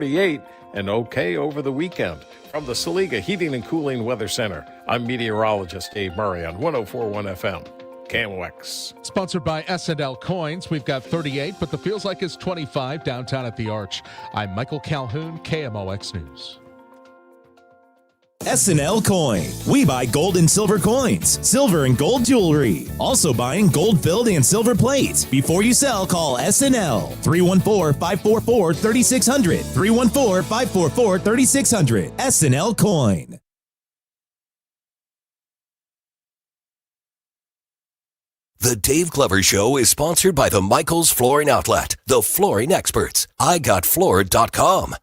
48 and okay over the weekend. From the Saliga Heating and Cooling Weather Center, I'm meteorologist Dave Murray on 104.1 FM. KMOX. Sponsored by S&L Coins. We've got 38, but the feels like it's 25 downtown at the Arch. I'm Michael Calhoun, KMOX News. S&L Coin. We buy gold and silver coins, silver and gold jewelry. Also buying gold-filled and silver plate. Before you sell, call S&L. 314-544-3600. 314-544-3600. S&L Coin. The Dave Glover Show is sponsored by the Michaels Flooring Outlet, the flooring experts. IGotFloored.com.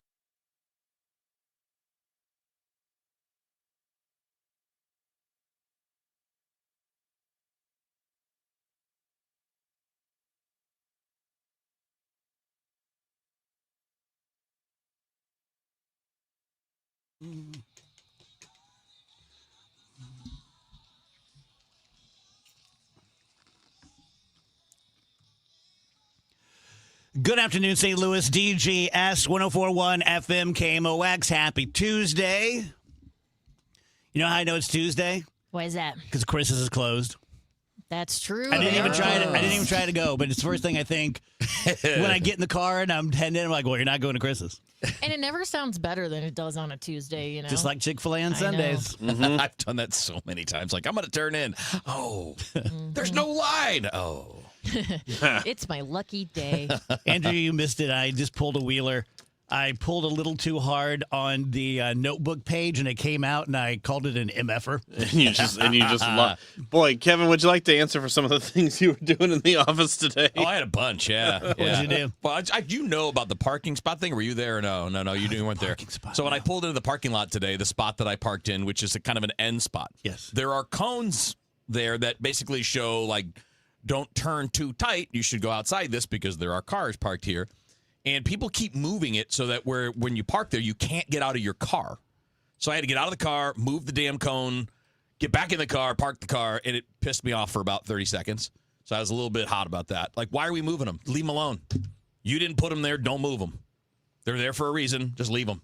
Good afternoon, St. Louis, DGS 104.1 FM KMOX. Happy Tuesday. You know how I know it's Tuesday? Why is that? Because Chris's is closed. That's true. I didn't even try to go, but it's the first thing I think when I get in the car and I'm heading in. I'm like, well, you're not going to Chris's. And it never sounds better than it does on a Tuesday, you know? Just like Chick-fil-A on Sundays. Mm-hmm. I've done that so many times. Like, I'm going to turn in. Oh, there's no line. Oh. It's my lucky day. Andrew, you missed it. I just pulled a wheeler. I pulled a little too hard on the notebook page, and it came out, and I called it an MFer. And you just boy, Kevin, would you like to answer for some of the things you were doing in the office today? Oh, I had a bunch, yeah. What did you do? Well, you know about the parking spot thing? Were you there? No, you weren't there. So when I pulled into the parking lot today, the spot that I parked in, which is a kind of an end spot. Yes. There are cones there that basically show, like, don't turn too tight. You should go outside this because there are cars parked here. And people keep moving it so that when you park there, you can't get out of your car. So I had to get out of the car, move the damn cone, get back in the car, park the car, and it pissed me off for about 30 seconds. So I was a little bit hot about that. Like, why are we moving them? Leave them alone. You didn't put them there. Don't move them. They're there for a reason. Just leave them.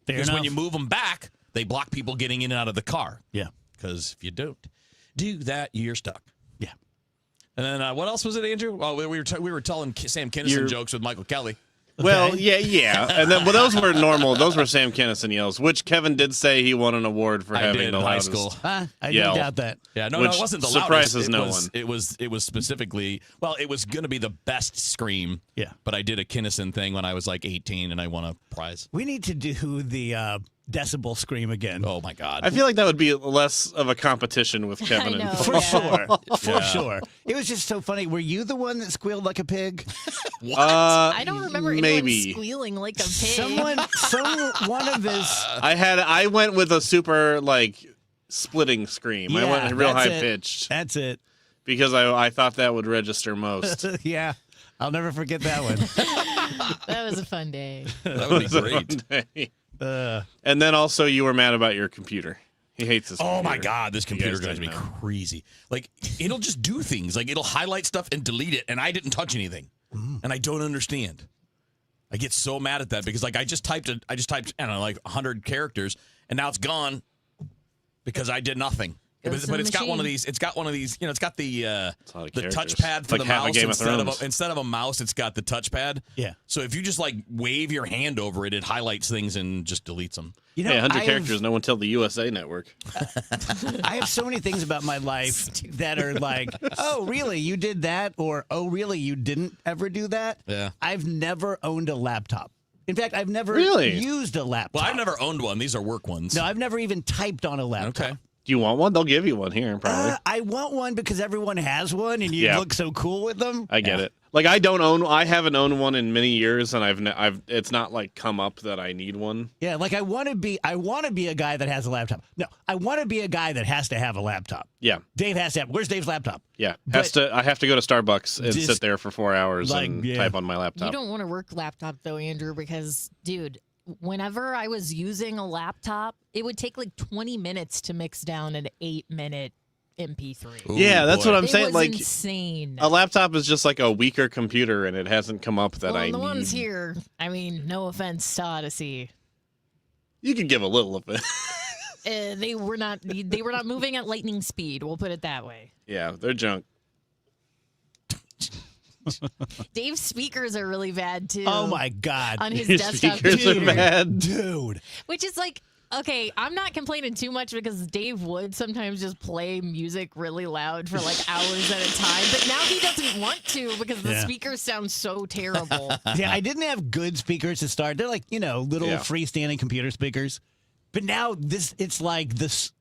Because when you move them back, they block people getting in and out of the car. Yeah. Because if you don't do that, you're stuck. Yeah. And then what else was it, Andrew? Oh, we were telling Sam Kinison jokes with Michael Kelly. Well, yeah. And then, those were normal. Those were Sam Kinison yells, which Kevin did say he won an award for having the loudest high school. I yell. don't doubt that. Yeah, no, it wasn't the surprises loudest. no one. It was specifically, well, it was going to be the best scream. Yeah. But I did a Kinison thing when I was like 18, and I won a prize. We need to do the decibel scream again. Oh, my God. I feel like that would be less of a competition with Kevin. I know. and For sure. For sure. It was just so funny. Were you the one that squealed like a pig? What? I don't remember anyone maybe squealing like a pig. Someone of his. I went with a super splitting scream. I went real high pitched. That's it. Because I thought that would register most. Yeah. I'll never forget that one. That was a fun day. That would be great. And then also you were mad about your computer. He hates his computer. Oh, my God. This computer drives me didn't know. crazy. Like, it'll just do things. Like, it'll highlight stuff and delete it, and I didn't touch anything. And I don't understand. I get so mad at that because, like, I just typed, I don't know, like 100 characters, and now it's gone because I did nothing. But it's got one of these. It's got one of these. You know, it's got the touchpad for the mouse instead of a mouse. It's got the touchpad. Yeah. So if you just like wave your hand over it, it highlights things and just deletes them. You know, 100 characters. No one tell the USA Network. I have so many things about my life that are like, oh, really, you did that? Or, oh, really, you didn't ever do that? Yeah. I've never owned a laptop. In fact, I've never used a laptop. Well, I've never owned one. These are work ones. No, I've never even typed on a laptop. Okay. Do you want one? They'll give you one here, probably. I want one because everyone has one, and you look so cool with them. I get it. Like I haven't owned one in many years, and it's not like come up that I need one. Yeah, like I want to be a guy that has a laptop. No, I want to be a guy that has to have a laptop. Yeah. Dave has to have. Where's Dave's laptop? Yeah, I have to go to Starbucks and sit there for 4 hours and type on my laptop. You don't want to work laptop though, Andrew, because dude, whenever I was using a laptop, it would take like 20 minutes to mix down an 8-minute MP3. Ooh, Yeah, that's boy. what I'm It saying. was Like insane. a laptop is just like a weaker computer, and it hasn't come up that Well, I the need. ones here, I mean, no offense to Odyssey. You can give a little of it. They were not moving at lightning speed. We'll put it that way. Yeah, they're junk. Dave's speakers are really bad too. Oh my God. On his Your desktop speakers are computer. bad. Dude. Which is like, okay, I'm not complaining too much because Dave would sometimes just play music really loud for like hours at a time. But now he doesn't want to because the speakers sound so terrible. Yeah, I didn't have good speakers to start. They're like, little freestanding computer speakers. But now it's like this.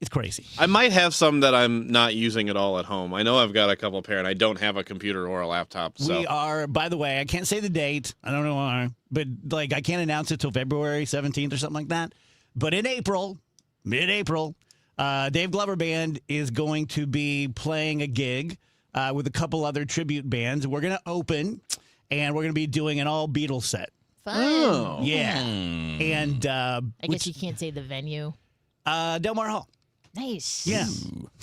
It's crazy. I might have some that I'm not using at all at home. I know I've got a couple pair, and I don't have a computer or a laptop. So We are, by the way, I can't say the date. I don't know why, but like I can't announce it till February 17th or something like that. But in April, mid-April, Dave Glover Band is going to be playing a gig with a couple other tribute bands. We're going to open, and we're going to be doing an all Beatles set. Fun. Yeah. And I guess you can't say the venue. Del Mar Hall. Nice. Yeah.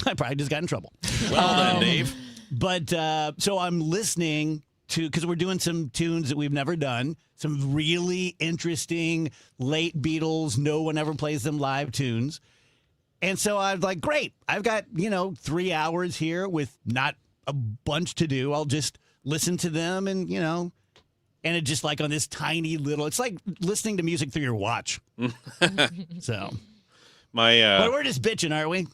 I probably just got in trouble. Well then, Dave. But so I'm listening to, because we're doing some tunes that we've never done, some really interesting late Beatles, no one ever plays them live tunes. And so I was like, great, I've got, 3 hours here with not a bunch to do. I'll just listen to them and it just like on this tiny little, it's like listening to music through your watch. So. But we're just bitching, aren't we?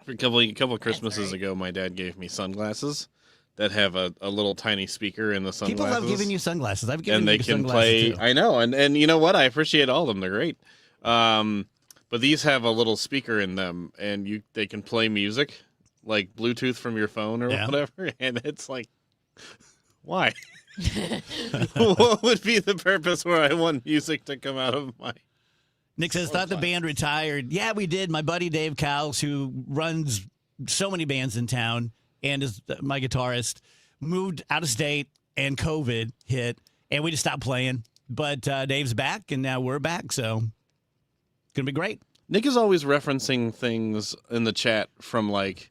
a couple of Christmases ago, my dad gave me sunglasses that have a little tiny speaker in the sunglasses. People love giving you sunglasses. I've given and they you can sunglasses play. too. I know, and you know what? I appreciate all of them. They're great. But these have a little speaker in them, and they can play music, like Bluetooth from your phone or whatever. And it's like, why? What would be the purpose where I want music to come out of my? Nick says, thought the band retired. Yeah, we did. My buddy Dave Cowles, who runs so many bands in town and is my guitarist, moved out of state and COVID hit, and we just stopped playing. But Dave's back, and now we're back, so it's going to be great. Nick is always referencing things in the chat from like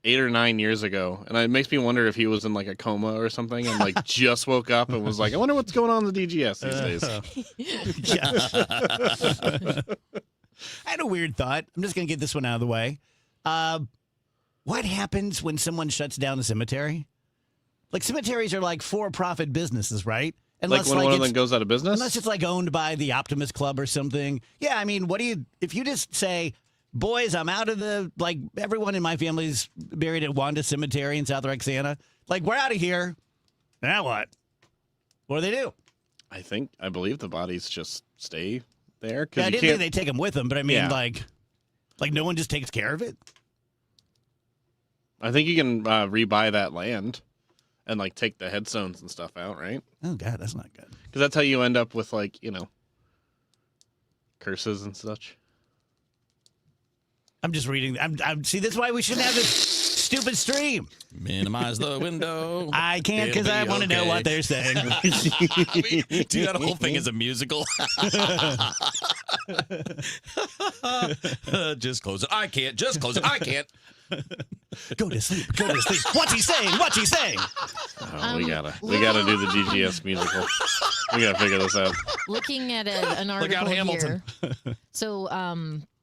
8 or 9 years ago, and it makes me wonder if he was in like a coma or something and like just woke up and was like, I wonder what's going on in the DGS these days. I had a weird thought. I'm just going to get this one out of the way. What happens when someone shuts down a cemetery? Like cemeteries are like for-profit businesses, right? Unless, like when one of them goes out of business? Unless it's like owned by the Optimist Club or something. Yeah, I mean, if you just say, boys, I'm out of everyone in my family's buried at Wanda Cemetery in South Roxana. Like, we're out of here. Now what? What do they do? I believe the bodies just stay there. Yeah, I didn't think they take them with them, but I mean, like no one just takes care of it. I think you can rebuy that land and like take the headstones and stuff out, right? Oh God, that's not good. Because that's how you end up with curses and such. I'm just reading. See, that's why we shouldn't have this stupid stream. Minimize the window. I can't because I want to know what they're saying. Do that whole thing as a musical. Just close it. I can't. Just close it. I can't. Go to sleep. Go to sleep. What's he saying? What's he saying? Oh, we gotta do the DGS musical. We gotta figure this out. Looking at an article Look out, Hamilton. here. So,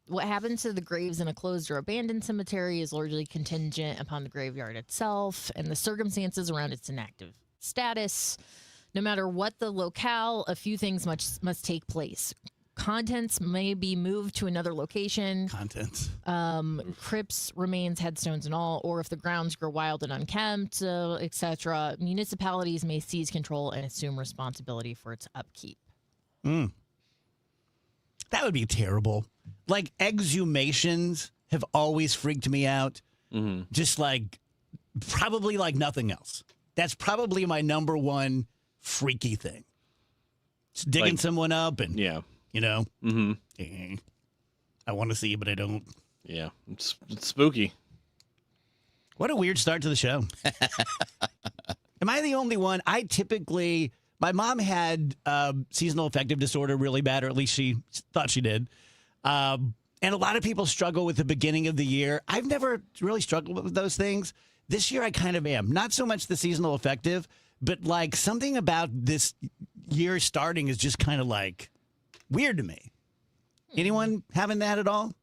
what happens to the graves in a closed or abandoned cemetery is largely contingent upon the graveyard itself and the circumstances around its inactive status. No matter what the locale, a few things must take place. Contents may be moved to another location. Crypts, remains, headstones, and all, or if the grounds grow wild and unkempt, etc., municipalities may seize control and assume responsibility for its upkeep. That would be terrible. Like, exhumations have always freaked me out. Mm-hmm. Just probably like nothing else. That's probably my number one freaky thing. Just digging someone up and, I want to see, but I don't. Yeah, it's spooky. What a weird start to the show. Am I the only one? My mom had seasonal affective disorder really bad, or at least she thought she did. And And a lot of people struggle with the beginning of the year. I've never really struggled with those things. This year I kind of am. Not so much the seasonal affective, but like something about this year starting is just kind of like weird to me. Anyone having that at all?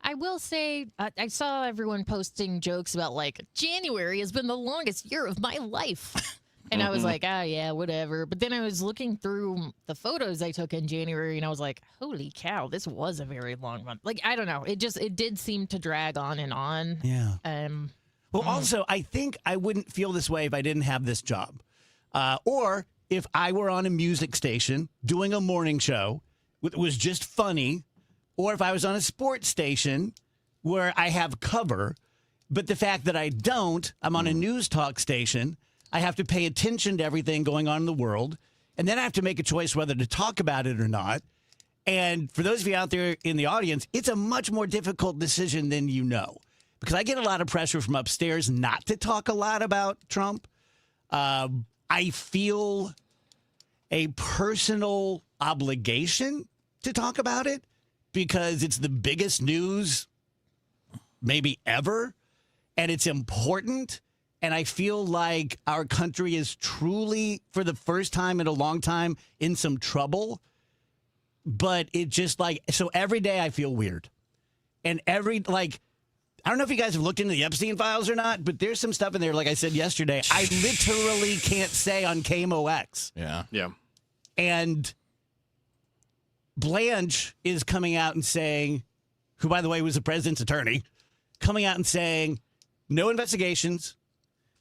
I will say, I saw everyone posting jokes about like January has been the longest year of my life. And I was like, oh, yeah, whatever. But then I was looking through the photos I took in January and I was like, holy cow, this was a very long month. Like, I don't know. It did seem to drag on and on. Yeah. Well, also, I think I wouldn't feel this way if I didn't have this job. Or if I were on a music station doing a morning show that was just funny. Or if I was on a sports station where I have cover, but the fact that I don't, I'm on a news talk station, I have to pay attention to everything going on in the world, and then I have to make a choice whether to talk about it or not. And for those of you out there in the audience, it's a much more difficult decision than you know, because I get a lot of pressure from upstairs not to talk a lot about Trump. I feel a personal obligation to talk about it, because it's the biggest news maybe ever, and it's important. And I feel like our country is truly, for the first time in a long time, in some trouble. But it just like, so every day I feel weird. And I don't know if you guys have looked into the Epstein files or not, but there's some stuff in there, like I said yesterday, I literally can't say on KMOX. Yeah. Yeah. And Blanche is coming out and saying, who, by the way, was the president's attorney, coming out and saying, no investigations,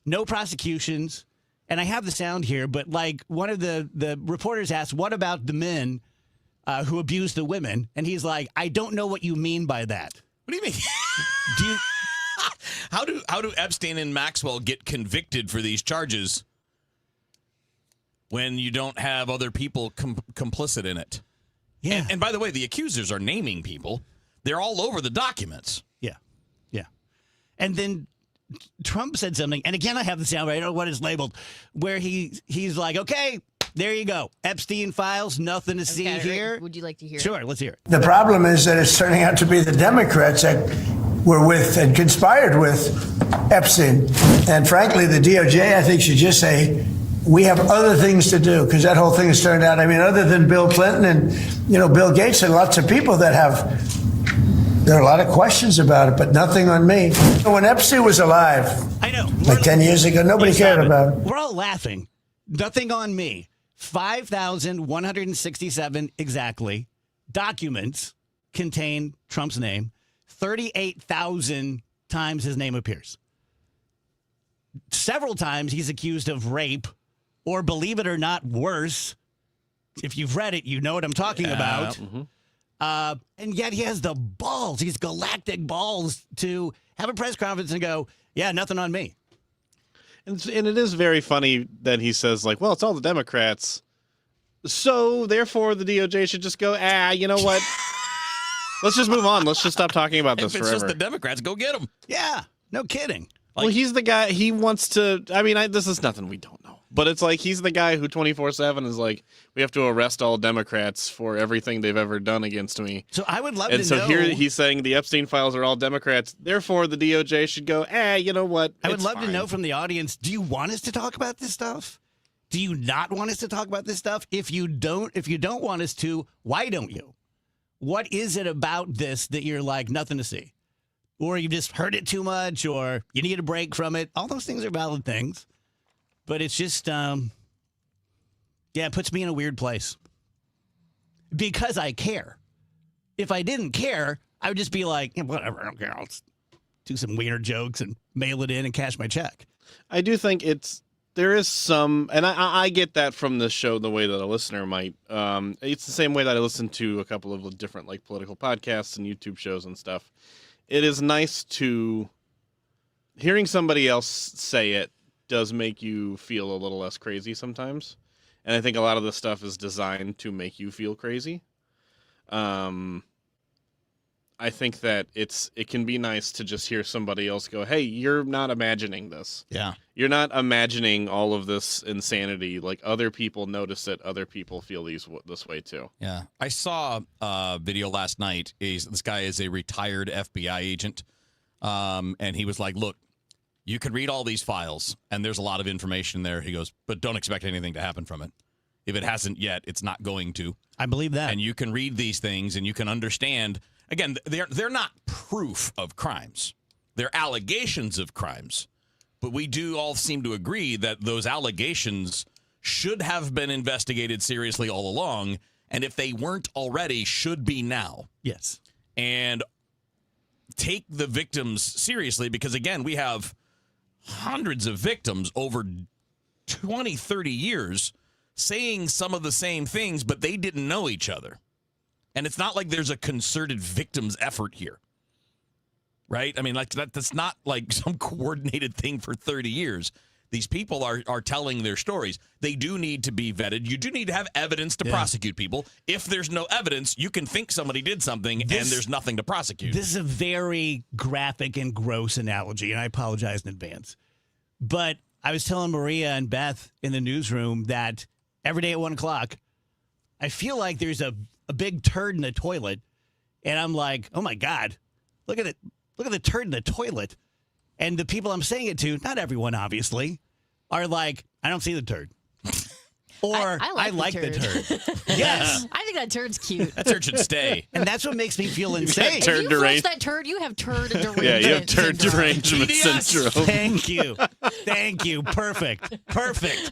no prosecutions. And I have the sound here, but like one of the reporters asked, what about the men who abused the women? And he's like, I don't know what you mean by that. What do you mean? How do Epstein and Maxwell get convicted for these charges when you don't have other people complicit in it? Yeah. And by the way, the accusers are naming people. They're all over the documents. Yeah. Yeah. And then Trump said something, and again, I have the sound, I don't know what it's labeled, where he's like, okay, there you go. Epstein files, nothing to see here. Would you like to hear it? Sure, let's hear it. The problem is that it's turning out to be the Democrats that were with and conspired with Epstein. And frankly, the DOJ, I think, should just say, we have other things to do, because that whole thing has turned out, I mean, other than Bill Clinton and, Bill Gates and lots of people that there are a lot of questions about it, but nothing on me. When Epstein was alive, I know, like 10 years ago, nobody cared about it. We're all laughing. Nothing on me. 5,167 exactly documents contain Trump's name. 38,000 times his name appears. Several times he's accused of rape, or believe it or not, worse. If you've read it, you know what I'm talking about. Mm-hmm. And yet he has the balls, these galactic balls, to have a press conference and go, yeah, nothing on me. And it is very funny that he says, like, well, it's all the Democrats. So, therefore, the DOJ should just go, you know what? Let's just move on. Let's just stop talking about this If it's forever. just the Democrats, go get them. Yeah, no kidding. Well, he's the guy, he wants to, this is nothing we don't know. But it's like, he's the guy who 24/7 is like, we have to arrest all Democrats for everything they've ever done against me. So I would love to know. And so here he's saying the Epstein files are all Democrats. Therefore, the DOJ should go, you know what? I would love fine. to know from the audience, do you want us to talk about this stuff? Do you not want us to talk about this stuff? If you don't want us to, why don't you? What is it about this that you're like, nothing to see? Or you just heard it too much, or you need a break from it? All those things are valid things. But it's just, it puts me in a weird place. Because I care. If I didn't care, I would just be like, whatever, I don't care. I'll just do some wiener jokes and mail it in and cash my check. I do think there is some, and I get that from this show the way that a listener might. It's the same way that I listen to a couple of different like political podcasts and YouTube shows and stuff. It is nice to hearing somebody else say it does make you feel a little less crazy sometimes. And I think a lot of this stuff is designed to make you feel crazy. I I think that it can be nice to just hear somebody else go, hey, you're not imagining this. Yeah. You're not imagining all of this insanity. Like, other people notice it. Other people feel this way too. Yeah. I saw a video last night. This guy is a retired FBI agent. And he was like, look, you can read all these files, and there's a lot of information there. He goes, but don't expect anything to happen from it. If it hasn't yet, it's not going to. I believe that. And you can read these things, and you can understand. Again, they're not proof of crimes. They're allegations of crimes. But we do all seem to agree that those allegations should have been investigated seriously all along, and if they weren't already, should be now. Yes. And take the victims seriously, because, again, we have hundreds of victims over 20, 30 years saying some of the same things, but they didn't know each other. And it's not like there's a concerted victims effort here, right? I mean, like that's not like some coordinated thing for 30 years. These people are telling their stories. They do need to be vetted. You do need to have evidence to prosecute people. If there's no evidence, you can think somebody did something and there's nothing to prosecute. This is a very graphic and gross analogy, and I apologize in advance. But I was telling Maria and Beth in the newsroom that every day at 1 o'clock, I feel like there's a big turd in the toilet, and I'm like, oh my God, look at it. Look at the turd in the toilet. And the people I'm saying it to, not everyone obviously, are like, I don't see the turd. Or I like the turd. Yes. I think that turd's cute. That turd should stay. And that's what makes me feel insane. Turd If you flush deranged. that turd, you have turd derangement. Yeah, you have turd syndrome. derangement syndrome. Thank you. Thank you. Perfect. Perfect.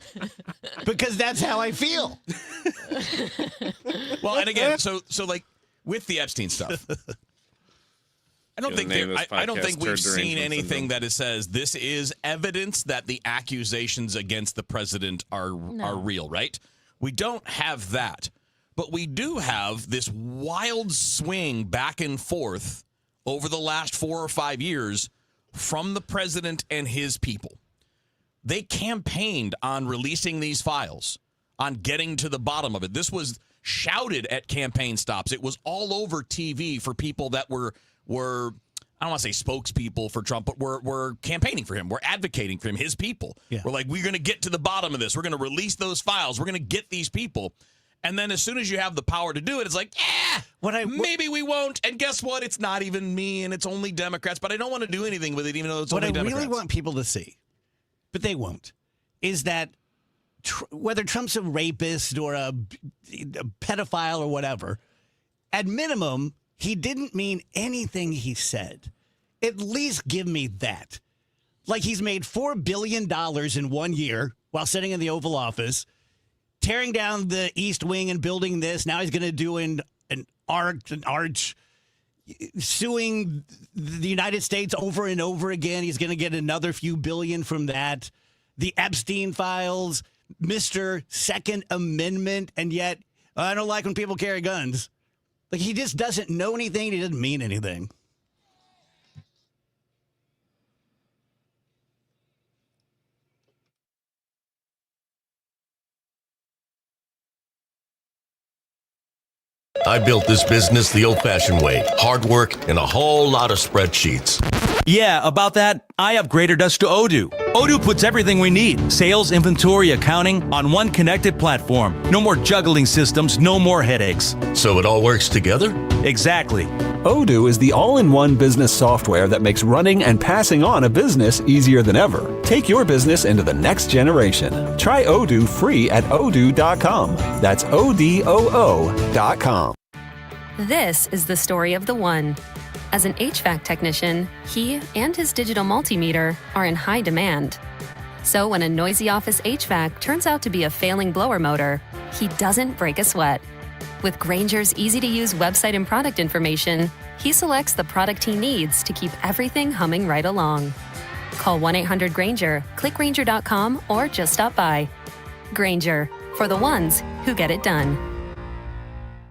Because that's how I feel. Well, and again, so like with the Epstein stuff, I don't think we've seen anything that says this is evidence that the accusations against the president are real, right? We don't have that. But we do have this wild swing back and forth over the last 4 or 5 years from the president and his people. They campaigned on releasing these files, on getting to the bottom of it. This was shouted at campaign stops. It was all over TV for people that were I don't want to say spokespeople for Trump, but we're campaigning for him. We're advocating for him, his people. Yeah. We're like, we're going to get to the bottom of this. We're going to release those files. We're going to get these people. And then as soon as you have the power to do it, it's like, maybe we won't. And guess what? It's not even me, and it's only Democrats. But I don't want to do anything with it, even though it's only Democrats. What I really want people to see, but they won't, is that whether Trump's a rapist or a pedophile or whatever, at minimum, he didn't mean anything he said. At least give me that. Like, he's made $4 billion in 1 year while sitting in the Oval Office, tearing down the East Wing and building this. Now he's going to do an arch, suing the United States over and over again. He's going to get another few billion from that. The Epstein files, Mr. Second Amendment, and yet I don't like when people carry guns. Like, he just doesn't know anything. He doesn't mean anything. I built this business the old-fashioned way. Hard work and a whole lot of spreadsheets. Yeah, about that, I upgraded us to Odoo. Odoo puts everything we need, sales, inventory, accounting, on one connected platform. No more juggling systems, no more headaches. So it all works together? Exactly. Odoo is the all-in-one business software that makes running and passing on a business easier than ever. Take your business into the next generation. Try Odoo free at odoo.com. That's ODOO.com. This is the story of the one. As an HVAC technician, he and his digital multimeter are in high demand. So when a noisy office HVAC turns out to be a failing blower motor, he doesn't break a sweat. With Grainger's easy-to-use website and product information, he selects the product he needs to keep everything humming right along. Call 1-800-GRAINGER, click Grainger.com, or just stop by. Grainger, for the ones who get it done.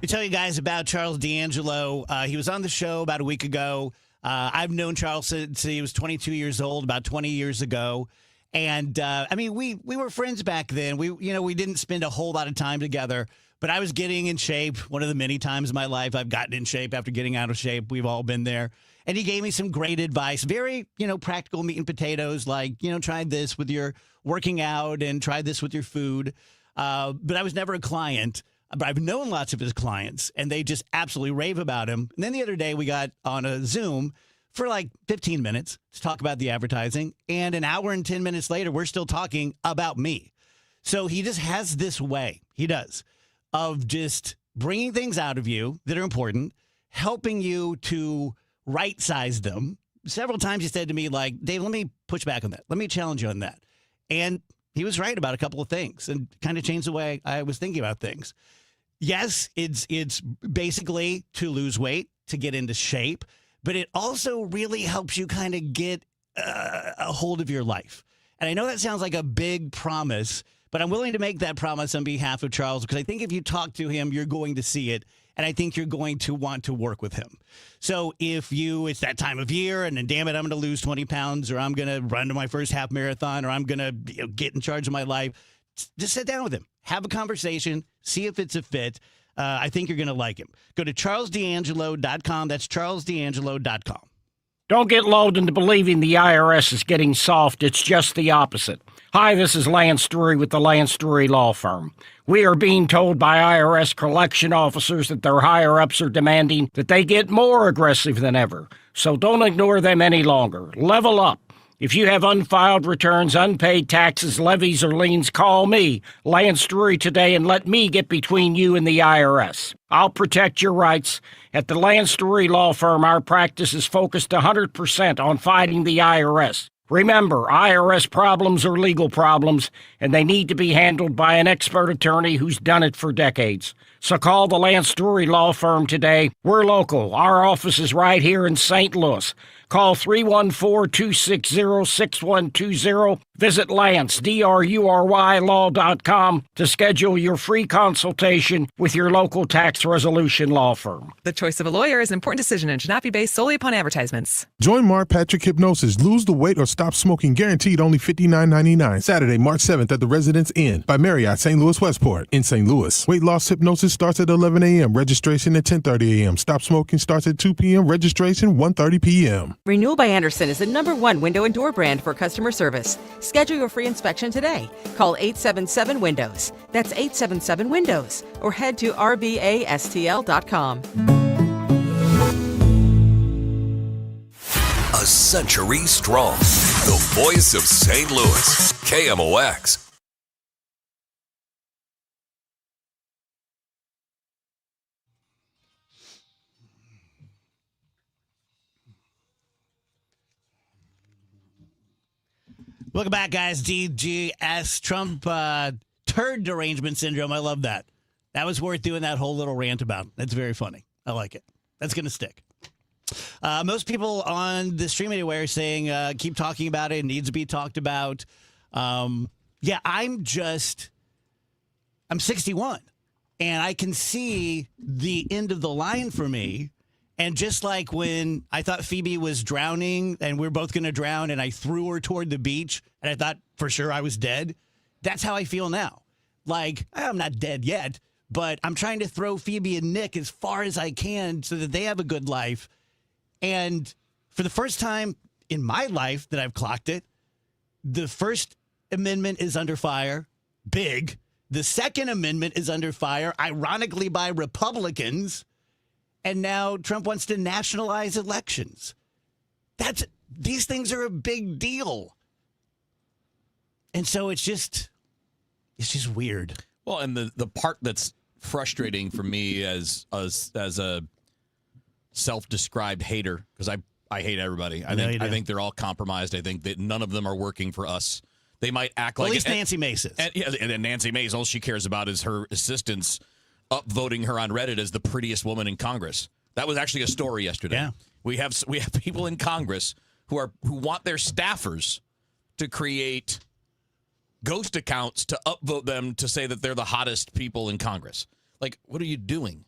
We tell you guys about Charles D'Angelo. He was on the show about a week ago. I've known Charles since he was 22 years old, about 20 years ago. And I mean, we were friends back then. We didn't spend a whole lot of time together, but I was getting in shape. One of the many times in my life I've gotten in shape after getting out of shape. We've all been there. And he gave me some great advice, very, practical meat and potatoes, like, try this with your working out and try this with your food. But I was never a client. But I've known lots of his clients, and they just absolutely rave about him. And then the other day we got on a Zoom for like 15 minutes to talk about the advertising. And an hour and 10 minutes later, we're still talking about me. So he just has this way, he does, of just bringing things out of you that are important, helping you to right-size them. Several times he said to me, like, Dave, let me push back on that. Let me challenge you on that. And he was right about a couple of things and kind of changed the way I was thinking about things. Yes, it's basically to lose weight, to get into shape, but it also really helps you kind of get a hold of your life. And I know that sounds like a big promise, but I'm willing to make that promise on behalf of Charles because I think if you talk to him, you're going to see it, and I think you're going to want to work with him. So if it's that time of year, and then damn it, I'm going to lose 20 pounds, or I'm going to run to my first half marathon, or I'm going to get in charge of my life, just sit down with him. Have a conversation. See if it's a fit. I think you're going to like him. Go to charlesdangelo.com. That's charlesdangelo.com. Don't get lulled into believing the IRS is getting soft. It's just the opposite. Hi, this is Lance Drury with the Lance Drury Law Firm. We are being told by IRS collection officers that their higher-ups are demanding that they get more aggressive than ever. So don't ignore them any longer. Level up. If you have unfiled returns, unpaid taxes, levies, or liens, call me, Lance Drury, today and let me get between you and the IRS. I'll protect your rights. At the Lance Drury Law Firm, our practice is focused 100% on fighting the IRS. Remember, IRS problems are legal problems, and they need to be handled by an expert attorney who's done it for decades. So call the Lance Drury Law Firm today. We're local. Our office is right here in St. Louis. Call 314-260-6120. Visit Lance, D-R-U-R-Y, law.com to schedule your free consultation with your local tax resolution law firm. The choice of a lawyer is an important decision and should not be based solely upon advertisements. Join Mark Patrick Hypnosis. Lose the weight or stop smoking. Guaranteed only $59.99. Saturday, March 7th at the Residence Inn by Marriott, St. Louis Westport in St. Louis. Weight loss hypnosis starts at 11 a.m. Registration at 10:30 a.m. Stop smoking starts at 2 p.m. Registration 1:30 p.m. Renewal by Andersen is the #1 window and door brand for customer service. Schedule your free inspection today. Call 877-WINDOWS. That's 877-WINDOWS. Or head to rbastl.com. A century strong. The voice of St. Louis. KMOX. Welcome back, guys. DGS, Trump turd derangement syndrome. I love that. That was worth doing that whole little rant about. That's very funny. I like it. That's going to stick. Most people on the stream anyway are saying keep talking about it. It needs to be talked about. Yeah, I'm 61, and I can see the end of the line for me. And just like when I thought Phoebe was drowning and we were both going to drown and I threw her toward the beach and I thought for sure I was dead, that's how I feel now. Like, I'm not dead yet, but I'm trying to throw Phoebe and Nick as far as I can so that they have a good life. And for the first time in my life that I've clocked it, the First Amendment is under fire, big. The Second Amendment is under fire, ironically by Republicans. And now Trump wants to nationalize elections. These things are a big deal. And so it's just weird. Well, and the part that's frustrating for me as a self-described hater, because I hate everybody. I think they're all compromised. I think that none of them are working for us. They might act like at least Nancy Mace is. And Nancy Mace, all she cares about is her assistants upvoting her on Reddit as the prettiest woman in Congress. That was actually a story yesterday. Yeah. We have people in Congress who want their staffers to create ghost accounts to upvote them to say that they're the hottest people in Congress. Like, what are you doing?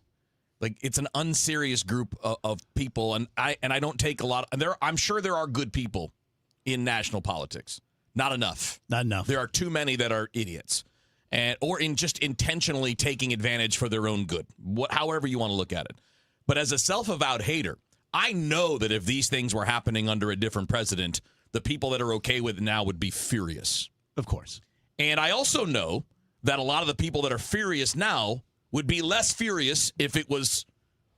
Like, it's an unserious group of people, and I don't take a lot. I'm sure there are good people in national politics. Not enough. Not enough. There are too many that are idiots, or in just intentionally taking advantage for their own good. However you want to look at it. But as a self-avowed hater, I know that if these things were happening under a different president, the people that are okay with it now would be furious. Of course. And I also know that a lot of the people that are furious now would be less furious if it was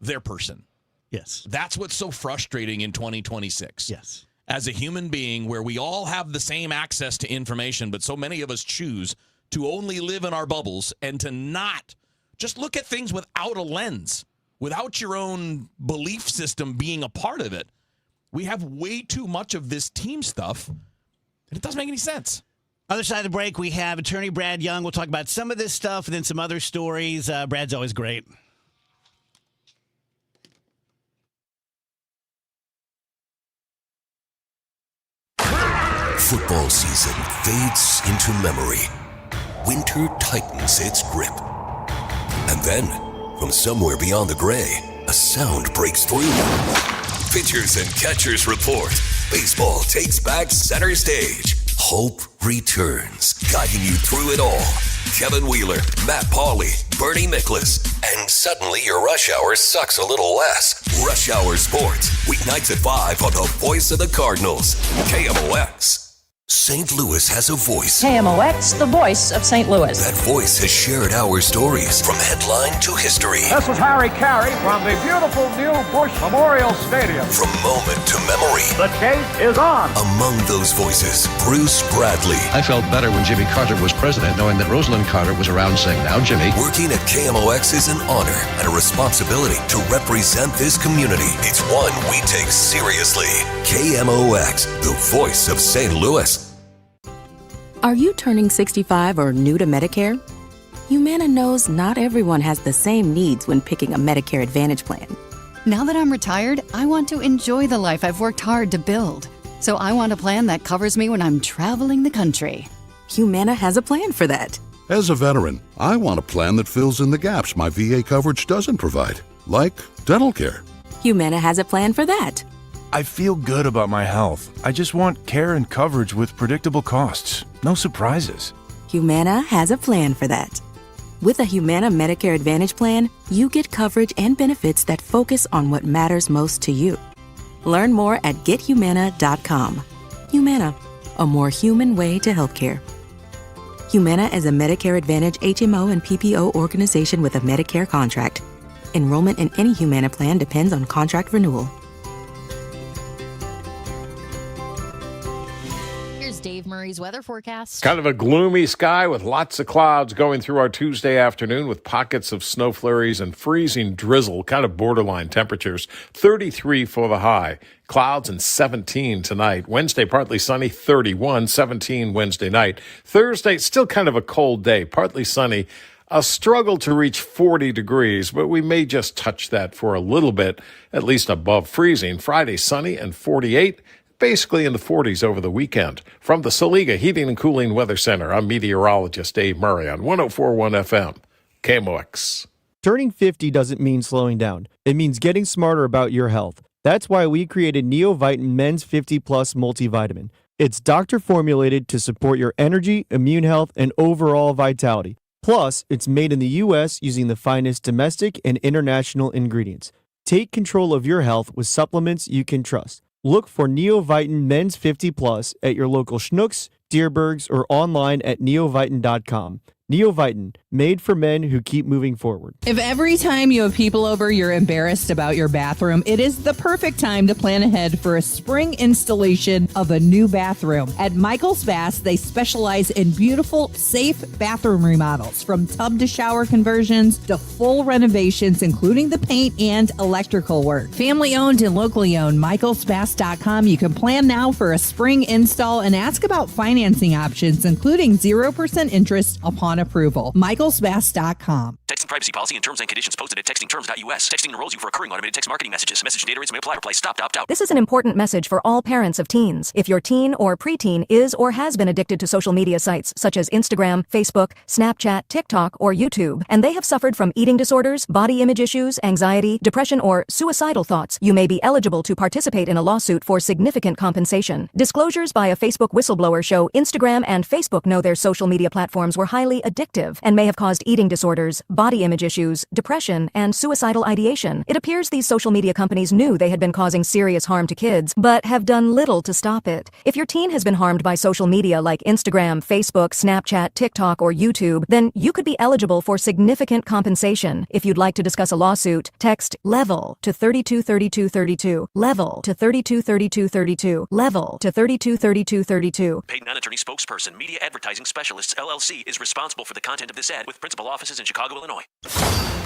their person. Yes. That's what's so frustrating in 2026. Yes. As a human being, where we all have the same access to information, but so many of us choose to only live in our bubbles and to not just look at things without a lens, without your own belief system being a part of it. We have way too much of this team stuff, and it doesn't make any sense. Other side of the break, we have attorney Brad Young. We'll talk about some of this stuff and then some other stories. Brad's always great. Football season fades into memory. Winter tightens its grip. And then, from somewhere beyond the gray, a sound breaks through. Pitchers and catchers report. Baseball takes back center stage. Hope returns, guiding you through it all. Kevin Wheeler, Matt Pauley, Bernie Miklasz, and suddenly your rush hour sucks a little less. Rush Hour Sports, weeknights at 5 on the voice of the Cardinals, KMOX. St. Louis has a voice. KMOX, the voice of St. Louis. That voice has shared our stories from headline to history. This is Harry Carey from the beautiful new Busch Memorial Stadium. From moment to memory. The chase is on. Among those voices, Bruce Bradley. I felt better when Jimmy Carter was president, knowing that Rosalind Carter was around saying, "Now, Jimmy." Working at KMOX is an honor and a responsibility to represent this community. It's one we take seriously. KMOX, the voice of St. Louis. Are you turning 65 or new to Medicare? Humana knows not everyone has the same needs when picking a Medicare Advantage plan. Now that I'm retired, I want to enjoy the life I've worked hard to build. So I want a plan that covers me when I'm traveling the country. Humana has a plan for that. As a veteran, I want a plan that fills in the gaps my VA coverage doesn't provide, like dental care. Humana has a plan for that. I feel good about my health. I just want care and coverage with predictable costs. No surprises. Humana has a plan for that. With a Humana Medicare Advantage plan, you get coverage and benefits that focus on what matters most to you. Learn more at gethumana.com. Humana, a more human way to healthcare. Humana is a Medicare Advantage HMO and PPO organization with a Medicare contract. Enrollment in any Humana plan depends on contract renewal. Dave Murray's weather forecast. Kind of a gloomy sky with lots of clouds going through our Tuesday afternoon with pockets of snow flurries and freezing drizzle, kind of borderline temperatures. 33 for the high. Clouds and 17 tonight. Wednesday, partly sunny, 31, 17 Wednesday night. Thursday, still kind of a cold day, partly sunny. A struggle to reach 40 degrees, but we may just touch that for a little bit, at least above freezing. Friday, sunny and 48. Basically in the 40s over the weekend. From the Saliga Heating and Cooling Weather Center, I'm meteorologist Dave Murray on 104.1 FM, KMOX. Turning 50 doesn't mean slowing down. It means getting smarter about your health. That's why we created Neovitin Men's 50 Plus Multivitamin. It's doctor formulated to support your energy, immune health, and overall vitality. Plus, it's made in the U.S. using the finest domestic and international ingredients. Take control of your health with supplements you can trust. Look for Neovitin Men's 50 Plus at your local Schnucks, Dierbergs, or online at neovitin.com. Neovitin, made for men who keep moving forward. If every time you have people over, you're embarrassed about your bathroom, it is the perfect time to plan ahead for a spring installation of a new bathroom. At Michael's Baths, they specialize in beautiful, safe bathroom remodels, from tub to shower conversions to full renovations, including the paint and electrical work. Family owned and locally owned, michaelsbaths.com. You can plan now for a spring install and ask about financing options, including 0% interest upon upon approval. michaelsbass.com. Texting privacy policy and terms and conditions posted at textingterms.us. Texting enrolls you for recurring automated text marketing messages. Message and data rates may apply. Reply stop to opt out. This is an important message for all parents of teens. If your teen or preteen is or has been addicted to social media sites such as Instagram, Facebook, Snapchat, TikTok, or YouTube, and they have suffered from eating disorders, body image issues, anxiety, depression, or suicidal thoughts, you may be eligible to participate in a lawsuit for significant compensation. Disclosures by a Facebook whistleblower show Instagram and Facebook know their social media platforms were highly addictive and may have caused eating disorders, body image issues, depression, and suicidal ideation. It appears these social media companies knew they had been causing serious harm to kids, but have done little to stop it. If your teen has been harmed by social media like Instagram, Facebook, Snapchat, TikTok, or YouTube, then you could be eligible for significant compensation. If you'd like to discuss a lawsuit, text LEVEL to 323232. LEVEL to 323232. LEVEL to 323232. Paid non-attorney spokesperson, Media Advertising Specialists, LLC, is responsible for the content of this ad with principal offices in Chicago, Illinois.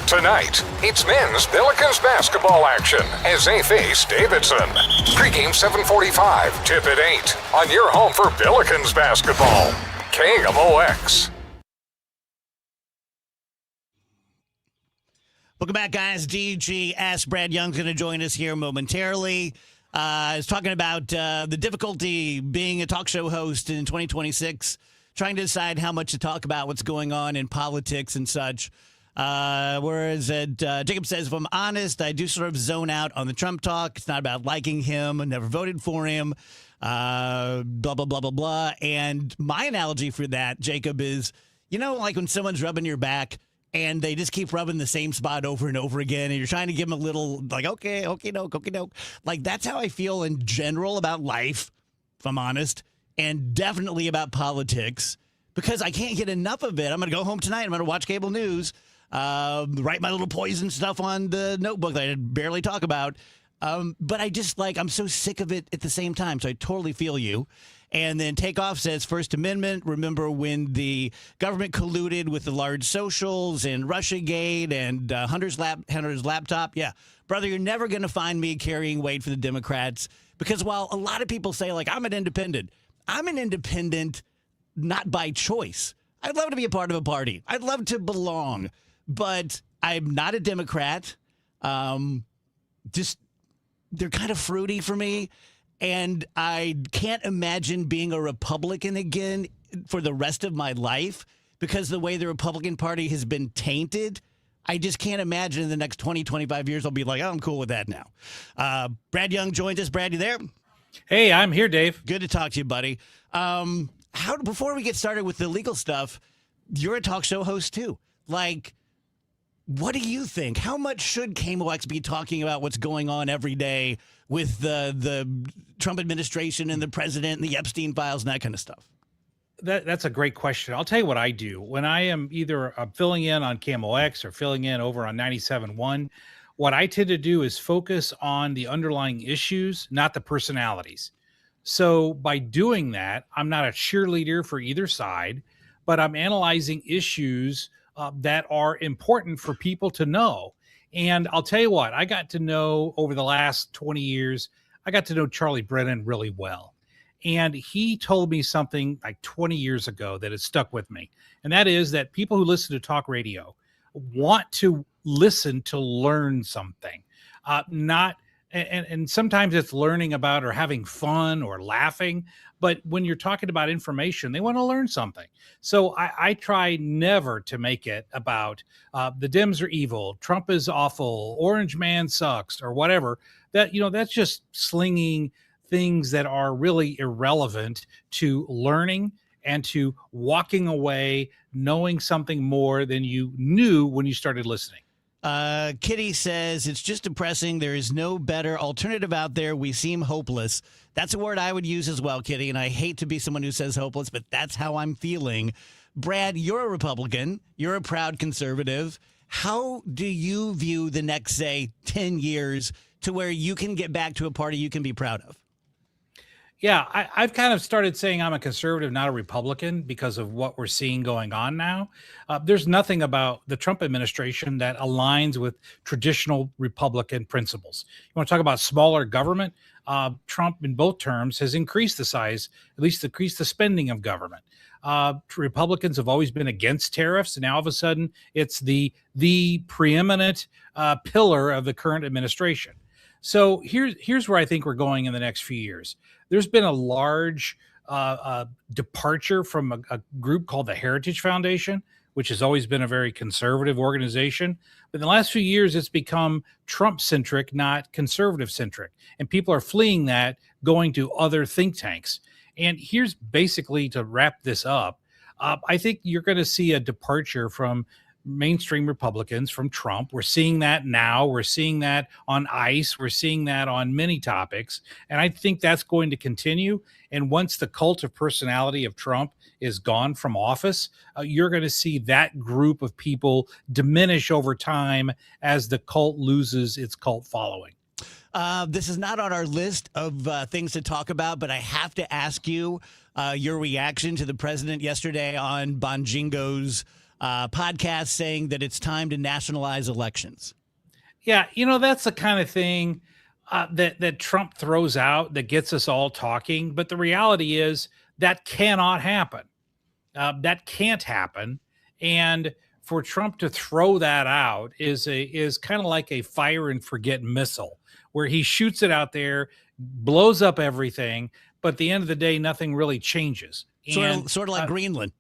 Tonight, it's men's Billikens basketball action as they face Davidson. Pre-game 7:45, tip at 8 on your home for Billikens basketball. KMOX. Welcome back, guys. DGS. Brad Young's going to join us here momentarily. I was talking about the difficulty being a talk show host in 2026, trying to decide how much to talk about what's going on in politics and such. Whereas Jacob says, if I'm honest, I do sort of zone out on the Trump talk. It's not about liking him. I never voted for him. Blah, blah, blah, blah, blah. And my analogy for that, Jacob, is, you know, like when someone's rubbing your back and they just keep rubbing the same spot over and over again, and you're trying to give them a little, like, okay, doke. Like, that's how I feel in general about life, if I'm honest, and definitely about politics, because I can't get enough of it. I'm going to go home tonight. I'm going to watch cable news. Write my little poison stuff on the notebook that I barely talk about. But I just I'm so sick of it at the same time. So I totally feel you. And then Takeoff says First Amendment. Remember when the government colluded with the large socials and Russiagate and Hunter's laptop? Yeah. Brother, you're never going to find me carrying weight for the Democrats, because while a lot of people say, like, I'm an independent not by choice. I'd love to be a part of a party. I'd love to belong. But I'm not a Democrat. Just they're kind of fruity for me. And I can't imagine being a Republican again for the rest of my life, because the way the Republican Party has been tainted, I just can't imagine in the next 20, 25 years I'll be like, oh, I'm cool with that now. Brad Young joins us. Brad, you there? Hey, I'm here, Dave. Good to talk to you, buddy. Before we get started with the legal stuff, you're a talk show host too. Like, what do you think? How much should KMOX be talking about what's going on every day with the Trump administration and the president and the Epstein files and that kind of stuff? That's a great question. I'll tell you what I do. When I am either filling in on KMOX or filling in over on 97.1, what I tend to do is focus on the underlying issues, not the personalities. So by doing that, I'm not a cheerleader for either side, but I'm analyzing issues that are important for people to know. And I'll tell you what, I got to know over the last 20 years, I got to know Charlie Brennan really well. And he told me something like 20 years ago that has stuck with me. And that is that people who listen to talk radio want to listen to learn something, and sometimes it's learning about or having fun or laughing. But when you're talking about information, they want to learn something. So I try never to make it about the Dems are evil, Trump is awful, Orange Man sucks, or whatever. That's just slinging things that are really irrelevant to learning and to walking away knowing something more than you knew when you started listening. Kitty says, it's just depressing. There is no better alternative out there. We seem hopeless. That's a word I would use as well, Kitty, and I hate to be someone who says hopeless, but that's how I'm feeling. Brad, you're a Republican. You're a proud conservative. How do you view the next, say, 10 years to where you can get back to a party you can be proud of? Yeah, I've kind of started saying I'm a conservative, not a Republican, because of what we're seeing going on now. There's nothing about the Trump administration that aligns with traditional Republican principles. You want to talk about smaller government? Trump, in both terms, has increased the size, at least increased the spending of government. Republicans have always been against tariffs, and now all of a sudden it's the preeminent pillar of the current administration. So here's where I think we're going in the next few years. There's been a large departure from a group called the Heritage Foundation, which has always been a very conservative organization. But in the last few years, it's become Trump-centric, not conservative-centric. And people are fleeing that, going to other think tanks. And here's basically, to wrap this up, I think you're going to see a departure from mainstream Republicans, from Trump. We're seeing that now. We're seeing that on ICE. We're seeing that on many topics. And I think that's going to continue. And once the cult of personality of Trump is gone from office, you're going to see that group of people diminish over time as the cult loses its cult following. This is not on our list of things to talk about, but I have to ask you your reaction to the president yesterday on Bonjingo's podcast saying that it's time to nationalize elections. Yeah, that's the kind of thing that Trump throws out that gets us all talking. But the reality is that cannot happen. That can't happen. And for Trump to throw that out is kind of like a fire and forget missile, where he shoots it out there, blows up everything, but at the end of the day, nothing really changes. Sort of like Greenland.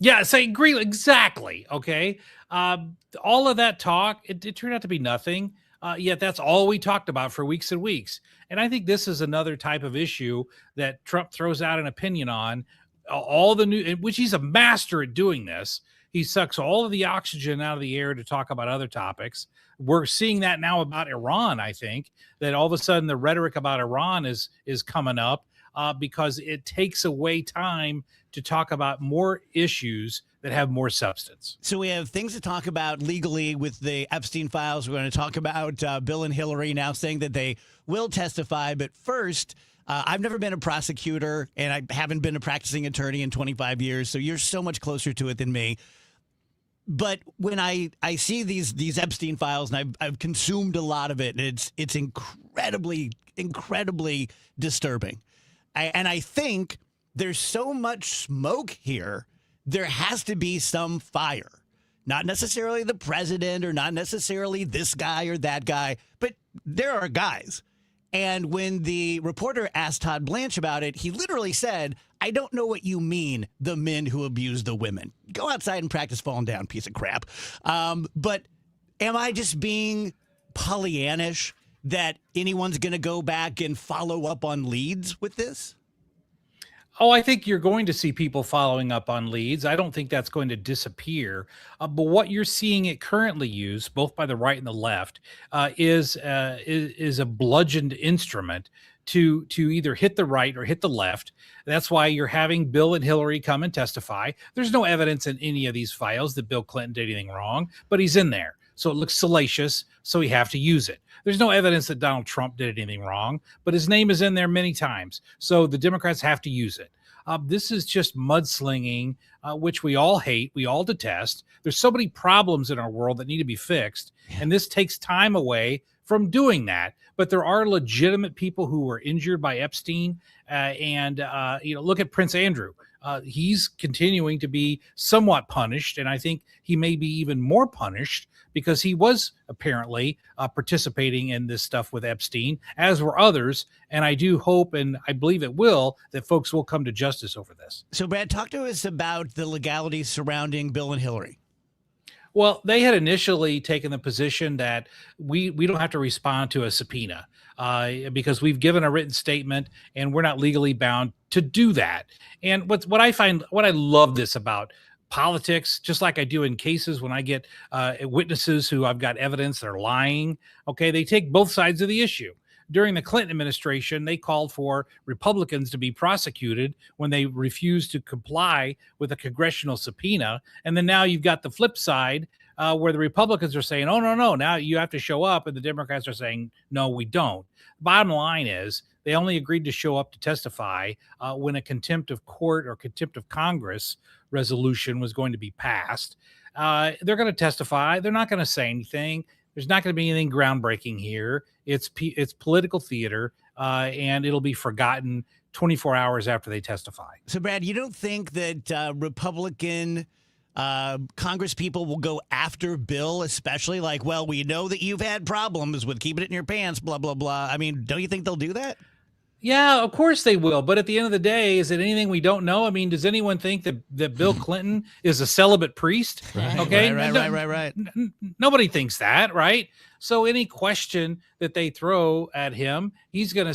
Yeah, say Greenland, exactly. Okay. All of that talk, it turned out to be nothing. Yet that's all we talked about for weeks and weeks. And I think this is another type of issue that Trump throws out an opinion on. All the new, which he's a master at doing this. He sucks all of the oxygen out of the air to talk about other topics. We're seeing that now about Iran. I think that all of a sudden the rhetoric about Iran is coming up because it takes away time to talk about more issues that have more substance. So we have things to talk about legally with the Epstein files. We're going to talk about Bill and Hillary now saying that they will testify. But first, I've never been a prosecutor, and I haven't been a practicing attorney in 25 years, so you're so much closer to it than me. But when I see these Epstein files, and I've consumed a lot of it, and it's incredibly disturbing. And I think there's so much smoke here, there has to be some fire. Not necessarily the president or not necessarily this guy or that guy, but there are guys. And when the reporter asked Todd Blanche about it, he literally said, "I don't know what you mean, the men who abuse the women. Go outside and practice falling down, piece of crap." But am I just being Pollyannish that anyone's going to go back and follow up on leads with this? Oh, I think you're going to see people following up on leads. I don't think that's going to disappear. But what you're seeing it currently used, both by the right and the left, is a bludgeoned instrument to either hit the right or hit the left. That's why you're having Bill and Hillary come and testify. There's no evidence in any of these files that Bill Clinton did anything wrong, but he's in there. So it looks salacious, so we have to use it. There's no evidence that Donald Trump did anything wrong, but his name is in there many times. So the Democrats have to use it. This is just mudslinging, which we all hate, we all detest. There's so many problems in our world that need to be fixed, and this takes time away from doing that. But there are legitimate people who were injured by Epstein, and look at Prince Andrew. He's continuing to be somewhat punished, and I think he may be even more punished because he was apparently participating in this stuff with Epstein, as were others. And I do hope, and I believe it will, that folks will come to justice over this. So, Brad, talk to us about the legalities surrounding Bill and Hillary. Well, they had initially taken the position that we don't have to respond to a subpoena because we've given a written statement and we're not legally bound to do that. And what I love this about politics, just like I do in cases when I get witnesses who I've got evidence they're lying. Okay, they take both sides of the issue. During the Clinton administration, they called for Republicans to be prosecuted when they refused to comply with a congressional subpoena. And then now you've got the flip side where the Republicans are saying, "Oh, no, now you have to show up." And the Democrats are saying, "No, we don't." Bottom line is they only agreed to show up to testify when a contempt of court or contempt of Congress resolution was going to be passed. They're going to testify. They're not going to say anything. There's not going to be anything groundbreaking here. It's political theater, and it'll be forgotten 24 hours after they testify. So, Brad, you don't think that Republican Congress people will go after Bill, especially like, well, we know that you've had problems with keeping it in your pants, blah, blah, blah. I mean, don't you think they'll do that? Yeah, of course they will. But at the end of the day, is it anything we don't know? I mean, does anyone think that Bill Clinton is a celibate priest? Right, okay, right. Nobody thinks that, right? So any question that they throw at him, he's gonna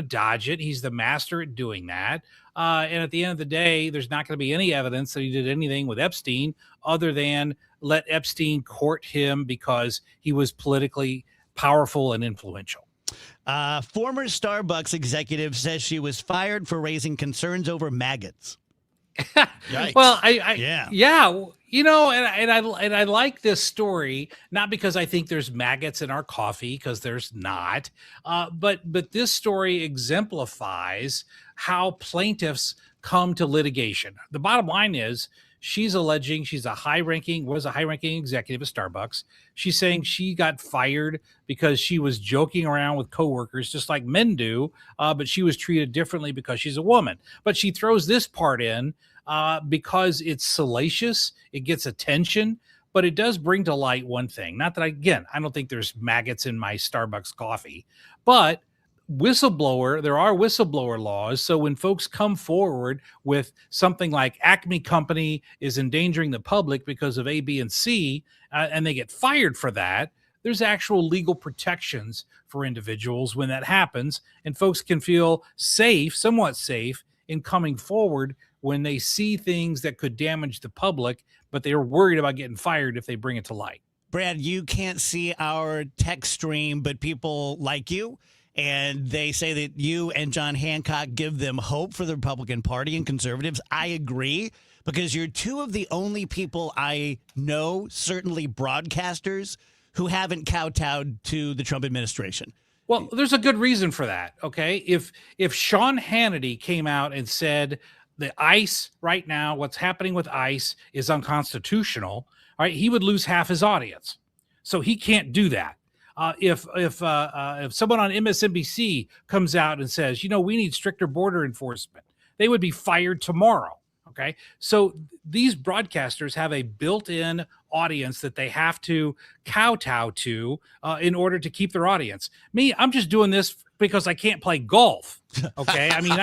dodge it. He's the master at doing that. And at the end of the day, there's not going to be any evidence that he did anything with Epstein other than let Epstein court him because he was politically powerful and influential. Former Starbucks executive says she was fired for raising concerns over maggots. Well, yeah, you know, and I like this story not because I think there's maggots in our coffee, because there's not, but this story exemplifies how plaintiffs come to litigation. The bottom line is, she's alleging was a high-ranking executive at Starbucks. She's saying she got fired because she was joking around with coworkers, just like men do, but she was treated differently because she's a woman. But she throws this part in because it's salacious, it gets attention, but it does bring to light one thing. Not that I don't think there's maggots in my Starbucks coffee, but there are whistleblower laws. So when folks come forward with something like Acme Company is endangering the public because of A, B, and C, and they get fired for that, there's actual legal protections for individuals when that happens. And folks can feel safe, somewhat safe, in coming forward when they see things that could damage the public, but they're worried about getting fired if they bring it to light. Brad, you can't see our text stream, but people like you. And they say that you and John Hancock give them hope for the Republican Party and conservatives. I agree, because you're two of the only people I know, certainly broadcasters, who haven't kowtowed to the Trump administration. Well, there's a good reason for that, okay? If Sean Hannity came out and said the ICE right now, what's happening with ICE is unconstitutional, all right, he would lose half his audience. So he can't do that. If someone on MSNBC comes out and says, we need stricter border enforcement, they would be fired tomorrow. Okay. So these broadcasters have a built-in audience that they have to kowtow to in order to keep their audience. Me, I'm just doing this because I can't play golf. Okay. I mean,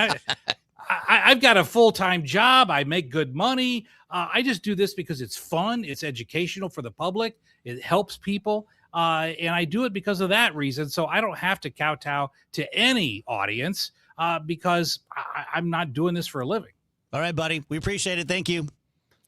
I've got a full-time job. I make good money. I just do this because it's fun. It's educational for the public. It helps people. And I do it because of that reason. So I don't have to kowtow to any audience because I'm not doing this for a living. All right, buddy. We appreciate it. Thank you.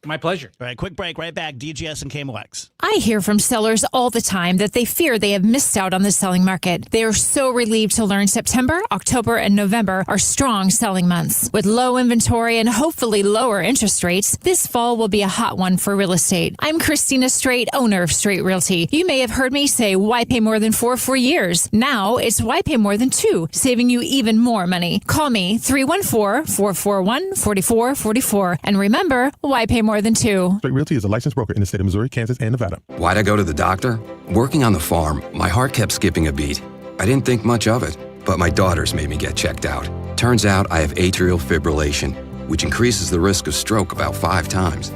My pleasure. All right, quick break. Right back. DGS and KMOX. I hear from sellers all the time that they fear they have missed out on the selling market. They are so relieved to learn September, October, and November are strong selling months. With low inventory and hopefully lower interest rates, this fall will be a hot one for real estate. I'm Christina Straight, owner of Straight Realty. You may have heard me say, why pay more than 4 for years? Now it's why pay more than 2, saving you even more money. Call me 314-441-4444. And remember, why pay more than 2? Straight Realty is a licensed broker in the state of Missouri, Kansas, and Nevada. Why'd I go to the doctor? Working on the farm, my heart kept skipping a beat. I didn't think much of it, but my daughters made me get checked out. Turns out I have atrial fibrillation, which increases the risk of stroke about 5 times.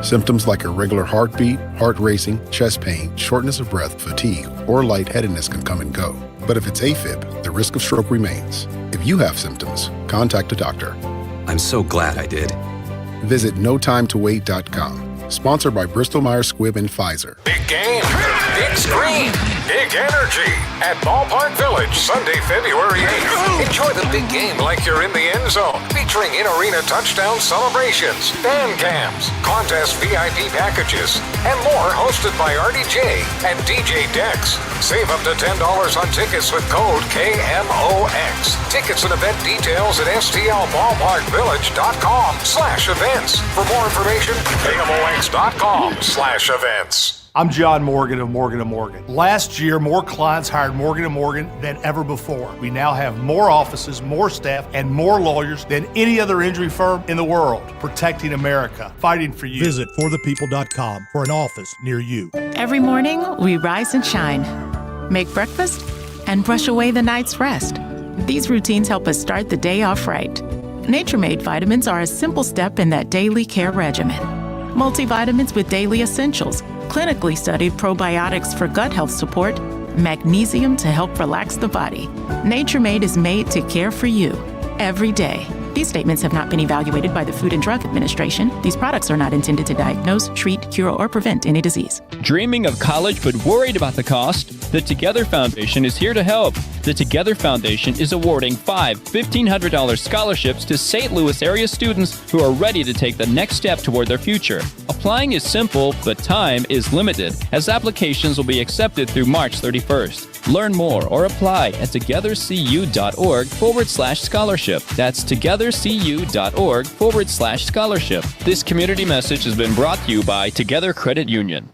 Symptoms like irregular heartbeat, heart racing, chest pain, shortness of breath, fatigue, or lightheadedness can come and go. But if it's AFib, the risk of stroke remains. If you have symptoms, contact a doctor. I'm so glad I did. Visit notimetowait.com. Sponsored by Bristol-Myers Squibb and Pfizer. Big game, big screen, big energy at Ballpark Village, Sunday, February 8th. Enjoy the big game like you're in the end zone, featuring in-arena touchdown celebrations, band cams, contest VIP packages, and more, hosted by RDJ and DJ Dex. Save up to $10 on tickets with code KMOX. Tickets and event details at stlballparkvillage.com/events. For more information, KMOX.com/events. I'm John Morgan of Morgan & Morgan. Last year, more clients hired Morgan & Morgan than ever before. We now have more offices, more staff, and more lawyers than any other injury firm in the world, protecting America, fighting for you. Visit forthepeople.com for an office near you. Every morning, we rise and shine, make breakfast, and brush away the night's rest. These routines help us start the day off right. Nature-Made vitamins are a simple step in that daily care regimen. Multivitamins with daily essentials, clinically studied probiotics for gut health support, magnesium to help relax the body. Nature-Made is made to care for you every day. These statements have not been evaluated by the Food and Drug Administration. These products are not intended to diagnose, treat, cure, or prevent any disease. Dreaming of college but worried about the cost? The Together Foundation is here to help. The Together Foundation is awarding 5 $1,500 scholarships to St. Louis area students who are ready to take the next step toward their future. Applying is simple, but time is limited, as applications will be accepted through March 31st. Learn more or apply at togethercu.org/scholarship. That's togethercu.org/scholarship. This community message has been brought to you by Together Credit Union.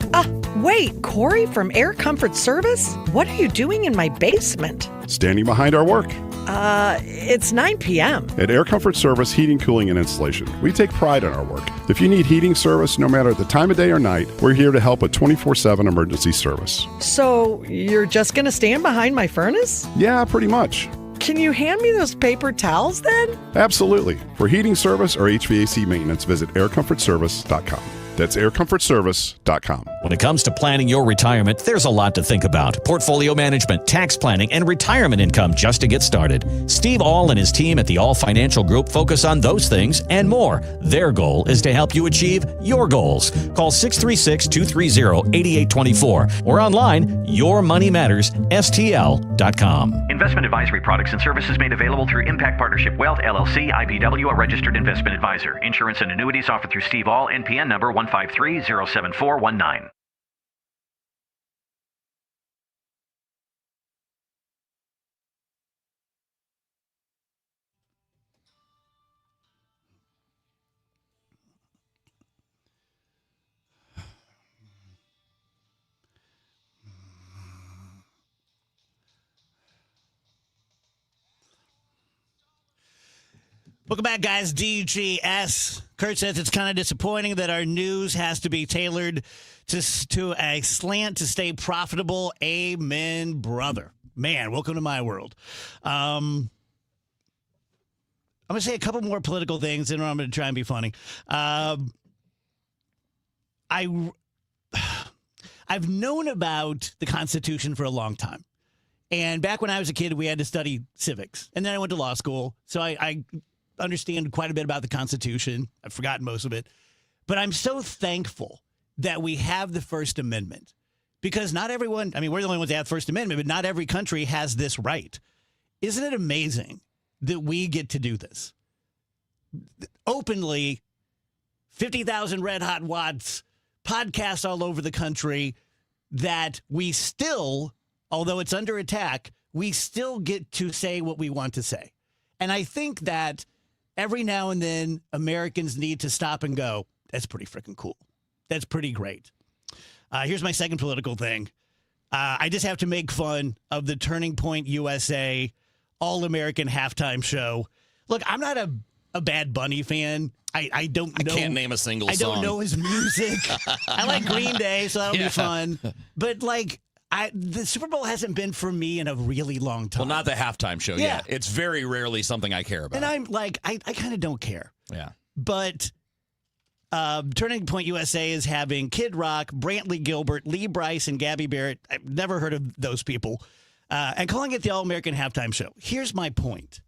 Wait, Corey from Air Comfort Service? What are you doing in my basement? Standing behind our work. It's 9 p.m. At Air Comfort Service Heating, Cooling, and Installation, we take pride in our work. If you need heating service, no matter the time of day or night, we're here to help with 24/7 emergency service. So you're just going to stand behind my furnace? Yeah, pretty much. Can you hand me those paper towels then? Absolutely. For heating service or HVAC maintenance, visit aircomfortservice.com. That's aircomfortservice.com. When it comes to planning your retirement, there's a lot to think about. Portfolio management, tax planning, and retirement income just to get started. Steve All and his team at the All Financial Group focus on those things and more. Their goal is to help you achieve your goals. Call 636-230-8824 or online, yourmoneymattersstl.com. Investment advisory products and services made available through Impact Partnership Wealth, LLC, IBW, a registered investment advisor. Insurance and annuities offered through Steve All, NPN number 153-07419. Welcome back, guys. DGS. Kurt says it's kind of disappointing that our news has to be tailored to a slant to stay profitable. Amen, brother. Man, welcome to my world. I'm going to say a couple more political things, and I'm going to try and be funny. I've known about the Constitution for a long time. And back when I was a kid, we had to study civics. And then I went to law school, so I understand quite a bit about the Constitution. I've forgotten most of it. But I'm so thankful that we have the First Amendment. Because not everyone, I mean, we're the only ones that have the First Amendment, but not every country has this right. Isn't it amazing that we get to do this? Openly, 50,000 red hot watts, podcasts all over the country, that we still, although it's under attack, we still get to say what we want to say. And I think that every now and then Americans need to stop and go, that's pretty freaking cool. That's pretty great. Here's my second political thing. I just have to make fun of the Turning Point USA All-American halftime show. Look, I'm not a Bad Bunny fan. I don't know. I can't name a single song. I don't know his music. I like Green Day, so that'll be fun. But like, the Super Bowl hasn't been for me in a really long time. Well, not the halftime show. Yeah. It's very rarely something I care about. And I'm like, I kind of don't care. Yeah. But Turning Point USA is having Kid Rock, Brantley Gilbert, Lee Brice, and Gabby Barrett. I've never heard of those people. And calling it the All-American Halftime Show. Here's my point.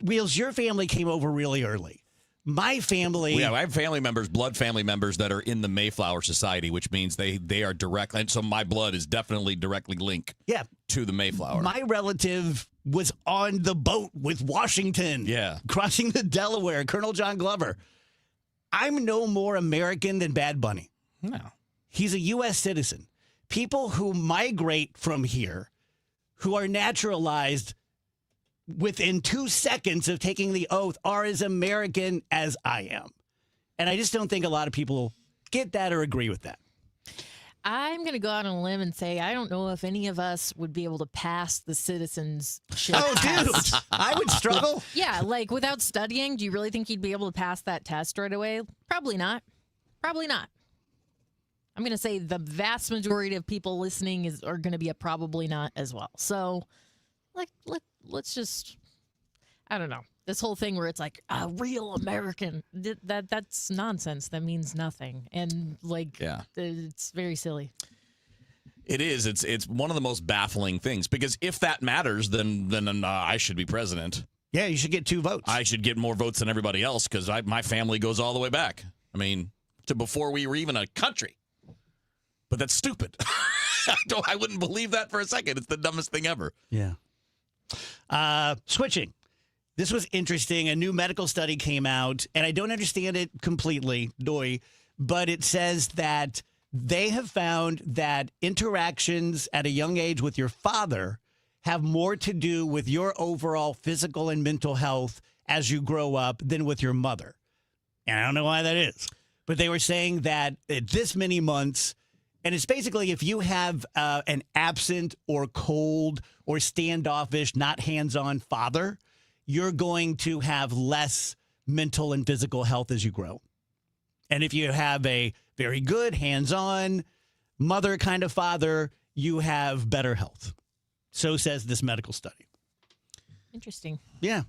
Wheels, your family came over really early. My family... Yeah, I have family members, blood family members that are in the Mayflower Society, which means they are direct. And so my blood is definitely directly linked to the Mayflower. My relative was on the boat with Washington. Yeah. Crossing the Delaware, Colonel John Glover. I'm no more American than Bad Bunny. No. He's a U.S. citizen. People who migrate from here, who are naturalized within 2 seconds of taking the oath, are as American as I am. And I just don't think a lot of people get that or agree with that. I'm going to go out on a limb and say I don't know if any of us would be able to pass the citizenship test. Dude, I would struggle. Yeah, like without studying, do you really think you'd be able to pass that test right away? Probably not. Probably not. I'm going to say the vast majority of people listening are going to be a probably not as well. So let's just, I don't know. This whole thing where it's like a real American, that's nonsense. That means nothing. And it's very silly. It is. It's one of the most baffling things, because if that matters, then I should be president. Yeah, you should get 2 votes. I should get more votes than everybody else, because my family goes all the way back. I mean, to before we were even a country. But that's stupid. I wouldn't believe that for a second. It's the dumbest thing ever. Yeah. Switching. This was interesting. A new medical study came out, and I don't understand it completely, but it says that they have found that interactions at a young age with your father have more to do with your overall physical and mental health as you grow up than with your mother. And I don't know why that is, but they were saying that at this many months, and it's basically if you have an absent or cold or standoffish, not hands-on father, you're going to have less mental and physical health as you grow. And if you have a very good hands-on mother kind of father, you have better health. So says this medical study. Interesting. Yeah.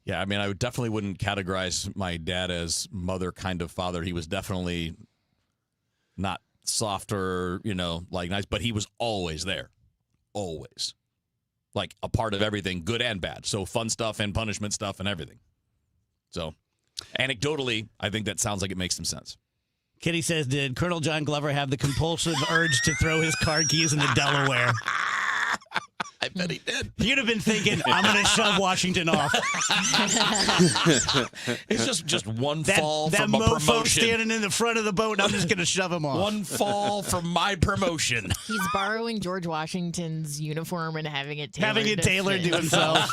Yeah, I mean, I definitely wouldn't categorize my dad as mother kind of father. He was definitely not soft or, like nice, but he was always there. Always. Like a part of everything, good and bad. So fun stuff and punishment stuff and everything. So anecdotally, I think that sounds like it makes some sense. Kitty says, did Colonel John Glover have the compulsive urge to throw his car keys into Delaware? I bet he did. You'd have been thinking, I'm going to shove Washington off. It's just one fall from that a mofo promotion. standing in the front of the boat, and I'm just going to shove him off. One fall from my promotion. He's borrowing George Washington's uniform and having it tailored to himself.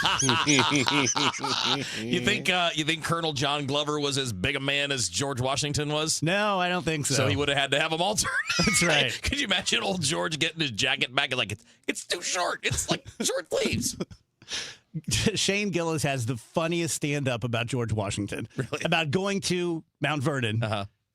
You think Colonel John Glover was as big a man as George Washington was? No, I don't think so. So he would have had to have them altered. That's right. Could you imagine old George getting his jacket back and it's too short. It's like short sleeves. Shane Gillis has the funniest stand-up about George Washington. Really? About going to Mount Vernon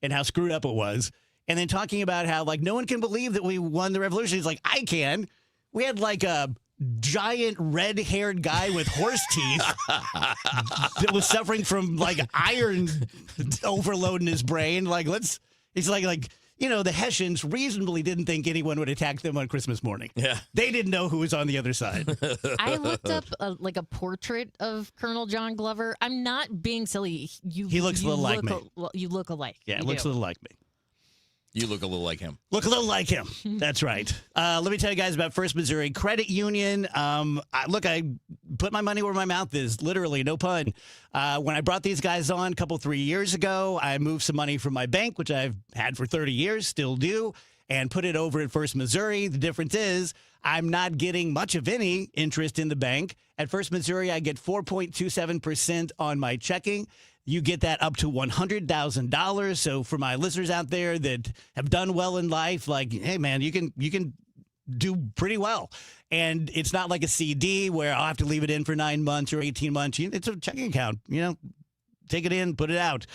and how screwed up it was. And then talking about how, no one can believe that we won the revolution. He's like, I can. We had, a giant red-haired guy with horse teeth that was suffering from, iron overload in his brain. It's like the Hessians reasonably didn't think anyone would attack them on Christmas morning. Yeah. They didn't know who was on the other side. I looked up a portrait of Colonel John Glover. I'm not being silly. He looks a little like me. You look alike. Yeah, you looks do. a little like me. You look a little like him. Look a little like him. That's right. Let me tell you guys about First Missouri Credit Union. I put my money where my mouth is, literally, no pun. When I brought these guys on 3 years ago, I moved some money from my bank, which I've had for 30 years, still do, and put it over at First Missouri. The difference is I'm not getting much of any interest in the bank. At First Missouri, I get 4.27% on my checking. You get that up to $100,000. So for my listeners out there that have done well in life, hey man, you can do pretty well. And it's not like a CD where I'll have to leave it in for 9 months or 18 months. It's a checking account, take it in, put it out.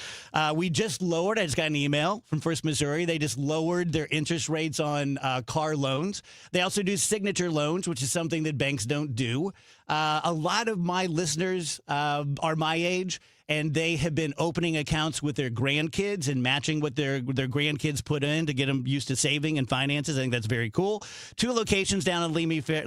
We just lowered, I just got an email from First Missouri. They just lowered their interest rates on car loans. They also do signature loans, which is something that banks don't do. A lot of my listeners are my age, and they have been opening accounts with their grandkids and matching what their grandkids put in to get them used to saving and finances. I think that's very cool. 2 locations down on Lee May Ferry,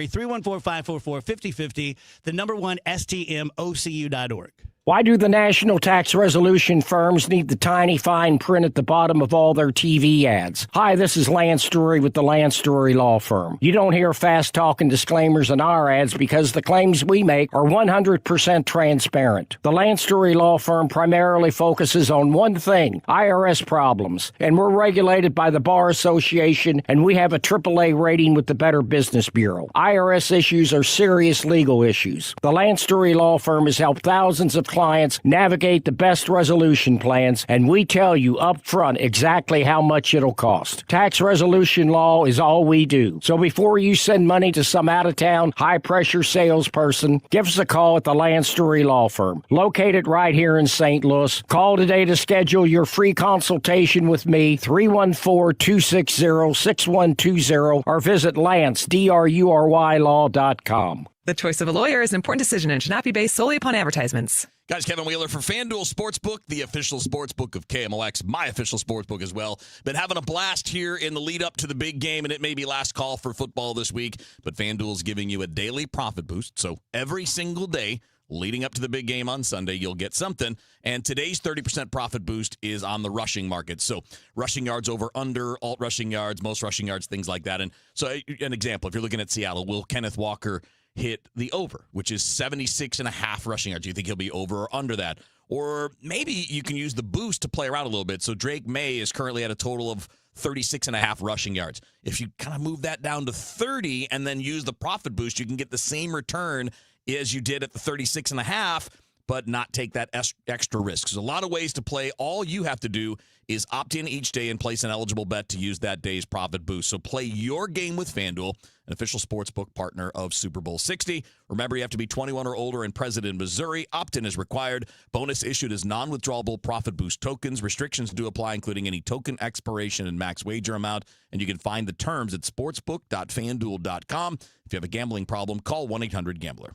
314-544-5050, the number 1 STMOCU.org. Why do the national tax resolution firms need the tiny fine print at the bottom of all their TV ads? Hi, this is Lance Story with the Lance Story Law Firm. You don't hear fast-talking disclaimers in our ads because the claims we make are 100% transparent. The Lance Story Law Firm primarily focuses on one thing, IRS problems, and we're regulated by the Bar Association, and we have a AAA rating with the Better Business Bureau. IRS issues are serious legal issues. The Lance Story Law Firm has helped thousands of clients navigate the best resolution plans, and we tell you up front exactly how much it'll cost. Tax resolution law is all we do. So before you send money to some out-of-town, high-pressure salesperson, give us a call at the Land Story Law Firm, located right here in St. Louis. Call today to schedule your free consultation with me, 314-260-6120, or visit LanceDruryLaw.com. The choice of a lawyer is an important decision and should not be based solely upon advertisements. Guys, Kevin Wheeler for FanDuel Sportsbook, the official sportsbook of KMOX, my official sportsbook as well. Been having a blast here in the lead up to the big game, and it may be last call for football this week, but FanDuel's giving you a daily profit boost. So every single day leading up to the big game on Sunday, you'll get something. And today's 30% profit boost is on the rushing market. So rushing yards over under, alt rushing yards, most rushing yards, things like that. And so an example, if you're looking at Seattle, will Kenneth Walker hit the over, which is 76.5 rushing yards? Do you think he'll be over or under that? Or maybe you can use the boost to play around a little bit. So Drake May is currently at a total of 36.5 rushing yards. If you kind of move that down to 30 and then use the profit boost, you can get the same return as you did at the 36.5, but not take that extra risk. There's a lot of ways to play. All you have to do is opt in each day and place an eligible bet to use that day's profit boost. So play your game with FanDuel, an official sportsbook partner of Super Bowl 60. Remember, you have to be 21 or older and present in Missouri. Opt-in is required. Bonus issued as non-withdrawable profit boost tokens. Restrictions do apply, including any token expiration and max wager amount. And you can find the terms at sportsbook.fanduel.com. If you have a gambling problem, call 1-800-GAMBLER.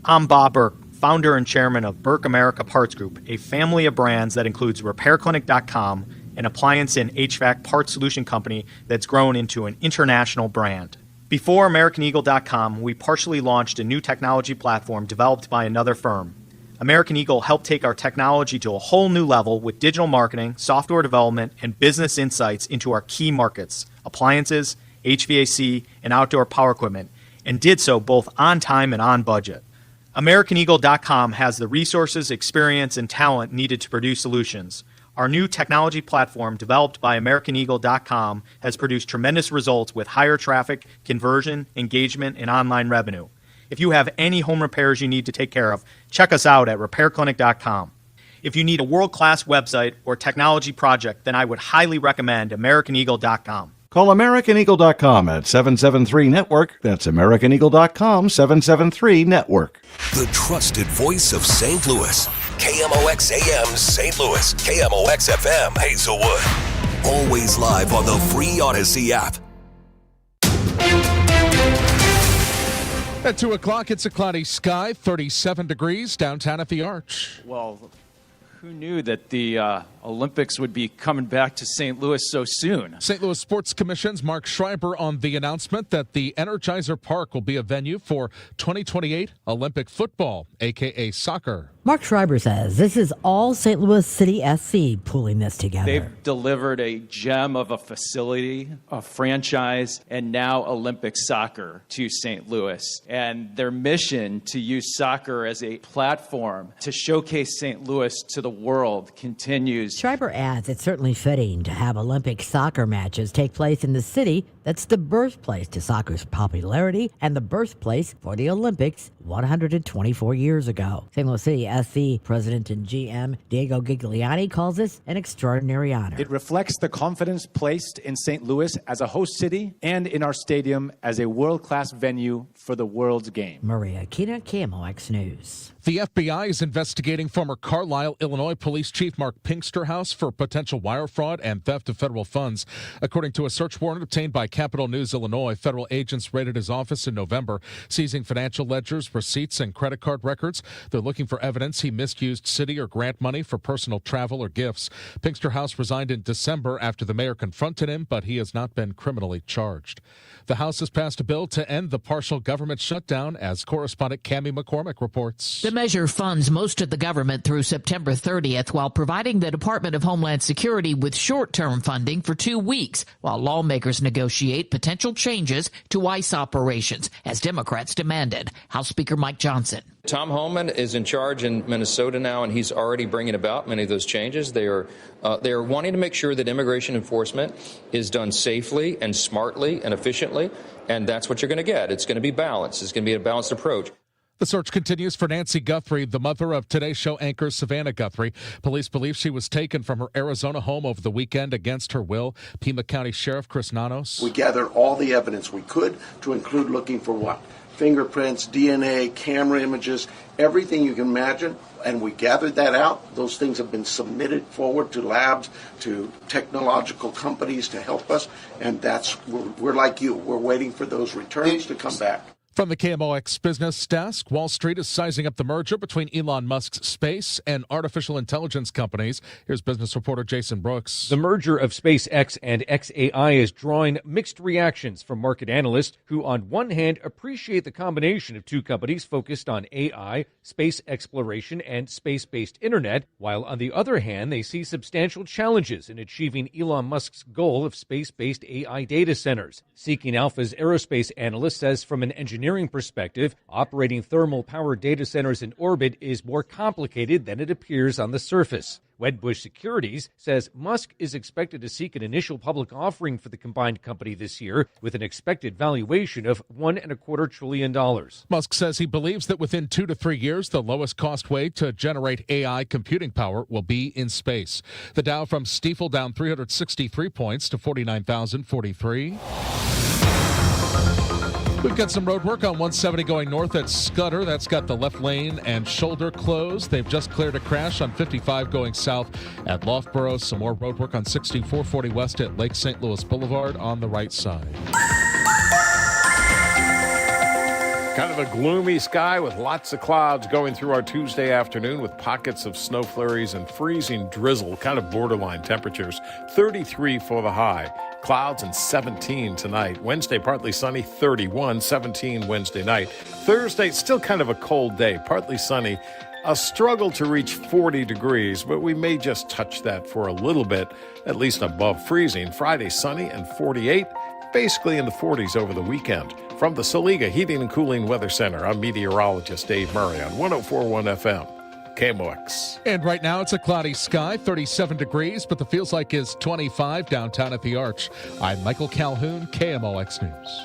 I'm Bob Burke, founder and chairman of Burke America Parts Group, a family of brands that includes RepairClinic.com, an appliance and HVAC parts solution company that's grown into an international brand. Before AmericanEagle.com, we partially launched a new technology platform developed by another firm. American Eagle helped take our technology to a whole new level with digital marketing, software development, and business insights into our key markets, appliances, HVAC, and outdoor power equipment, and did so both on time and on budget. AmericanEagle.com has the resources, experience, and talent needed to produce solutions. Our new technology platform, developed by AmericanEagle.com, has produced tremendous results with higher traffic, conversion, engagement, and online revenue. If you have any home repairs you need to take care of, check us out at RepairClinic.com. If you need a world-class website or technology project, then I would highly recommend AmericanEagle.com. Call AmericanEagle.com at 773-NETWORK. That's AmericanEagle.com, 773-NETWORK. The trusted voice of St. Louis. KMOX AM St. Louis. KMOX FM Hazelwood. Always live on the free Odyssey app. At 2 o'clock, it's a cloudy sky, 37 degrees downtown at the Arch. Well, who knew that the Olympics would be coming back to St. Louis so soon? St. Louis Sports Commission's Mark Schreiber on the announcement that the Energizer Park will be a venue for 2028 Olympic football, a.k.a. soccer. Mark Schreiber says this is all St. Louis City SC pulling this together. They've delivered a gem of a facility, a franchise, and now Olympic soccer to St. Louis. And their mission to use soccer as a platform to showcase St. Louis to the world continues. Schreiber adds it's certainly fitting to have Olympic soccer matches take place in the city that's the birthplace to soccer's popularity and the birthplace for the Olympics 124 years ago. St. Louis City SC President and GM Diego Gigliani calls this an extraordinary honor. It reflects the confidence placed in St. Louis as a host city and in our stadium as a world-class venue for the world's game. Maria Kina, KMOX News. The FBI is investigating former Carlisle, Illinois Police Chief Mark Pinksterhouse for potential wire fraud and theft of federal funds. According to a search warrant obtained by Capital News, Illinois, federal agents raided his office in November, seizing financial ledgers, receipts, and credit card records. They're looking for evidence he misused city or grant money for personal travel or gifts. Pinksterhouse resigned in December after the mayor confronted him, but he has not been criminally charged. The House has passed a bill to end the partial government shutdown, as correspondent Cammie McCormick reports. The measure funds most of the government through September 30th, while providing the Department of Homeland Security with short-term funding for 2 weeks, while lawmakers negotiate potential changes to ICE operations, as Democrats demanded. House Speaker Mike Johnson. Tom Homan is in charge in Minnesota now, and he's already bringing about many of those changes. They are wanting to make sure that immigration enforcement is done safely and smartly and efficiently, and that's what you're going to get. It's going to be balanced. It's going to be a balanced approach. The search continues for Nancy Guthrie, the mother of Today's Show anchor Savannah Guthrie. Police believe she was taken from her Arizona home over the weekend against her will. Pima County Sheriff Chris Nanos. We gathered all the evidence we could, to include looking for what? Fingerprints, DNA, camera images, everything you can imagine. And we gathered that out. Those things have been submitted forward to labs, to technological companies to help us. And we're like you. We're waiting for those returns to come back. From the KMOX business desk, Wall Street is sizing up the merger between Elon Musk's space and artificial intelligence companies. Here's business reporter Jason Brooks. The merger of SpaceX and xAI is drawing mixed reactions from market analysts who, on one hand, appreciate the combination of two companies focused on AI, space exploration, and space-based internet, while on the other hand, they see substantial challenges in achieving Elon Musk's goal of space-based AI data centers. Seeking Alpha's aerospace analyst says from an engineering perspective, operating thermal power data centers in orbit is more complicated than it appears on the surface. Wedbush Securities says Musk is expected to seek an initial public offering for the combined company this year with an expected valuation of $1.25 trillion. Musk says he believes that within 2 to 3 years, the lowest cost way to generate AI computing power will be in space. The Dow from Stifel down 363 points to 49,043. We've got some road work on 170 going north at Scudder. That's got the left lane and shoulder closed. They've just cleared a crash on 55 going south at Loughborough. Some more road work on 6440 west at Lake St. Louis Boulevard on the right side. Kind of a gloomy sky with lots of clouds going through our Tuesday afternoon with pockets of snow flurries and freezing drizzle, kind of borderline temperatures. 33 for the high. Clouds and 17 tonight. Wednesday, partly sunny, 31, 17 Wednesday night. Thursday, still kind of a cold day, partly sunny. A struggle to reach 40 degrees, but we may just touch that for a little bit, at least above freezing. Friday, sunny and 48, basically in the 40s over the weekend. From the Saliga Heating and Cooling Weather Center, I'm meteorologist Dave Murray on 104.1 FM, KMOX. And right now it's a cloudy sky, 37 degrees, but the feels like is 25 downtown at the Arch. I'm Michael Calhoun, KMOX News.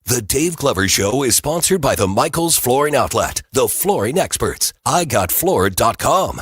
The Dave Glover Show is sponsored by the Michaels Flooring Outlet, the flooring experts. IGotFloored.com.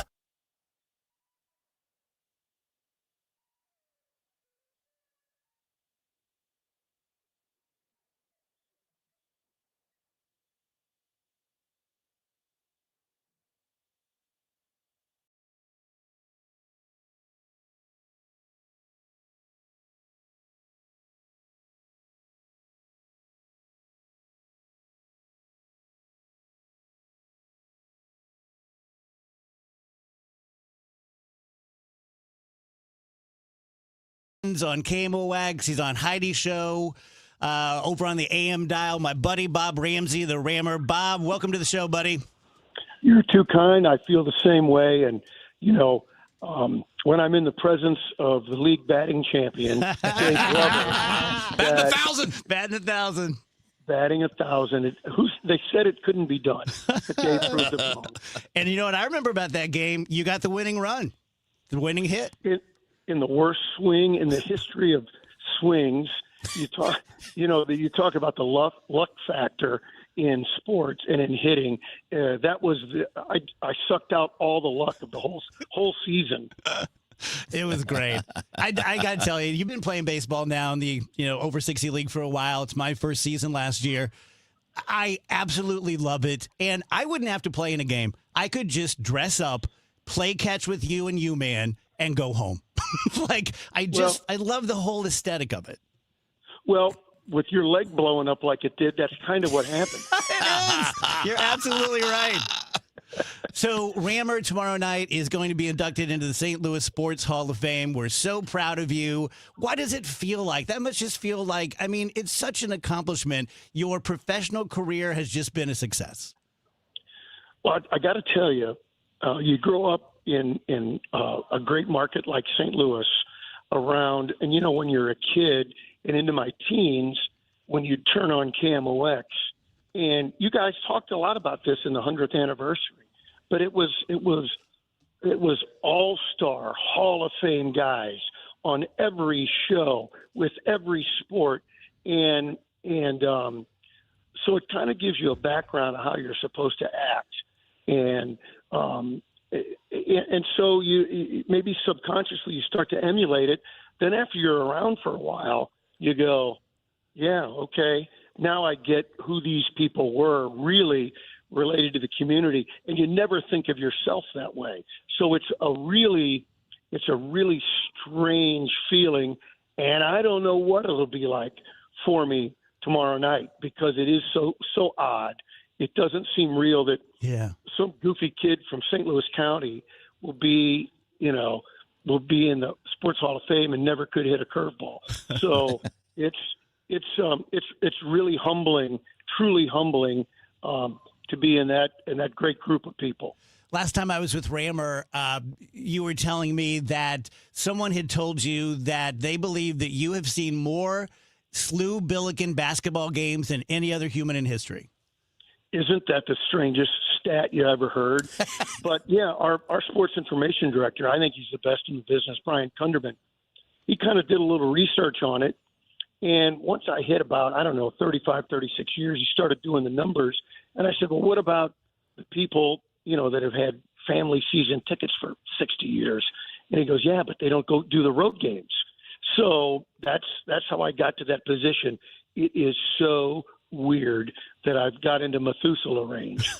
On KMOX, he's on Heidi's show, over on the AM dial. My buddy Bob Ramsey, the Rammer. Bob, welcome to the show, buddy. You're too kind. I feel the same way. And, you know, when I'm in the presence of the league batting champion, Dave Glover, batting 1,000. Batting 1,000. They said it couldn't be done, but Dave proved it wrong. And you know what I remember about that game? You got the winning run, the winning hit. In the worst swing in the history of swings, you talk about the luck factor in sports and in hitting. That was I sucked out all the luck of the whole season. It was great. I got to tell you, you've been playing baseball now in the over 60 league for a while. It's my first season last year. I absolutely love it, and I wouldn't have to play in a game. I could just dress up, play catch with you and you, man, and go home. I love the whole aesthetic of it. Well, with your leg blowing up like it did, that's kind of what happened. It is. You're absolutely right. So Rammer tomorrow night is going to be inducted into the St. Louis Sports Hall of Fame. We're so proud of you. What does it feel like? That must just feel like, I mean, it's such an accomplishment. Your professional career has just been a success. Well, I got to tell you, you grow up in a great market like St. Louis around, and when you're a kid and into my teens, when you turn on KMOX, and you guys talked a lot about this in the 100th anniversary, but it was all-star Hall of Fame guys on every show with every sport, and so it kind of gives you a background of how you're supposed to act, and so you maybe subconsciously you start to emulate it. Then after you're around for a while, you go, yeah, okay, now I get who these people were really related to the community, and you never think of yourself that way. So it's a really strange feeling, and I don't know what it'll be like for me tomorrow night, because it is so odd. It doesn't seem real that some goofy kid from St. Louis County will be in the Sports Hall of Fame and never could hit a curveball. So it's really humbling, truly humbling, to be in that great group of people. Last time I was with Rammer, you were telling me that someone had told you that they believe that you have seen more SLU Billiken basketball games than any other human in history. Isn't that the strangest stat you ever heard? But, yeah, our sports information director, I think he's the best in the business, Brian Kunderman, he kind of did a little research on it. And once I hit about, 35, 36 years, he started doing the numbers. And I said, well, what about the people, that have had family season tickets for 60 years? And he goes, yeah, but they don't go do the road games. So that's how I got to that position. It is so weird that I've got into Methuselah range.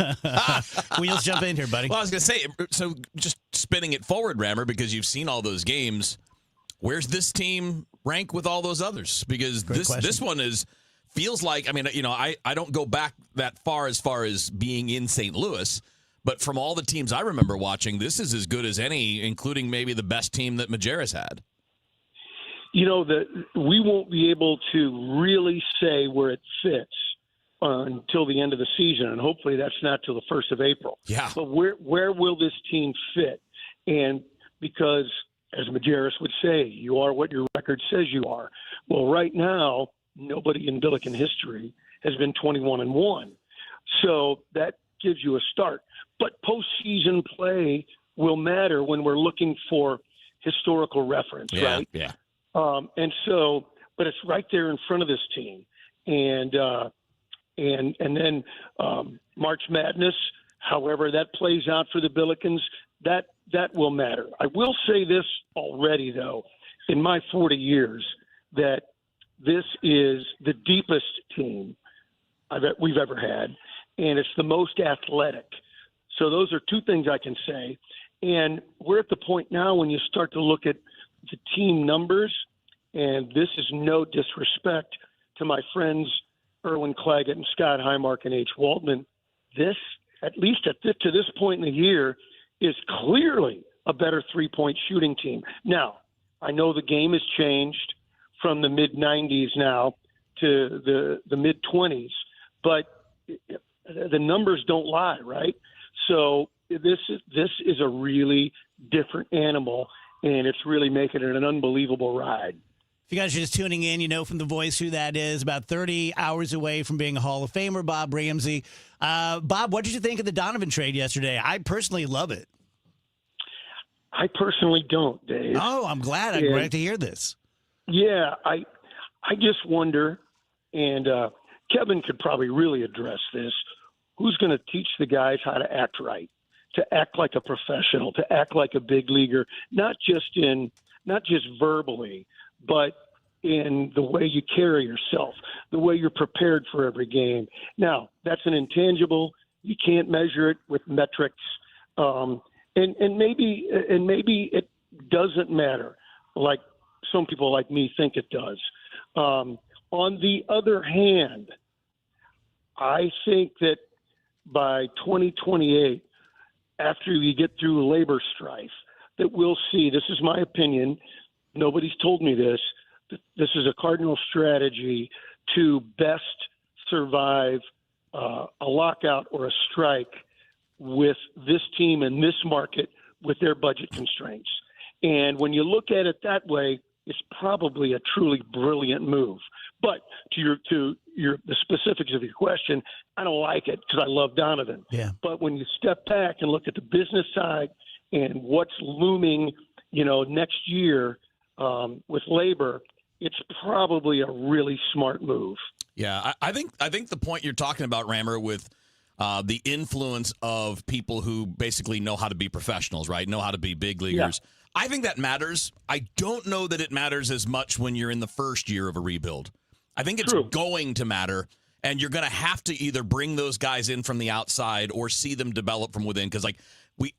Wheels, jump in here, buddy. Well, I was going to say, so just spinning it forward, Rammer, because you've seen all those games, where's this team rank with all those others? Because this one feels like, I don't go back that far as being in St. Louis, but from all the teams I remember watching, this is as good as any, including maybe the best team that Majerus had. We won't be able to really say where it fits until the end of the season, and hopefully that's not till the 1st of April. Yeah. But where will this team fit? And because, as Majerus would say, you are what your record says you are. Well, right now, nobody in Billiken history has been 21-1. So that gives you a start. But postseason play will matter when we're looking for historical reference, right? Yeah. But it's right there in front of this team, and then March Madness, however that plays out for the Billikens, that will matter. I will say this already, though, in my 40 years, that this is the deepest team we've ever had, and it's the most athletic. So those are two things I can say. And we're at the point now when you start to look at the team numbers, and this is no disrespect to my friends Erwin Claggett and Scott Highmark and H. Waldman, this, at least to this point in the year, is clearly a better three-point shooting team. Now, I know the game has changed from the mid-90s now to the mid-20s, but the numbers don't lie, right? So this is a really different animal, and it's really making it an unbelievable ride. If you guys are just tuning in, you know from the voice who that is. About 30 hours away from being a Hall of Famer, Bob Ramsey. Bob, what did you think of the Donovan trade yesterday? I personally love it. I personally don't, Dave. Oh, I'm glad. I'm glad to hear this. Yeah, I just wonder, and Kevin could probably really address this, who's going to teach the guys how to act right, to act like a professional, to act like a big leaguer, not just verbally, but in the way you carry yourself, the way you're prepared for every game. Now, that's an intangible. You can't measure it with metrics. And maybe it doesn't matter like some people like me think it does. On the other hand, I think that by 2028, after we get through labor strife, that we'll see, this is my opinion, nobody's told me this, this is a cardinal strategy to best survive a lockout or a strike with this team and this market with their budget constraints. And when you look at it that way, it's probably a truly brilliant move. But to the specifics of your question, I don't like it because I love Donovan. Yeah. But when you step back and look at the business side and what's looming, next year with labor, it's probably a really smart move. Yeah, I think the point you're talking about, Rammer, with the influence of people who basically know how to be professionals, right? Know how to be big leaguers. Yeah. I think that matters. I don't know that it matters as much when you're in the first year of a rebuild. I think it's going to matter, and you're going to have to either bring those guys in from the outside or see them develop from within. Because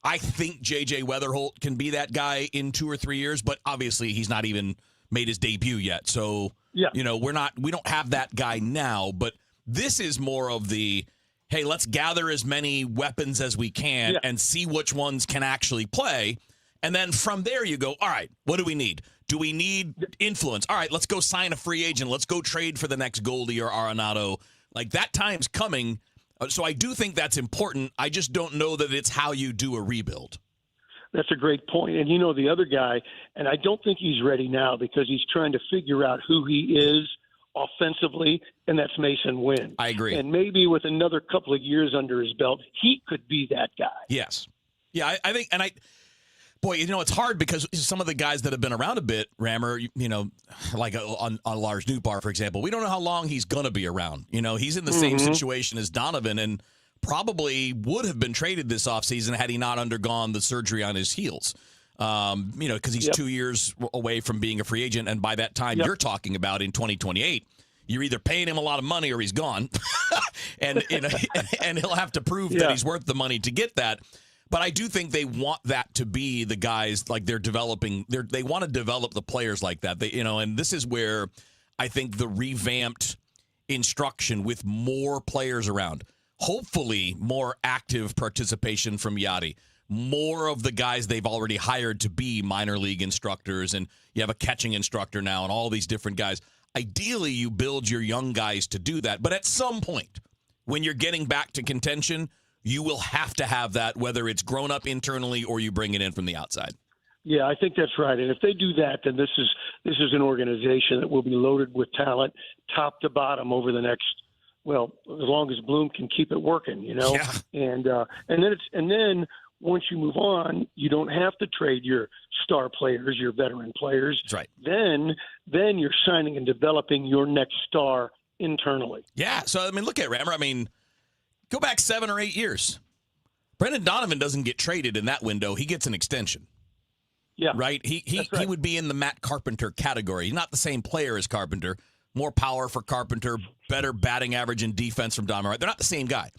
I think J.J. Weatherholt can be that guy in 2 or 3 years, but obviously he's not even made his debut yet. So, we don't have that guy now, but this is more of the, hey, let's gather as many weapons as we can and see which ones can actually play. And then from there you go, all right, what do we need? Do we need influence? All right, let's go sign a free agent. Let's go trade for the next Goldie or Arenado. Like, that time's coming. So I do think that's important. I just don't know that it's how you do a rebuild. That's a great point. And the other guy, and I don't think he's ready now because he's trying to figure out who he is offensively, and that's Mason Wynn. I agree. And maybe with another couple of years under his belt, he could be that guy. Yes. Yeah, I think, and boy, it's hard because some of the guys that have been around a bit, Rammer, like on Lars Nootbaar, for example, we don't know how long he's going to be around. He's in the same situation as Donovan and probably would have been traded this offseason had he not undergone the surgery on his heels. Because he's 2 years away from being a free agent. And by that time you're talking about in 2028, you're either paying him a lot of money or he's gone. and he'll have to prove that he's worth the money to get that. But I do think they want that to be the guys, like they're developing. They want to develop the players like that. And this is where I think the revamped instruction with more players around, hopefully more active participation from Yachty, more of the guys they've already hired to be minor league instructors, and you have a catching instructor now and all these different guys. Ideally, you build your young guys to do that. But at some point, when you're getting back to contention, you will have to have that, whether it's grown up internally or you bring it in from the outside. Yeah, I think that's right. And if they do that, then this is an organization that will be loaded with talent, top to bottom, over the next, as long as Bloom can keep it working, Yeah. And then once you move on, you don't have to trade your star players, your veteran players. That's right. Then you're signing and developing your next star internally. Yeah. So look at Rammer. Go back 7 or 8 years. Brendan Donovan doesn't get traded in that window. He gets an extension. Yeah. Right? He would be in the Matt Carpenter category. He's not the same player as Carpenter. More power for Carpenter, better batting average and defense from Donovan. Right? They're not the same guy.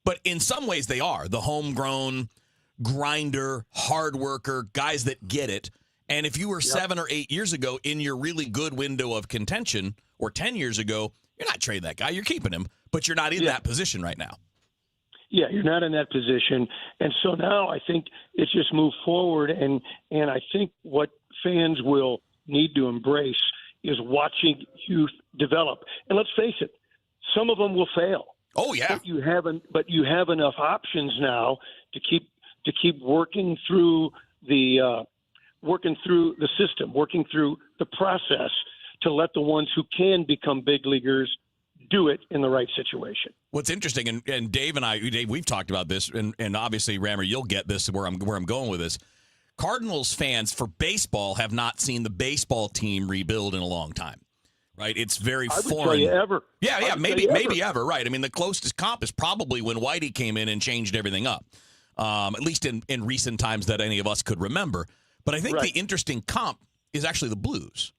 But in some ways they are. The homegrown grinder, hard worker, guys that get it. And if you were 7 or 8 years ago in your really good window of contention, or 10 years ago, you're not trading that guy. You're keeping him. But you're not in that position right now. Yeah, you're not in that position. And so now I think it's just move forward. And I think what fans will need to embrace is watching youth develop. And let's face it, some of them will fail. Oh, yeah. But you have enough options now to keep working through the system, working through the process to let the ones who can become big leaguers do it in the right situation. What's interesting, and Dave and I, we've talked about this, and obviously, Rammer, you'll get this where I'm going with this. Cardinals fans for baseball have not seen the baseball team rebuild in a long time, right? It's very foreign. I would tell you ever. Yeah, maybe ever, right? The closest comp is probably when Whitey came in and changed everything up, at least in recent times that any of us could remember. But I think the interesting comp is actually the Blues,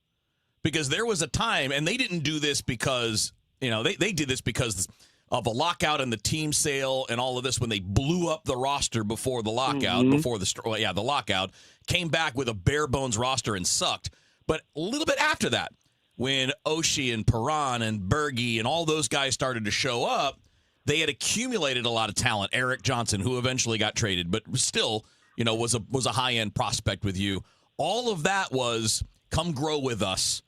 because there was a time, and they didn't do this because they did this because of a lockout and the team sale and all of this when they blew up the roster before the lockout, the lockout, came back with a bare bones roster and sucked. But a little bit after that, when Oshie and Perron and Berge and all those guys started to show up, they had accumulated a lot of talent. Eric Johnson, who eventually got traded, but still, was a high-end prospect with you. All of that was come grow with us,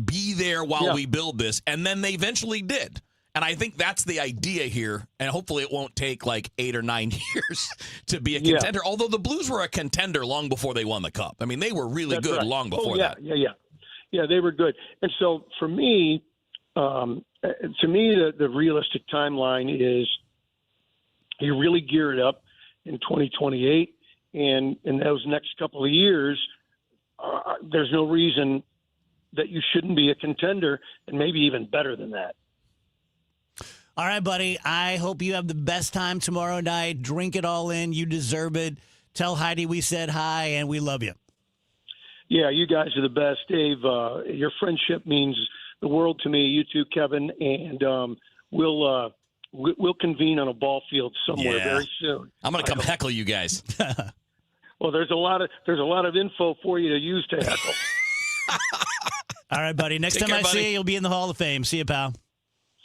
be there while we build this, and then they eventually did. And I think that's the idea here, and hopefully it won't take like 8 or 9 years to be a contender, although the Blues were a contender long before they won the Cup. They were really good long before that. Yeah, they were good. And so for me, the realistic timeline is you really gear it up in 2028, and in those next couple of years, there's no reason that you shouldn't be a contender, and maybe even better than that. All right, buddy. I hope you have the best time tomorrow night. Drink it all in. You deserve it. Tell Heidi we said hi and we love you. Yeah, you guys are the best, Dave. Your friendship means the world to me. You too, Kevin, and we'll convene on a ball field somewhere very soon. I'm going to come heckle you guys. Well, there's a lot of info for you to use to heckle. All right, buddy. Next Take time care, I buddy. see you, you'll be in the Hall of Fame. See you, pal.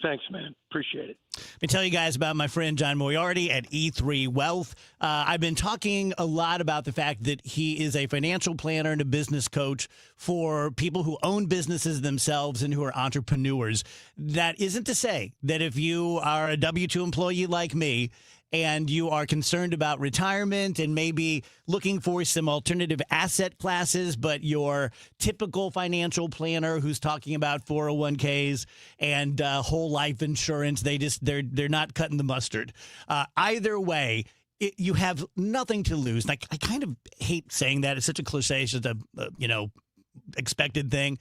Thanks, man. Appreciate it. Let me tell you guys about my friend John Moriarty at E3 Wealth. I've been talking a lot about the fact that he is a financial planner and a business coach for people who own businesses themselves and who are entrepreneurs. That isn't to say that if you are a W-2 employee like me, and you are concerned about retirement and maybe looking for some alternative asset classes, but your typical financial planner who's talking about 401ks and whole life insurance, they're not cutting the mustard. Either way, you have nothing to lose. Like, I kind of hate saying that. It's such a cliche, it's just a expected thing.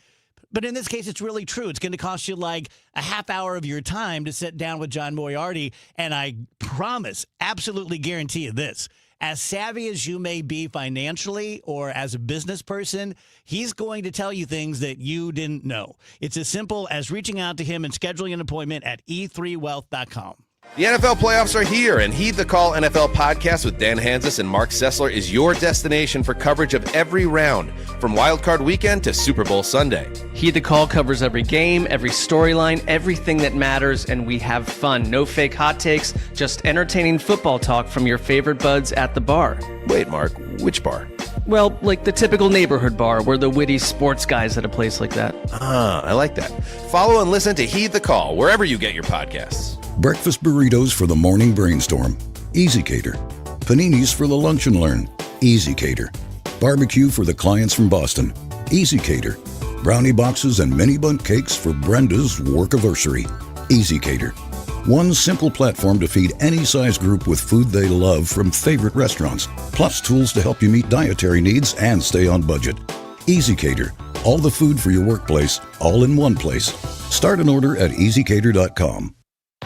But in this case, it's really true. It's going to cost you like a half hour of your time to sit down with John Moriarty. And I promise, absolutely guarantee you this. As savvy as you may be financially or as a business person, he's going to tell you things that you didn't know. It's as simple as reaching out to him and scheduling an appointment at e3wealth.com. The NFL playoffs are here, and Heed the Call NFL podcast with Dan Hansis and Mark Sessler is your destination for coverage of every round, from Wild Card Weekend to Super Bowl Sunday. Heed the Call covers every game, every storyline, everything that matters, and we have fun. No fake hot takes, just entertaining football talk from your favorite buds at the bar. Wait, Mark, which bar? Well, like the typical neighborhood bar. We're the witty sports guys at a place like that. Ah, I like that. Follow and listen to Heed the Call wherever you get your podcasts. Breakfast burritos for the morning brainstorm. Easy Cater. Paninis for the lunch and learn. Easy Cater. Barbecue for the clients from Boston. Easy Cater. Brownie boxes and mini bundt cakes for Brenda's workiversary. Easy Cater. One simple platform to feed any size group with food they love from favorite restaurants, plus tools to help you meet dietary needs and stay on budget. Easy Cater. All the food for your workplace, all in one place. Start an order at easycater.com.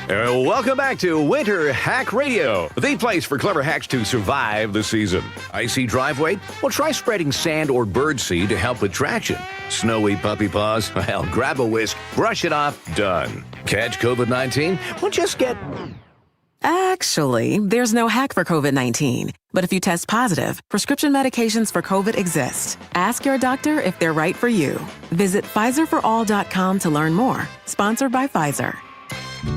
Welcome back to Winter Hack Radio, the place for clever hacks to survive the season. Icy driveway? Well, try spreading sand or birdseed to help with traction. Snowy puppy paws? Well, grab a whisk, brush it off, done. Catch COVID-19? Well, just get... Actually, there's no hack for COVID-19. But if you test positive, prescription medications for COVID exist. Ask your doctor if they're right for you. Visit PfizerForAll.com to learn more. Sponsored by Pfizer.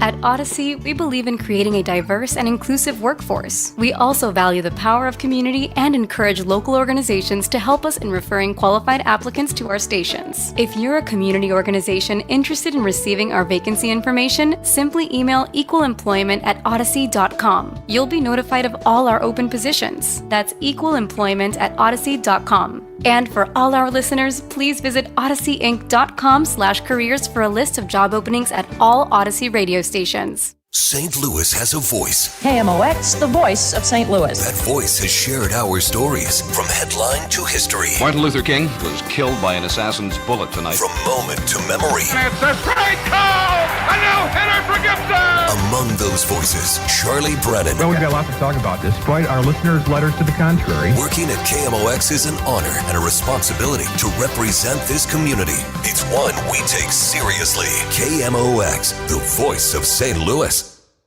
At Odyssey, we believe in creating a diverse and inclusive workforce. We also value the power of community and encourage local organizations to help us in referring qualified applicants to our stations. If you're a community organization interested in receiving our vacancy information, simply email equalemployment@odyssey.com. You'll be notified of all our open positions. That's equalemployment@odyssey.com. And for all our listeners, please visit odysseyinc.com/careers for a list of job openings at all Odyssey radio stations. St. Louis has a voice. KMOX, the voice of St. Louis. That voice has shared our stories from headline to history. Martin Luther King was killed by an assassin's bullet tonight. From moment to memory. It's a strike call! A no-hitter for Gibson! Among those voices, Charlie Brennan. Well, we've got lots to talk about, despite our listeners' letters to the contrary. Working at KMOX is an honor and a responsibility to represent this community. It's one we take seriously. KMOX, the voice of St. Louis.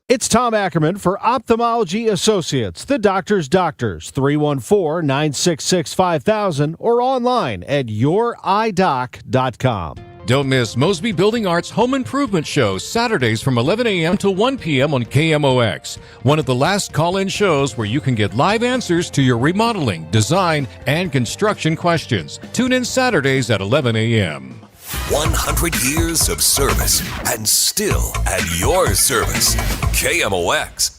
It's Tom Ackerman for Ophthalmology Associates, the doctor's doctors, 314-966-5000 or online at youridoc.com. Don't miss Mosby Building Arts Home Improvement Shows Saturdays from 11 a.m. to 1 p.m. on KMOX. One of the last call-in shows where you can get live answers to your remodeling, design, and construction questions. Tune in Saturdays at 11 a.m. 100 years of service and still at your service. KMOX.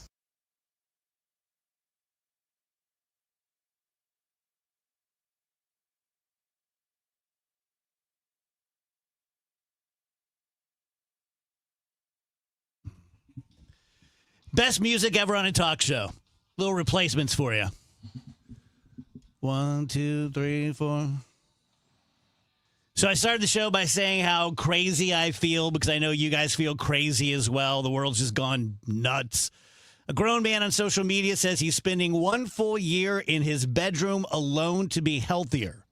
Best music ever on a talk show. Little replacements for you. 1, 2, 3, 4. So I started the show by saying how crazy I feel because I know you guys feel crazy as well. The world's just gone nuts. A grown man on social media says he's spending 1 full year in his bedroom alone to be healthier.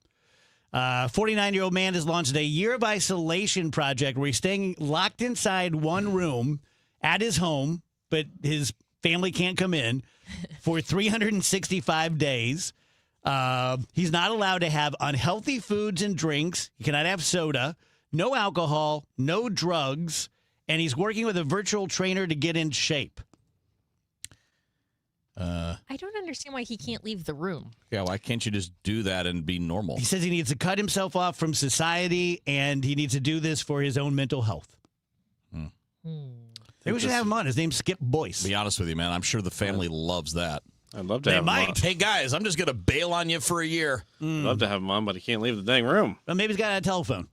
49-year-old man has launched a year of isolation project where he's staying locked inside one room at his home, but his family can't come in, for 365 days. He's not allowed to have unhealthy foods and drinks. He cannot have soda, no alcohol, no drugs, and he's working with a virtual trainer to get in shape. I don't understand why he can't leave the room. Yeah, why can't you just do that and be normal? He says he needs to cut himself off from society, and he needs to do this for his own mental health. Maybe we should have him on. His name's Skip Boyce. Be honest with you, man. I'm sure the family loves that. I'd love to have him on. Hey, guys, I'm just going to bail on you for a year. I'd love to have him on, but he can't leave the dang room. Well, maybe he's got a telephone.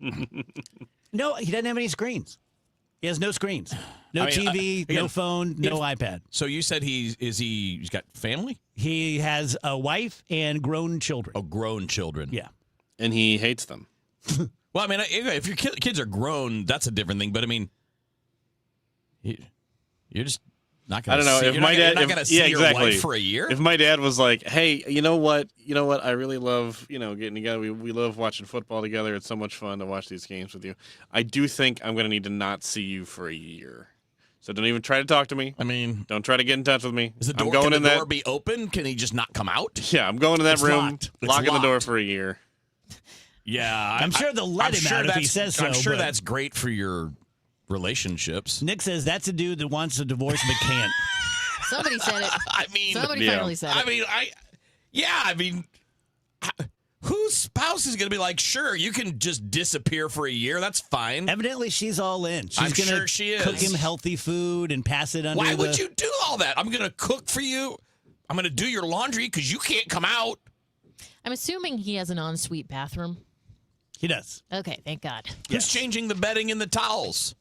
No, he doesn't have any screens. He has no screens. No TV, no phone, no iPad. So you said he's got family? He has a wife and grown children. Oh, grown children. Yeah. And he hates them. Well, I mean, if your kids are grown, that's a different thing. But, I mean, you're just not going to see. I don't know. If my dad, not going to see your wife for a year? If my dad was like, hey, you know what? I really love, getting together. We love watching football together. It's so much fun to watch these games with you. I do think I'm going to need to not see you for a year. So don't even try to talk to me. I mean, don't try to get in touch with me. Is the door, can the door be open? Can he just not come out? Yeah, I'm going to that room, locking the door for a year. Yeah. I'm sure they'll let him out if he says so. I'm sure that's great for your relationships. Nick says that's a dude that wants a divorce but can't. Somebody said it. I mean, somebody finally said it. I mean, whose spouse is going to be like, sure, you can just disappear for a year. That's fine. Evidently, she's all in. I'm sure she is. Cook him healthy food and pass it under. Why would you do all that? I'm going to cook for you. I'm going to do your laundry because you can't come out. I'm assuming he has an ensuite bathroom. He does. Okay, thank God. Who's changing the bedding and the towels?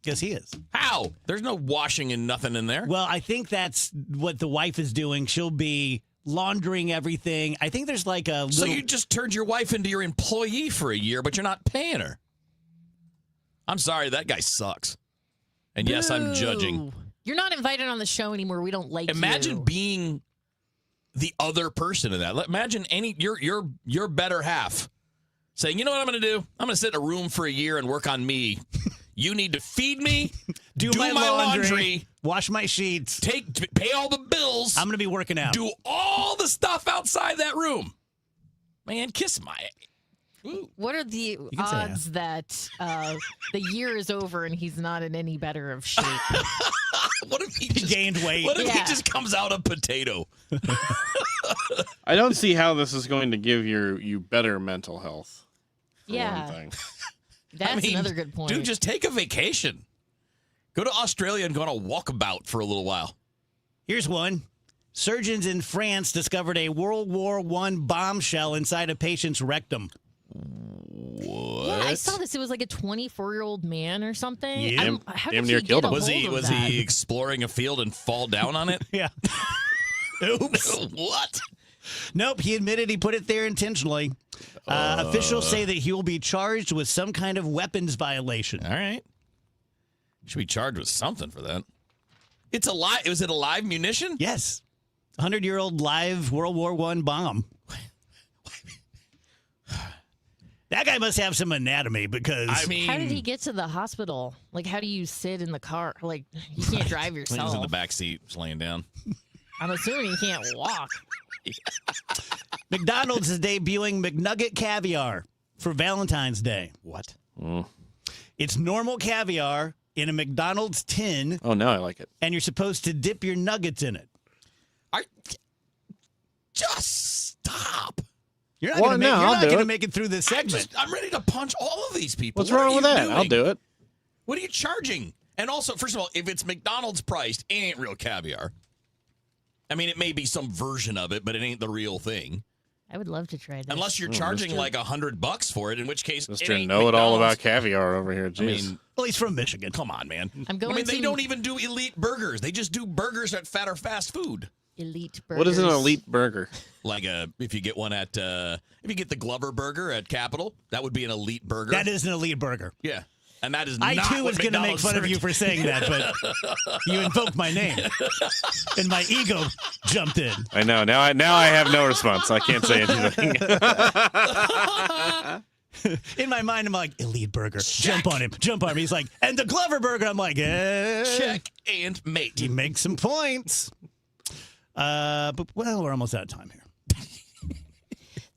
Yes, he is. How? There's no washing and nothing in there. Well, I think that's what the wife is doing. She'll be laundering everything. I think there's like a little... So you just turned your wife into your employee for a year, but you're not paying her. I'm sorry, that guy sucks. And yes, I'm judging. You're not invited on the show anymore. We don't like Imagine you. being the other person in that. Imagine your better half saying, you know what I'm going to do? I'm going to sit in a room for a year and work on me. You need to feed me, do my laundry, wash my sheets, pay all the bills. I'm going to be working out. Do all the stuff outside that room. Man, kiss my... Ooh. What are the odds that the year is over and he's not in any better of shape? What if he gained weight? What if he just comes out a potato? I don't see how this is going to give you better mental health. Yeah. One thing. That's another good point. Dude, just take a vacation. Go to Australia and go on a walkabout for a little while. Here's one. Surgeons in France discovered a World War I bombshell inside a patient's rectum. What? Yeah, I saw this. It was like a 24-year-old man or something. Yeah. How did he get a hold of that? Was he exploring a field and fall down on it? Yeah. Oops. What? Nope, he admitted he put it there intentionally. Officials say that he will be charged with some kind of weapons violation. All right. Should be charged with something for that. It's a live. Was it a live munition? Yes. 100-year-old live World War I bomb. That guy must have some anatomy because... how did he get to the hospital? Like, how do you sit in the car? Like, you can't drive yourself. He's in the back seat, just laying down. I'm assuming he can't walk. McDonald's is debuting McNugget caviar for Valentine's Day. What? It's normal caviar in a McDonald's tin. Oh, no, I like it. And you're supposed to dip your nuggets in it. Just stop. You're not going to make it through this segment. I'm ready to punch all of these people. What's wrong with that? I'll do it. What are you charging? And also, first of all, if it's McDonald's priced, it ain't real caviar. I mean, it may be some version of it, but it ain't the real thing. I would love to try this. Unless you're charging like $100 for it, in which case Mr. Know-it-all about caviar over here. Jeez. I mean, well, he's from Michigan. Come on, man. I'm going they don't even do elite burgers. They just do burgers at fast food. Elite burgers. What is an elite burger? Like if you get one at if you get the Glover burger at Capitol, that would be an elite burger. That is an elite burger. Yeah. And that is I not too what was going to make fun of you for saying that, but you invoked my name, and my ego jumped in. I know. Now I have no response. I can't say anything. In my mind, I'm like, elite burger. Check. Jump on him. He's like, and the Glover burger. I'm like, check and mate. He makes some points. But we're almost out of time here.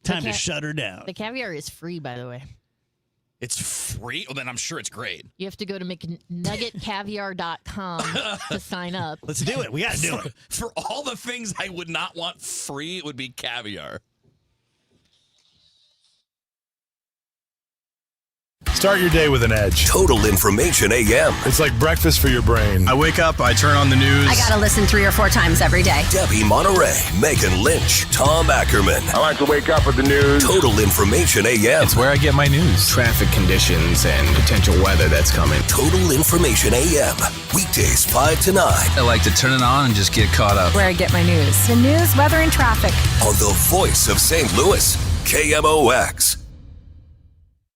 Time to shut her down. The caviar is free, by the way. It's free? Well, then I'm sure it's great. You have to go to McNuggetCaviar.com to sign up. Let's do it. We got to do it. For all the things I would not want free, it would be caviar. Start your day with an edge. Total Information AM. It's like breakfast for your brain. I wake up, I turn on the news. I got to listen 3 or 4 times every day. Debbie Monterey, Megan Lynch, Tom Ackerman. I like to wake up with the news. Total Information AM. It's where I get my news. Traffic conditions and potential weather that's coming. Total Information AM. Weekdays 5 to 9. I like to turn it on and just get caught up. Where I get my news. The news, weather, and traffic. On the voice of St. Louis, KMOX.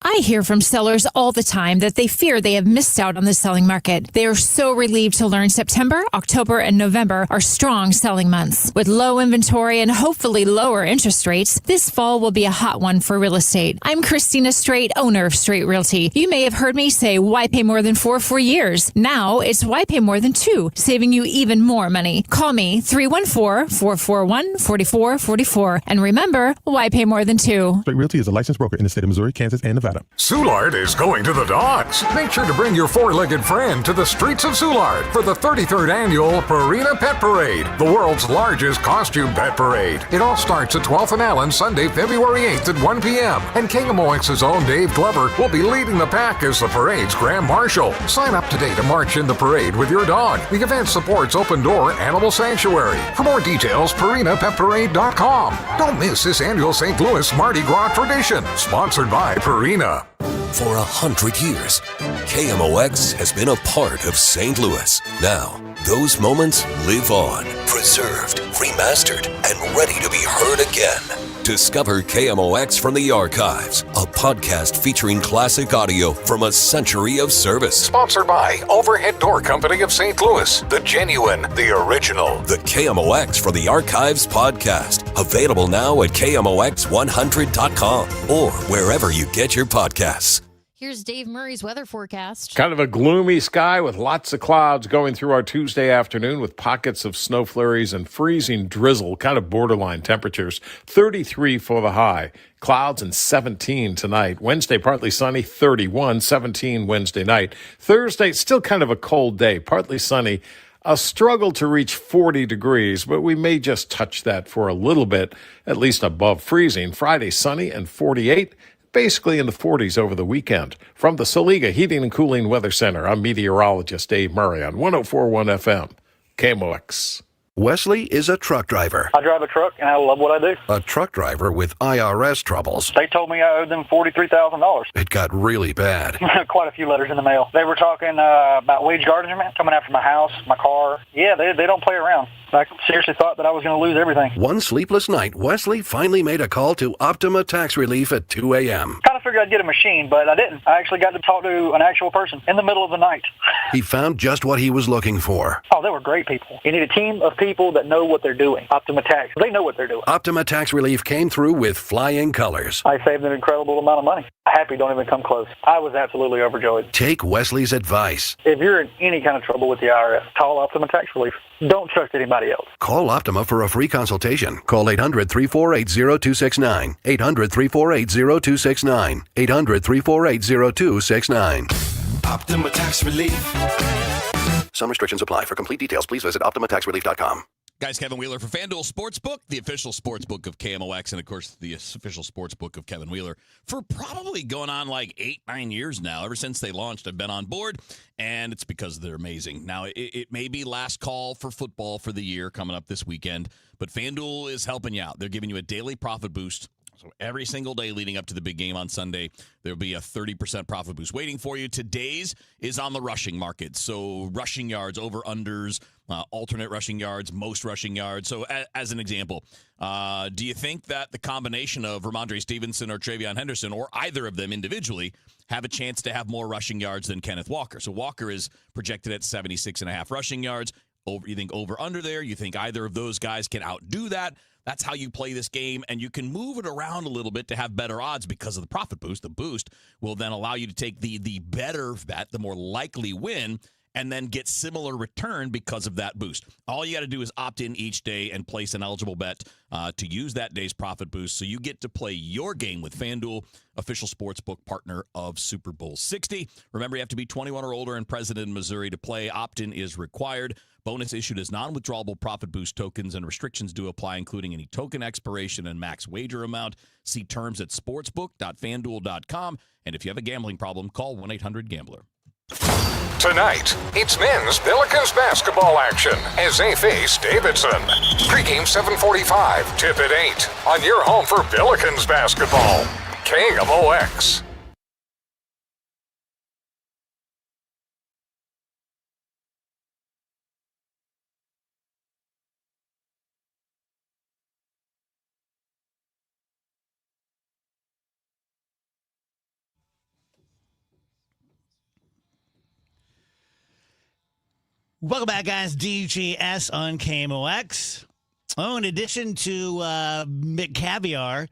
I hear from sellers all the time that they fear they have missed out on the selling market. They are so relieved to learn September, October, and November are strong selling months. With low inventory and hopefully lower interest rates, this fall will be a hot one for real estate. I'm Christina Straight, owner of Straight Realty. You may have heard me say, why pay more than 4 for years? Now it's why pay more than 2, saving you even more money. Call me 314-441-4444. And remember, why pay more than 2? Straight Realty is a licensed broker in the state of Missouri, Kansas, and Nevada. Soulard is going to the dogs. Make sure to bring your four-legged friend to the streets of Soulard for the 33rd annual Purina Pet Parade, the world's largest costume pet parade. It all starts at 12th and Allen, Sunday, February 8th at 1 p.m. And KMOX's own Dave Glover will be leading the pack as the parade's Grand Marshal. Sign up today to march in the parade with your dog. The event supports Open Door Animal Sanctuary. For more details, PurinaPetParade.com. Don't miss this annual St. Louis Mardi Gras tradition, sponsored by Purina. For 100 years, KMOX has been a part of St. Louis. Now, those moments live on, preserved, remastered, and ready to be heard again. Discover KMOX from the Archives, a podcast featuring classic audio from a century of service. Sponsored by Overhead Door Company of St. Louis, the genuine, the original. The KMOX from the Archives podcast, available now at KMOX100.com or wherever you get your podcasts. Here's Dave Murray's weather forecast. Kind of a gloomy sky with lots of clouds going through our Tuesday afternoon with pockets of snow flurries and freezing drizzle, kind of borderline temperatures. 33 for the high. Clouds and 17 tonight. Wednesday, partly sunny, 31, 17 Wednesday night. Thursday, still kind of a cold day, partly sunny. A struggle to reach 40 degrees, but we may just touch that for a little bit, at least above freezing. Friday, sunny and 48. Basically in the 40s over the weekend. From the Soliga Heating and Cooling Weather Center, I'm meteorologist Dave Murray on 104.1 FM, KMOX. Wesley is a truck driver. I drive a truck, and I love what I do. A truck driver with IRS troubles. They told me I owed them $43,000. It got really bad. Quite a few letters in the mail. They were talking about wage garnishment, coming after my house, my car. Yeah, they don't play around. I seriously thought that I was going to lose everything. One sleepless night, Wesley finally made a call to Optima Tax Relief at 2 a.m. Kind of figured I'd get a machine, but I didn't. I actually got to talk to an actual person in the middle of the night. He found just what he was looking for. Oh, they were great people. You need a team of people that know what they're doing. Optima Tax, they know what they're doing. Optima Tax Relief came through with flying colors. I saved an incredible amount of money. Happy don't even come close. I was absolutely overjoyed. Take Wesley's advice. If you're in any kind of trouble with the IRS, call Optima Tax Relief. Don't trust anybody else. Call Optima for a free consultation. Call 800-348-0269. 800-348-0269. 800-348-0269. Optima Tax Relief. Some restrictions apply. For complete details, please visit OptimaTaxRelief.com. Guys, Kevin Wheeler for FanDuel Sportsbook, the official sportsbook of KMOX, and, of course, the official sportsbook of Kevin Wheeler. For probably going on like 8-9 years now, ever since they launched, I've been on board, and it's because they're amazing. Now, it may be last call for football for the year coming up this weekend, but FanDuel is helping you out. They're giving you a daily profit boost So every single day leading up to the big game on Sunday, there'll be a 30% profit boost waiting for you. Today's is on the rushing market. So rushing yards, over-unders, alternate rushing yards, most rushing yards. So as an example, do you think that the combination of Ramondre Stevenson or Travion Henderson, or either of them individually, have a chance to have more rushing yards than Kenneth Walker? So Walker is projected at 76.5 rushing yards. You think over-under there? You think either of those guys can outdo that? That's how you play this game, and you can move it around a little bit to have better odds because of the profit boost. The boost will then allow you to take the better bet, the more likely win, and then get similar return because of that boost. All you got to do is opt in each day and place an eligible bet to use that day's profit boost, so you get to play your game with FanDuel, official sportsbook partner of Super Bowl 60. Remember, you have to be 21 or older and present in Missouri to play. Opt-in is required. Bonus issued as non-withdrawable profit boost tokens, and restrictions do apply, including any token expiration and max wager amount. See terms at sportsbook.fanduel.com. And if you have a gambling problem, call 1-800-GAMBLER. Tonight, it's men's Billikens basketball action as they face Davidson. Pregame 7:45, tip at 8 on your home for Billikens basketball. KMOX. Welcome back, guys. DGS on KMOX. Oh, in addition to McCaviar,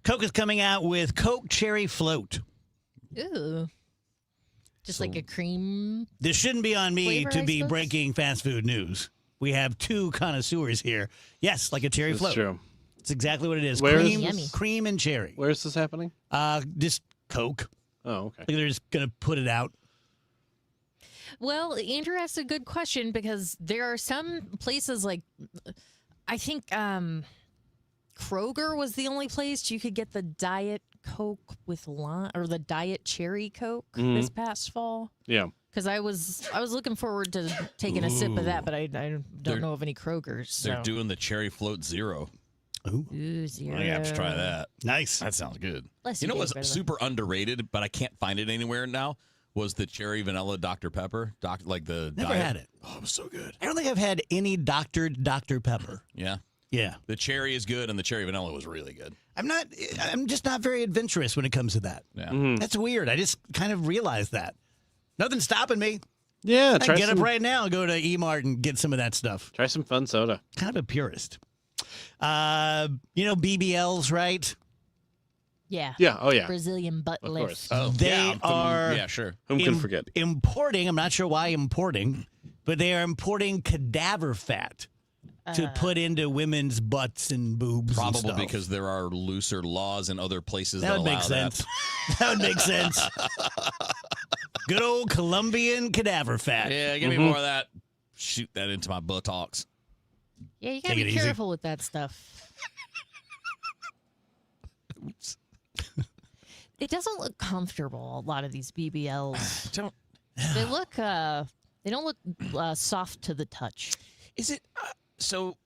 Coke is coming out with Coke Cherry Float. Ooh. Just like a cream. This shouldn't be on me flavor, to I be suppose? breaking fast food news. We have two connoisseurs here. Yes, like a cherry float. That's true. It's exactly what it is. Where cream, is this? cream and cherry. Where is this happening? Just Coke. Oh, okay. Like they're just going to put it out. Well, Andrew asked a good question because there are some places like, I think Kroger was the only place you could get the Diet Coke with lime, or the Diet Cherry Coke this past fall. Yeah. Because I was looking forward to taking a sip of that, but I don't know of any Krogers. So. They're doing the Cherry Float Zero. Ooh, zero. I have to try that. Nice. That sounds good. Less You know you what's get, by the way. super underrated, but I can't find it anywhere now, was the cherry vanilla Dr. Pepper. Like the Never diet. had it. Oh, it was so good. I don't think I've had any doctored Dr. Pepper. Yeah. Yeah. The cherry is good, and the cherry vanilla was really good. I'm just not very adventurous when it comes to that. Yeah. That's weird. I just kind of realized that. Nothing's stopping me. Yeah, I try can get some, up right now and go to E-Mart and get some of that stuff. Try some fun soda. Kind of a purist. BBLs, right? Yeah. Yeah. Oh, yeah. Brazilian butt Of lift. course. Oh, They are Yeah, sure. Whom can forget? Importing, I'm not sure why importing, but they are importing cadaver fat to put into women's butts and boobs and Probably stuff. because there are looser laws in other places That that would allow make sense. That would make sense. Good old Colombian cadaver fat. Yeah, give me more of that. Shoot that into my buttocks. Yeah, you gotta Take be it easy. careful with that stuff. It doesn't look comfortable. A lot of these BBLs Don't. They look. They don't look soft to the touch. Is it so?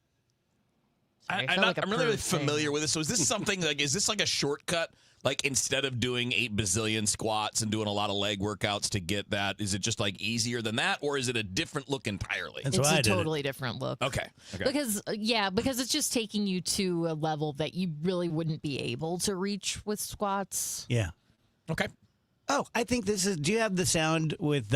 Sorry, I I'm felt like a really prude saying familiar that. with this. So is this something like? Is this like a shortcut? Like instead of doing 8 bazillion squats and doing a lot of leg workouts to get that, is it just like easier than that, or is it a different look entirely? That's It's why I a did it. totally different look. Okay. Because because it's just taking you to a level that you really wouldn't be able to reach with squats. Yeah. Okay. Oh, I think this is. Do you have the sound with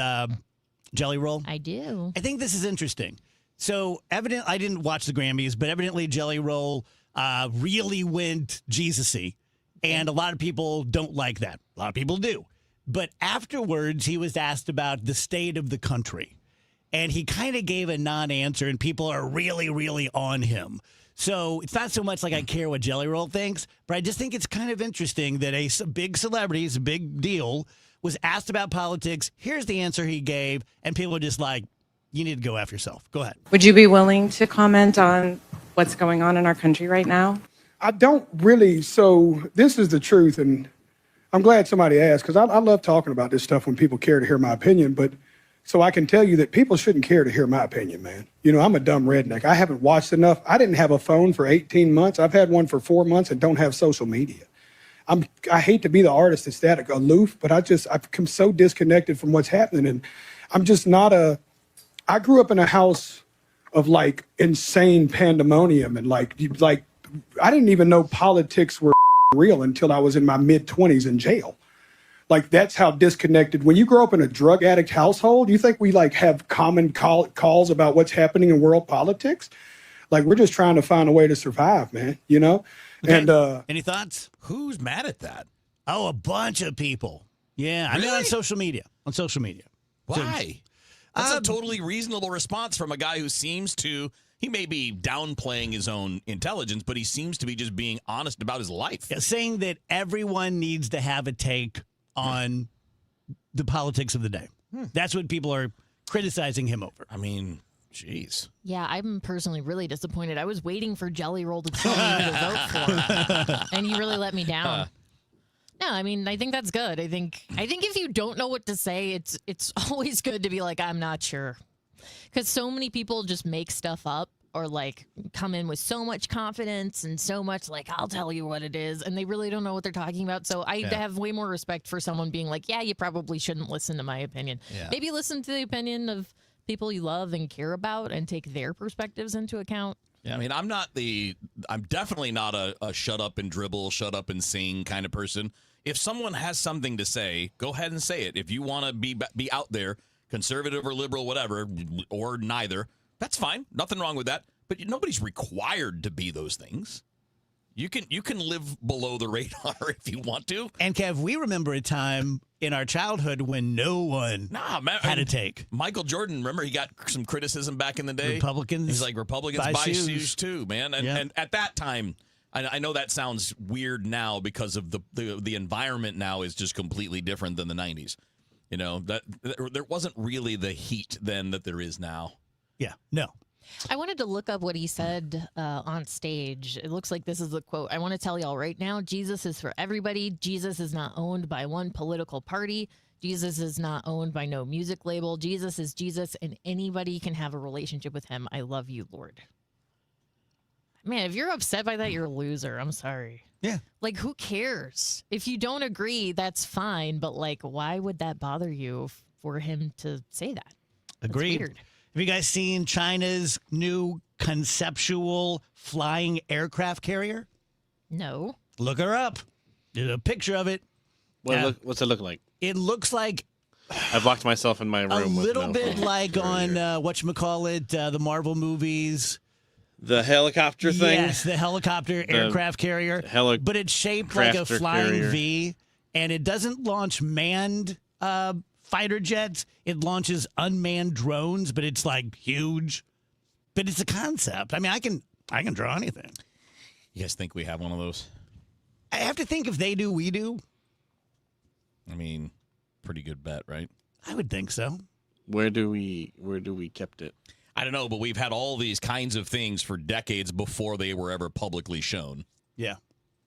Jelly Roll? I do. I think this is interesting. So, I didn't watch the Grammys, but evidently Jelly Roll really went Jesus-y. And a lot of people don't like that. A lot of people do. But afterwards, he was asked about the state of the country. And he kind of gave a non-answer, and people are really, really on him. So it's not so much like I care what Jelly Roll thinks, but I just think it's kind of interesting that a big celebrity, it's a big deal, was asked about politics. Here's the answer he gave, and people are just like, you need to go after yourself. Go ahead. Would you be willing to comment on what's going on in our country right now? I don't really. So this is the truth, and I'm glad somebody asked, because I love talking about this stuff when people care to hear my opinion. But So I can tell you that people shouldn't care to hear my opinion, man. You know, I'm a dumb redneck. I haven't watched enough. I didn't have a phone for 18 months. I've had one for 4 months and don't have social media. I hate to be the artist that's that aloof, but I've become so disconnected from what's happening. And I'm just not I grew up in a house of like insane pandemonium and like I didn't even know politics were real until I was in my mid-20s in jail. Like, that's how disconnected. When you grow up in a drug addict household, you think we like have common calls about what's happening in world politics? Like, we're just trying to find a way to survive, man, you know? Okay. And any thoughts? Who's mad at that? Oh, a bunch of people. Yeah, Really? I mean on social media. Why? That's a totally reasonable response from a guy who seems to, he may be downplaying his own intelligence, but he seems to be just being honest about his life. Yeah, saying that everyone needs to have a take on the politics of the day. That's what people are criticizing him over. I mean, jeez. Yeah, I'm personally really disappointed. I was waiting for Jelly Roll to tell me who to vote for, and you really let me down. No, I mean, I think that's good. I think if you don't know what to say, it's always good to be like, I'm not sure, because so many people just make stuff up or like come in with so much confidence and so much like, I'll tell you what it is, and they really don't know what they're talking about. So I have way more respect for someone being like, yeah, you probably shouldn't listen to my opinion. Yeah. Maybe listen to the opinion of people you love and care about and take their perspectives into account. Yeah, I mean, I'm definitely not a shut up and dribble, shut up and sing kind of person. If someone has something to say, go ahead and say it. If you want to be out there, conservative or liberal, whatever, or neither, that's fine. Nothing wrong with that. But nobody's required to be those things. You can live below the radar if you want to. And Kev, we remember a time in our childhood when no one had a take. Michael Jordan, remember, he got some criticism back in the day. Republicans. He's like, Republicans buy shoes too, man. And at that time, I know that sounds weird now because of the environment now is just completely different than the 90s. You know, that there wasn't really the heat then that there is now. Yeah, no. I wanted to look up what he said on stage. It looks like this is the quote. I want to tell y'all right now, Jesus is for everybody. Jesus is not owned by one political party. Jesus is not owned by no music label. Jesus is Jesus, and anybody can have a relationship with him. I love you, Lord. Man, if you're upset by that, you're a loser. I'm sorry. Yeah. Like, who cares? If you don't agree, that's fine. But, like, why would that bother you for him to say that? Agreed. Weird. Have you guys seen China's new conceptual flying aircraft carrier? No. Look her up. There's a picture of it. What's it look like? It looks like I've locked myself in my room. a little with no bit phone. like on whatchamacallit, the Marvel movies. The helicopter thing? Yes, the helicopter aircraft carrier. But it's shaped like a flying carrier. V, and it doesn't launch manned fighter jets. It launches unmanned drones, but it's like huge. But it's a concept. I mean, I can draw anything. You guys think we have one of those? I have to think if they do, we do. I mean, pretty good bet, right? I would think so. Where do we kept it? I don't know, but we've had all these kinds of things for decades before they were ever publicly shown. Yeah.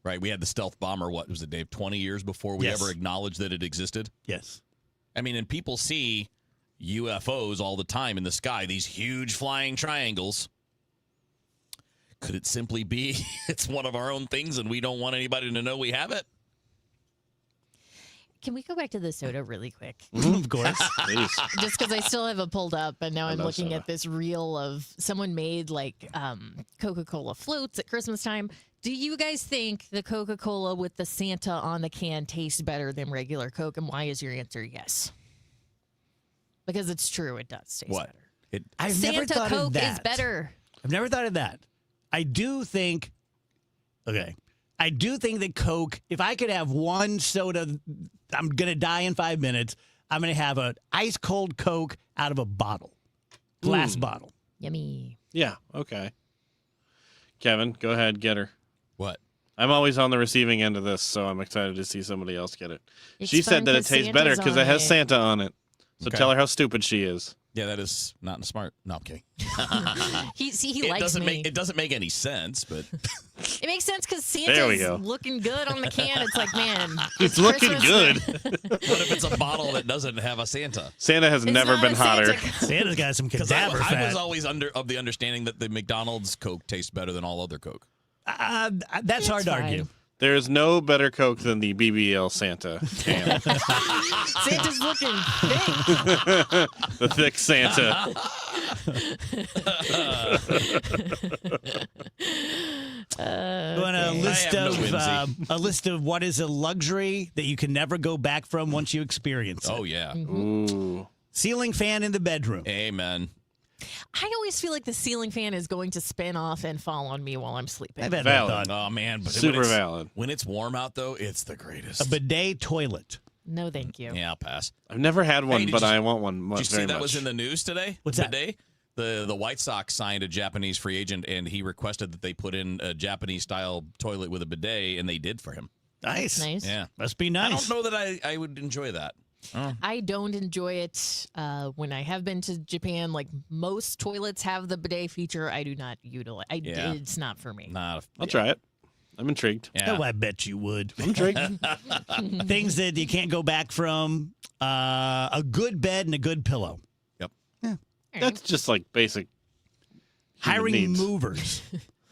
Right? We had the stealth bomber, what was it, Dave, 20 years before we ever acknowledged that it existed? Yes. I mean, and people see UFOs all the time in the sky, these huge flying triangles. Could it simply be it's one of our own things and we don't want anybody to know we have it? Can we go back to the soda really quick? Of course. Just because I still have it pulled up, and now I'm looking soda. at this reel of someone made like Coca-Cola floats at Christmas time. Do you guys think the Coca-Cola with the Santa on the can tastes better than regular Coke? And why is your answer yes? Because it's true, it does taste better. I've Santa never thought Coke of that. is better. I've never thought of that. I do think that Coke, if I could have one soda, I'm going to die in 5 minutes. I'm going to have an ice cold Coke out of a bottle, glass bottle. Yummy. Yeah, okay. Kevin, go ahead, get her. What? I'm always on the receiving end of this, so I'm excited to see somebody else get it. It's She fun said that it 'cause tastes better Santa's because on it has it. Santa on it. So Okay. tell her how stupid she is. Yeah, that is not smart. No, I'm kidding. He likes me. It doesn't make any sense, but It makes sense because There we Santa's go. looking good on the can. It's like, man, It's looking Christmas. good. what if it's a bottle that doesn't have a Santa? Santa has never not been a hotter. Santa. Santa's got some Because cadaver I fat. was always of the understanding that the McDonald's Coke tastes better than all other Coke. That's hard to fine. argue. There is no better Coke than the BBL Santa can. Santa's looking thick. The thick Santa. On a list of what is a luxury that you can never go back from once you experience it. Oh, yeah. Ooh. Ceiling fan in the bedroom. Amen. I always feel like the ceiling fan is going to spin off and fall on me while I'm sleeping. I've had that Valid. thought. Oh, man. But Super valid. When it's warm out, though, it's the greatest. A bidet toilet. No, thank you. Yeah, I'll pass. I've never had one, Hey, did but you- I want one Did much, you see very that much. was in the news today? What's that? Today? The White Sox signed a Japanese free agent, and he requested that they put in a Japanese-style toilet with a bidet, and they did for him. Nice. Nice. Yeah. Must be I nice. don't know that I would enjoy that. Oh. I don't enjoy it when I have been to Japan. Like most toilets have the bidet feature. I do not utilize. Yeah. It's not for me. I'll try it. I'm intrigued. Yeah. Oh, I bet you would. I'm intrigued. Things that you can't go back from. A good bed and a good pillow. Yep. That's just like basic human Hiring needs. movers.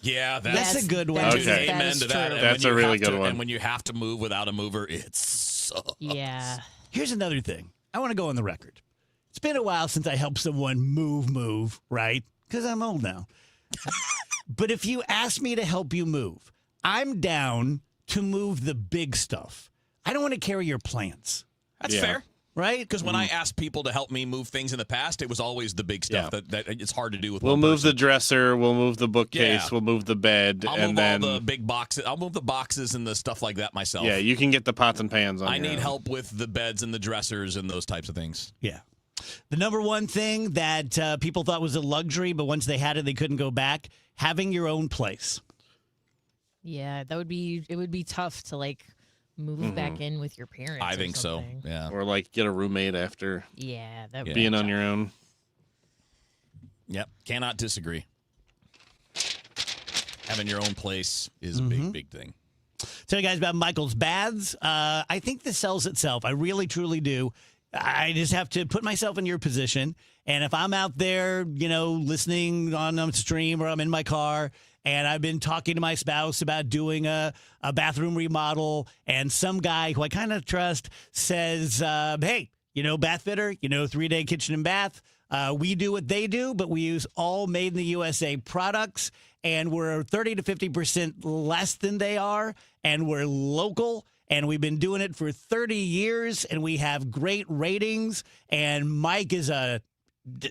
Yeah, That's a good one. that is- Okay. Amen that is to that. true. And That's when a you really have good to- one. And when you have to move without a mover, it sucks. Yeah. Here's another thing. I want to go on the record. It's been a while since I helped someone move, right? Because I'm old now. But if you ask me to help you move, I'm down to move the big stuff. I don't want to carry your plants, That's Yeah. fair. right? Because when I asked people to help me move things in the past, it was always the big stuff Yeah. that it's hard to do with We'll one move person. the dresser. We'll move the bookcase. Yeah. We'll move the bed. I'll and move then, all the big boxes. I'll move the boxes and the stuff like that myself. yeah, you can get the pots and pans on I your need own. help with the beds and the dressers and those types of things. Yeah. The number one thing that people thought was a luxury, but once they had it, they couldn't go back, having your own place. Yeah, it would be tough to like move back in with your parents. I or think so. something. Yeah. Or like get a roommate after Yeah, that would Yeah. be being on tough. your own. Yep. Cannot disagree. Having your own place is a big, big thing. Tell you guys about Michael's Baths. I think this sells itself. I really, truly do. I just have to put myself in your position. And if I'm out there, listening on a stream or I'm in my car and I've been talking to my spouse about doing a bathroom remodel and some guy who I kind of trust says, hey, bath fitter, 3-day kitchen and bath. We do what they do, but we use all made in the USA products, and we're 30 to 50% less than they are, and we're local, and we've been doing it for 30 years, and we have great ratings, and Mike is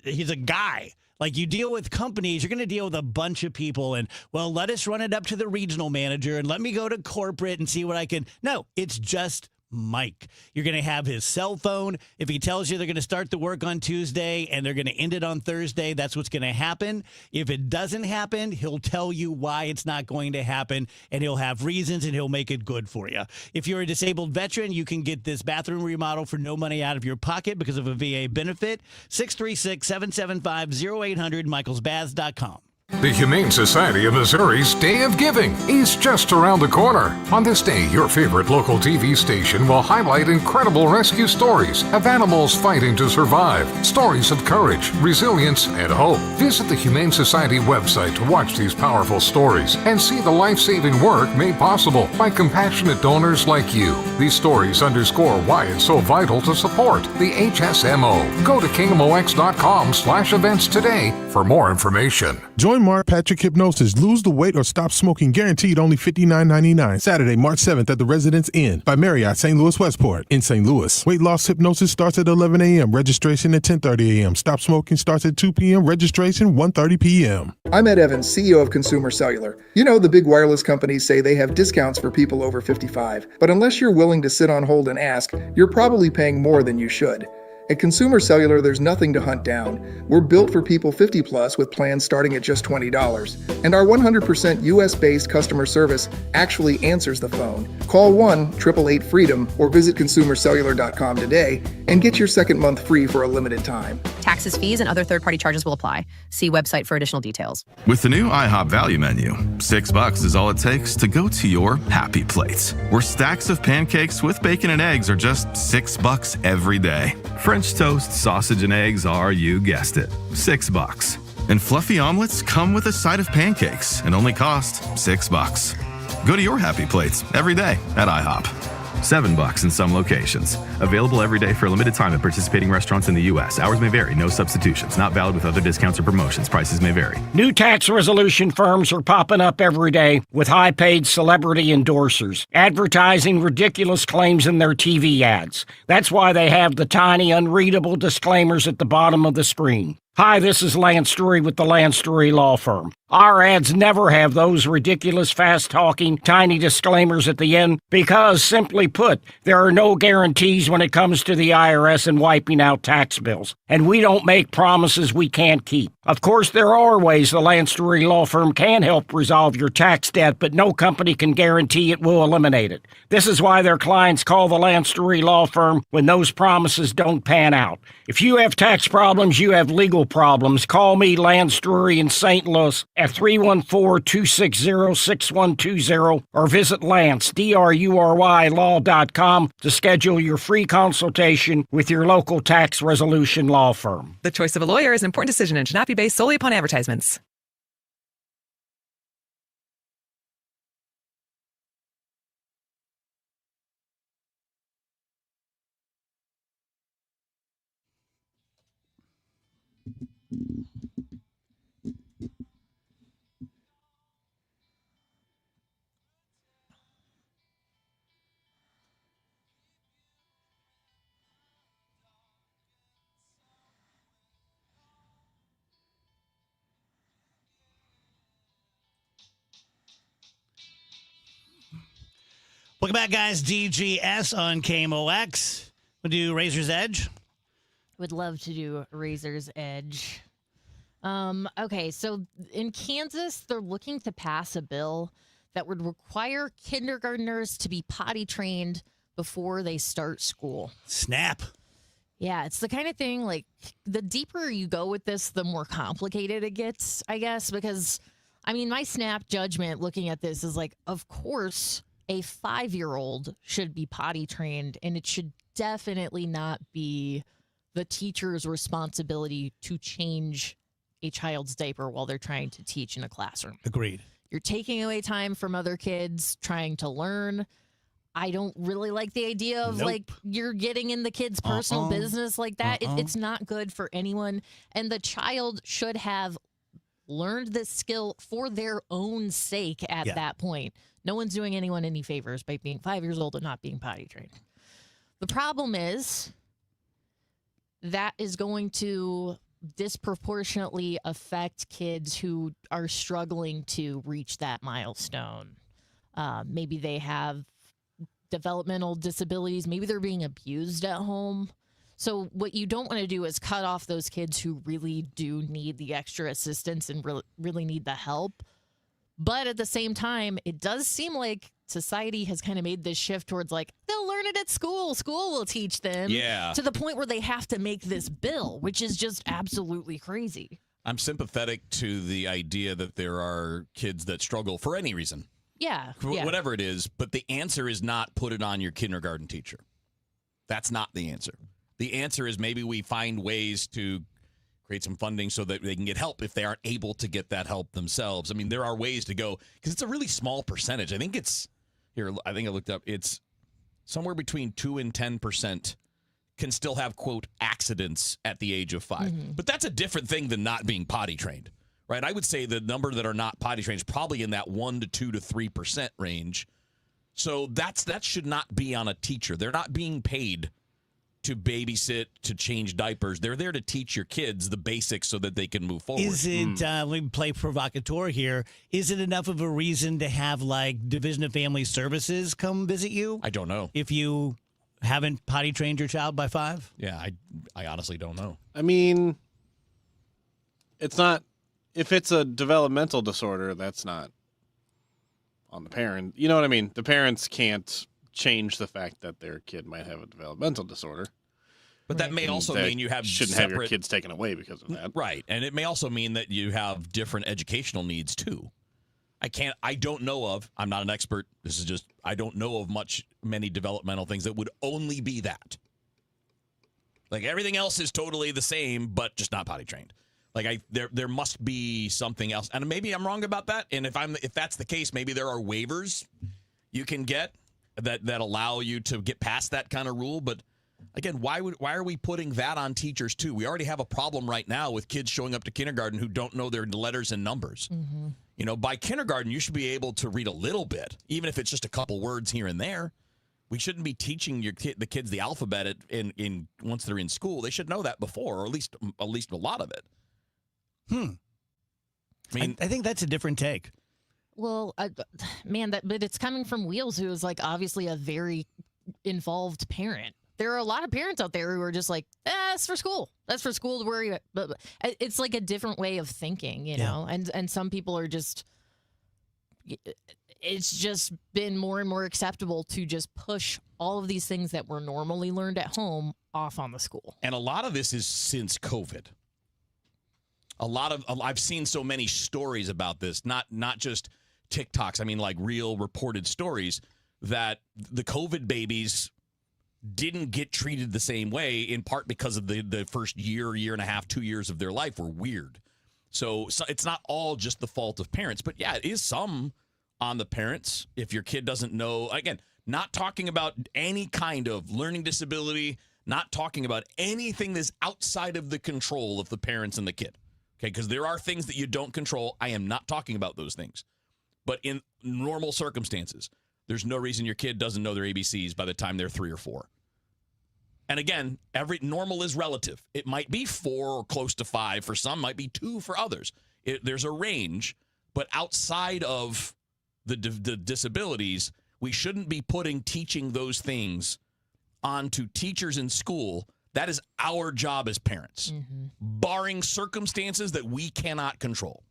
he's a guy. Like, you deal with companies, you're going to deal with a bunch of people, and, well, let us run it up to the regional manager, and let me go to corporate and see what I can. No, it's just Mike. You're going to have his cell phone. If he tells you they're going to start the work on Tuesday and they're going to end it on Thursday, that's what's going to happen. If it doesn't happen, he'll tell you why it's not going to happen, and he'll have reasons, and he'll make it good for you. If you're a disabled veteran, you can get this bathroom remodel for no money out of your pocket because of a VA benefit. 636-775-0800, michaelsbaths.com. The Humane Society of Missouri's Day of Giving is just around the corner. On this day, your favorite local TV station will highlight incredible rescue stories of animals fighting to survive, stories of courage, resilience, and hope. Visit the Humane Society website to watch these powerful stories and see the life-saving work made possible by compassionate donors like you. These stories underscore why it's so vital to support the HSMO. Go to KMOX.com/events today for more information. Join Mark Patrick Hypnosis. Lose the weight or stop smoking. Guaranteed only $59.99. Saturday, March 7th at the Residence Inn by Marriott, St. Louis Westport in St. Louis. Weight loss hypnosis starts at 11 a.m. Registration at 10:30 a.m. Stop smoking starts at 2 p.m. Registration 1:30 p.m. I'm Ed Evans, CEO of Consumer Cellular. The big wireless companies say they have discounts for people over 55. But unless you're willing to sit on hold and ask, you're probably paying more than you should. At Consumer Cellular, there's nothing to hunt down. We're built for people 50 plus with plans starting at just $20. And our 100% US-based customer service actually answers the phone. Call 1-888-FREEDOM or visit consumercellular.com today and get your second month free for a limited time. Taxes, fees, and other third-party charges will apply. See website for additional details. With the new IHOP value menu, $6 is all it takes to go to your happy place, where stacks of pancakes with bacon and eggs are just $6 every day. French toast, sausage, and eggs are, you guessed it, $6. And fluffy omelets come with a side of pancakes and only cost $6. Go to your happy plates every day at IHOP. $7 in some locations. Available every day for a limited time at participating restaurants in the U.S. Hours may vary. No substitutions. Not valid with other discounts or promotions. Prices may vary. New tax resolution firms are popping up every day with high-paid celebrity endorsers, advertising ridiculous claims in their TV ads. That's why they have the tiny, unreadable disclaimers at the bottom of the screen. Hi, this is Lance Drury with the Lance Drury Law Firm. Our ads never have those ridiculous, fast-talking, tiny disclaimers at the end because, simply put, there are no guarantees when it comes to the IRS and wiping out tax bills. And we don't make promises we can't keep. Of course, there are ways the Lance Drury Law Firm can help resolve your tax debt, but no company can guarantee it will eliminate it. This is why their clients call the Lance Drury Law Firm when those promises don't pan out. If you have tax problems, you have legal problems. Call me, Lance Drury in St. Louis, at 314-260-6120 or visit Lance, DRURY law.com to schedule your free consultation with your local tax resolution law firm. The choice of a lawyer is an important decision and should not be based solely upon advertisements. Welcome back, guys. DGS on KMOX. We'll do Razor's Edge. Would love to do Razor's Edge. Okay, so in Kansas, they're looking to pass a bill that would require kindergartners to be potty trained before they start school. Snap. Yeah, it's the kind of thing, like, the deeper you go with this, the more complicated it gets, I guess, because, I mean, my snap judgment looking at this is like, of course, a 5-year-old should be potty trained, and it should definitely not be the teacher's responsibility to change a child's diaper while they're trying to teach in a classroom. Agreed. You're taking away time from other kids trying to learn. I don't really like the idea of like you're getting in the kid's personal business like that. It's not good for anyone. And the child should have learned this skill for their own sake at that point. No one's doing anyone any favors by being 5 years old and not being potty trained. The problem is that is going to disproportionately affect kids who are struggling to reach that milestone. Maybe they have developmental disabilities. Maybe they're being abused at home. So what you don't want to do is cut off those kids who really do need the extra assistance and really need the help. But at the same time, it does seem like society has kind of made this shift towards like, they'll learn it at school. School will teach them. Yeah. To the point where they have to make this bill, which is just absolutely crazy. I'm sympathetic to the idea that there are kids that struggle for any reason. Yeah. Whatever it is. But the answer is not put it on your kindergarten teacher. That's not the answer. The answer is maybe we find ways to create some funding so that they can get help if they aren't able to get that help themselves. I mean, there are ways to go because it's a really small percentage. I think I looked up, it's somewhere between 2 and 10% can still have, quote, accidents at the age of 5. Mm-hmm. But that's a different thing than not being potty trained, right? I would say the number that are not potty trained is probably in that 1 to 2 to 3% range. So that should not be on a teacher. They're not being paid to babysit, to change diapers. They're there to teach your kids the basics so that they can move forward. Is it, let me play provocateur here, is it enough of a reason to have, like, Division of Family Services come visit you? I don't know. If you haven't potty trained your child by 5? Yeah, I honestly don't know. I mean, it's not, if it's a developmental disorder, that's not on the parent. You know what I mean? The parents can't change the fact that their kid might have a developmental disorder. But that may also mean you have shouldn't have your kids taken away because of that. Right. And it may also mean that you have different educational needs too. I don't know of, I'm not an expert. This is just, I don't know of many developmental things that would only be that. Like everything else is totally the same, but just not potty trained. Like there must be something else. And maybe I'm wrong about that. And if that's the case, maybe there are waivers you can get that allow you to get past that kind of rule. But again, why are we putting that on teachers too? We already have a problem right now with kids showing up to kindergarten who don't know their letters and numbers. Mm-hmm. You know, by kindergarten, you should be able to read a little bit, even if it's just a couple words here and there. We shouldn't be teaching the kids the alphabet in once they're in school. They should know that before, or at least a lot of it. I mean, I think that's a different take. Well, but it's coming from Wheels, who is like obviously a very involved parent. There are a lot of parents out there who are just like, that's for school. That's for school to worry about. But it's like a different way of thinking, you know? And some people are just, it's just been more and more acceptable to just push all of these things that were normally learned at home off on the school. And a lot of this is since COVID. I've seen so many stories about this, not just TikToks. I mean, like real reported stories that the COVID babies didn't get treated the same way, in part because of the first year and a half, 2 years of their life were weird. So it's not all just the fault of parents, but yeah, it is some on the parents. If your kid doesn't know, again, not talking about any kind of learning disability, not talking about anything that's outside of the control of the parents and the kid. Okay, because there are things that you don't control. I am not talking about those things. But in normal circumstances, there's no reason your kid doesn't know their ABCs by the time they're 3 or 4. And again, every normal is relative. It might be 4 or close to 5 for some, might be 2 for others. There's a range, but outside of the disabilities, we shouldn't be putting teaching those things onto teachers in school. That is our job as parents, barring circumstances that we cannot control.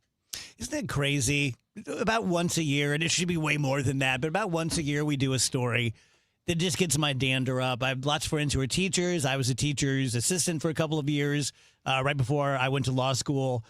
Isn't that crazy? About once a year, and it should be way more than that, but about once a year we do a story that just gets my dander up. I have lots of friends who are teachers. I was a teacher's assistant for a couple of years right before I went to law school.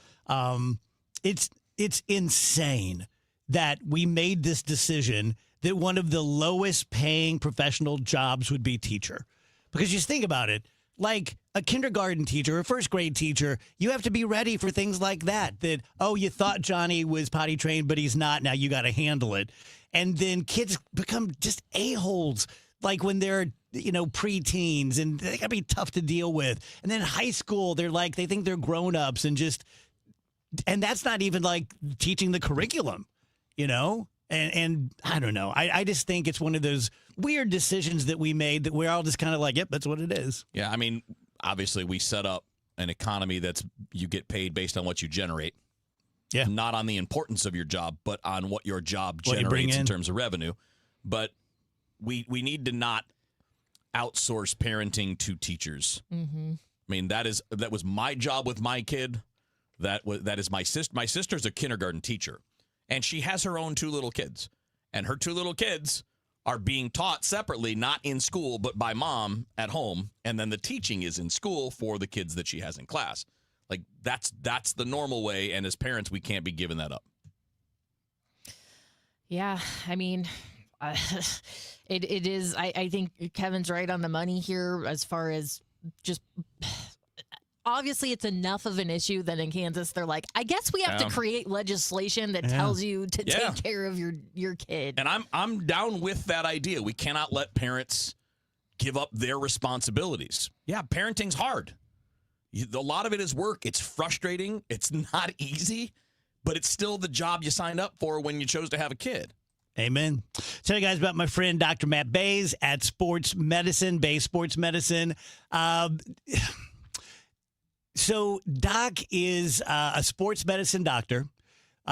It's insane that we made this decision that one of the lowest paying professional jobs would be teacher. Because just think about it. Like a kindergarten teacher, a first grade teacher, you have to be ready for things like that. That, oh, you thought Johnny was potty trained, but he's not. Now you got to handle it. And then kids become just a-holes, like when they're, preteens, and they got to be tough to deal with. And then high school, they think they're grown-ups and that's not even like teaching the curriculum, And I don't know. I just think it's one of those weird decisions that we made that we're all just kind of like, yep, that's what it is. Yeah, I mean, obviously we set up an economy that's you get paid based on what you generate. Yeah. Not on the importance of your job, but on what your job generates in terms of revenue. But we need to not outsource parenting to teachers. Mm-hmm. I mean, that was my job with my kid. That is my sister. My sister's a kindergarten teacher. And she has her own 2 little kids. And her 2 little kids are being taught separately, not in school, but by mom at home. And then the teaching is in school for the kids that she has in class. Like, that's the normal way. And as parents, we can't be giving that up. Yeah, I mean, it is. I think Kevin's right on the money here as far as just... Obviously, it's enough of an issue that in Kansas, they're like, I guess we have to create legislation that tells you to take care of your kid. And I'm down with that idea. We cannot let parents give up their responsibilities. Yeah, parenting's hard. A lot of it is work. It's frustrating. It's not easy, but it's still the job you signed up for when you chose to have a kid. Amen. Tell you guys about my friend Dr. Matt Bays at Sports Medicine, Bays Sports Medicine. So Doc is a sports medicine doctor.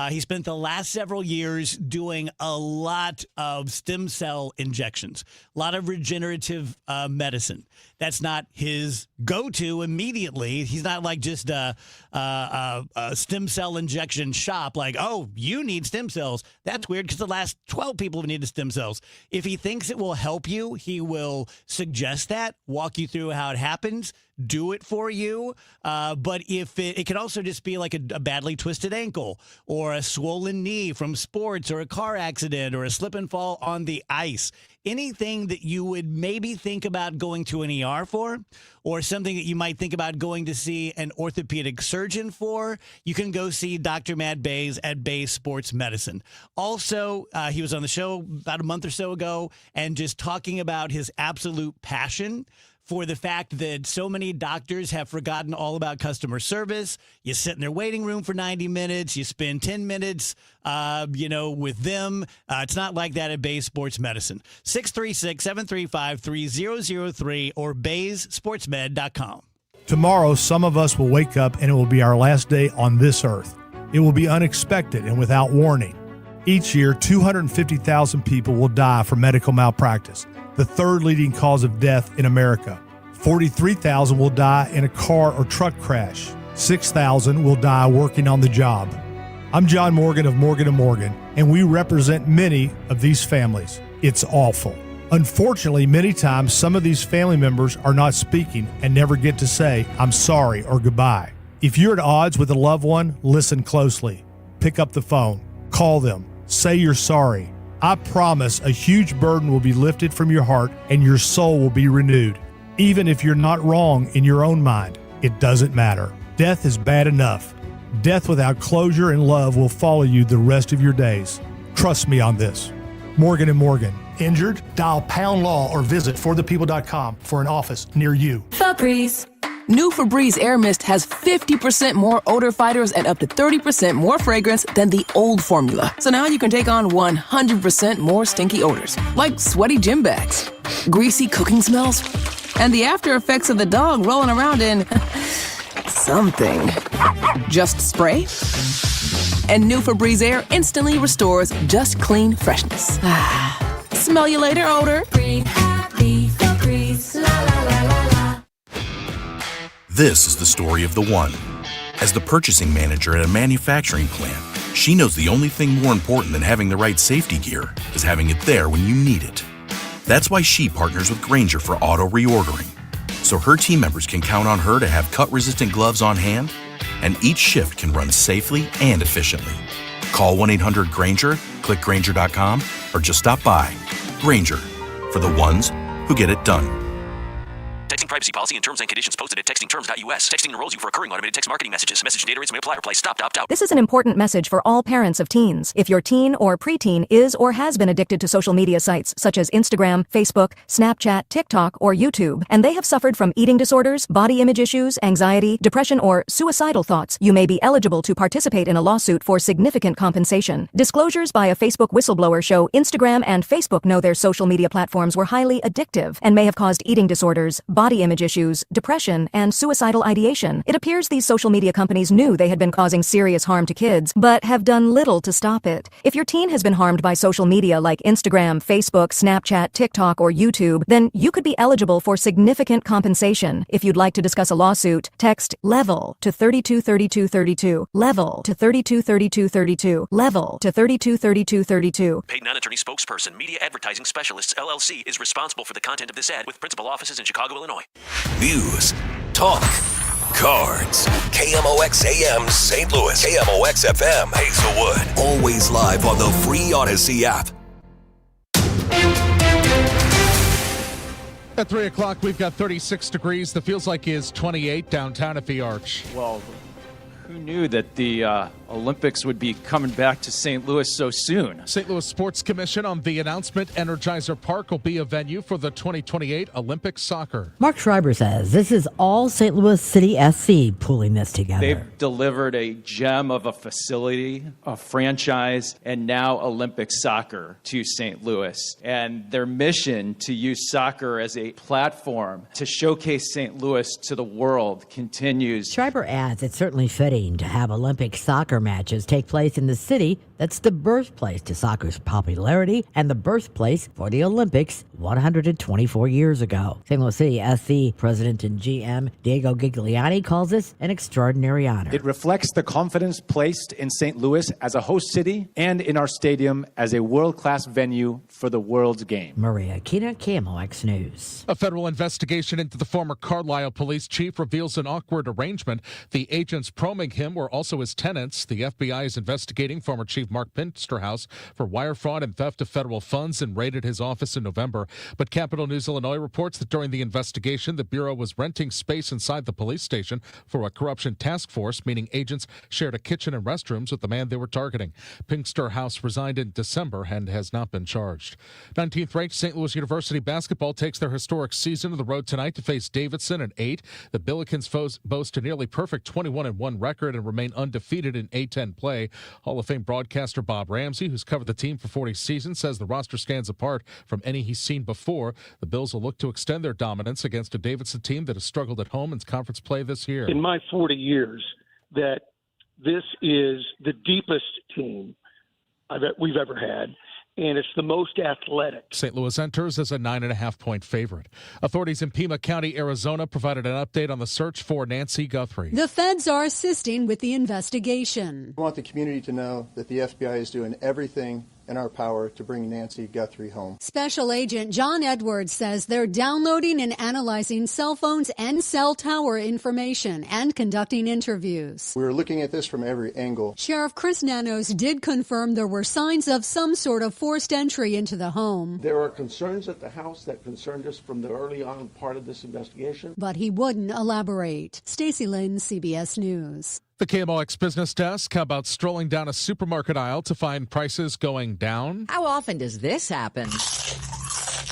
He spent the last several years doing a lot of stem cell injections, a lot of regenerative medicine. that's not his go-to immediately. He's not like just a stem cell injection shop like, oh, you need stem cells. That's weird because the last 12 people have needed stem cells. If he thinks it will help you, he will suggest that, walk you through how it happens, do it for you. But if it can also just be like a badly twisted ankle or a swollen knee from sports or a car accident or a slip and fall on the ice. Anything that you would maybe think about going to an ER for, or something that you might think about going to see an orthopedic surgeon for, you can go see Dr. Matt Bays at Bays Sports Medicine. Also, he was on the show about a month or so ago and just talking about his absolute passion for the fact that so many doctors have forgotten all about customer service. You sit in their waiting room for 90 minutes. You spend 10 minutes, with them. It's not like that at Bays Sports Medicine. 636-735-3003 or BaysSportsMed.com. Tomorrow, some of us will wake up and it will be our last day on this earth. It will be unexpected and without warning. Each year, 250,000 people will die from medical malpractice, the third leading cause of death in America. 43,000 will die in a car or truck crash. 6,000 will die working on the job. I'm John Morgan of Morgan & Morgan, and we represent many of these families. It's awful. Unfortunately, many times some of these family members are not speaking and never get to say, I'm sorry or goodbye. If you're at odds with a loved one, listen closely. Pick up the phone. Call them. Say you're sorry. I promise a huge burden will be lifted from your heart and your soul will be renewed. Even if you're not wrong in your own mind, it doesn't matter. Death is bad enough. Death without closure and love will follow you the rest of your days. Trust me on this. Morgan & Morgan. Injured? Dial #law or visit forthepeople.com for an office near you. Febreze. New Febreze Air Mist has 50% more odor fighters and up to 30% more fragrance than the old formula. So now you can take on 100% more stinky odors, like sweaty gym bags, greasy cooking smells, and the after effects of the dog rolling around in something. Just spray, and new Febreze Air instantly restores just clean freshness. Smell you later, odor. Breathe happy Febreze. La la la la la. This is the story of the one. As the purchasing manager at a manufacturing plant, she knows the only thing more important than having the right safety gear is having it there when you need it. That's why she partners with Grainger for auto reordering, so her team members can count on her to have cut-resistant gloves on hand, and each shift can run safely and efficiently. Call 1-800-GRAINGER, click Grainger.com, or just stop by. Grainger, for the ones who get it done. Texting privacy policy and terms and conditions posted at textingterms.us. Texting enrolls you for recurring automated text marketing messages. Message and data rates may apply. Reply stop, opt out. This is an important message for all parents of teens. If your teen or preteen is or has been addicted to social media sites such as Instagram, Facebook, Snapchat, TikTok, or YouTube, and they have suffered from eating disorders, body image issues, anxiety, depression, or suicidal thoughts, you may be eligible to participate in a lawsuit for significant compensation. Disclosures by a Facebook whistleblower show Instagram and Facebook know their social media platforms were highly addictive and may have caused eating disorders, body image issues, depression, and suicidal ideation. It appears these social media companies knew they had been causing serious harm to kids, but have done little to stop it. If your teen has been harmed by social media like Instagram, Facebook, Snapchat, TikTok, or YouTube, then you could be eligible for significant compensation. If you'd like to discuss a lawsuit, text LEVEL to 323232. LEVEL to 323232. LEVEL to 323232. Paid non-attorney spokesperson, Media Advertising Specialists, LLC, is responsible for the content of this ad with principal offices in Chicago, Illinois. News, talk, cards. KMOX AM St. Louis. KMOX FM Hazelwood. Always live on the free Odyssey app. At 3 o'clock, we've got 36 degrees. The feels like is 28 downtown at the Arch. Well, who knew that the Olympics would be coming back to St. Louis so soon? St. Louis Sports Commission on the announcement Energizer Park will be a venue for the 2028 Olympic soccer. Mark Schreiber says this is all St. Louis City SC pulling this together. They've delivered a gem of a facility, a franchise, and now Olympic soccer to St. Louis. And their mission to use soccer as a platform to showcase St. Louis to the world continues. Schreiber adds it's certainly fitting to have Olympic soccer soccer matches take place in the city that's the birthplace to soccer's popularity and the birthplace for the Olympics 124 years ago. St. Louis City SC President and GM Diego Gigliani calls this an extraordinary honor. It reflects the confidence placed in St. Louis as a host city and in our stadium as a world-class venue for the world's game. Maria Kina, KMOX News. A federal investigation into the former Carlisle police chief reveals an awkward arrangement. The agents probing him were also his tenants. The FBI is investigating former Chief Mark Pinsterhouse for wire fraud and theft of federal funds and raided his office in November. But Capital News Illinois reports that during the investigation, the Bureau was renting space inside the police station for a corruption task force, meaning agents shared a kitchen and restrooms with the man they were targeting. Pinsterhouse resigned in December and has not been charged. 19th ranked St. Louis University basketball takes their historic season to the road tonight to face Davidson at 8. The Billikens boast a nearly perfect 21-1 record and remain undefeated in A-10 play. Hall of Fame broadcaster Bob Ramsey, who's covered the team for 40 seasons, says the roster stands apart from any he's seen before. The Bills will look to extend their dominance against a Davidson team that has struggled at home in conference play this year. In my 40 years, that this is the deepest team we've ever had, and it's the most athletic. St. Louis enters as a 9.5-point favorite. Authorities in Pima County, Arizona, provided an update on the search for Nancy Guthrie. The feds are assisting with the investigation. I want the community to know that the FBI is doing everything in our power to bring Nancy Guthrie home. Special Agent John Edwards says they're downloading and analyzing cell phones and cell tower information and conducting interviews. We're looking at this from every angle. Sheriff Chris Nanos did confirm there were signs of some sort of forced entry into the home. There are concerns at the house that concerned us from the early on part of this investigation. But he wouldn't elaborate. Stacey Lynn, CBS News. The KMOX Business Desk. How about strolling down a supermarket aisle to find prices going down? How often does this happen?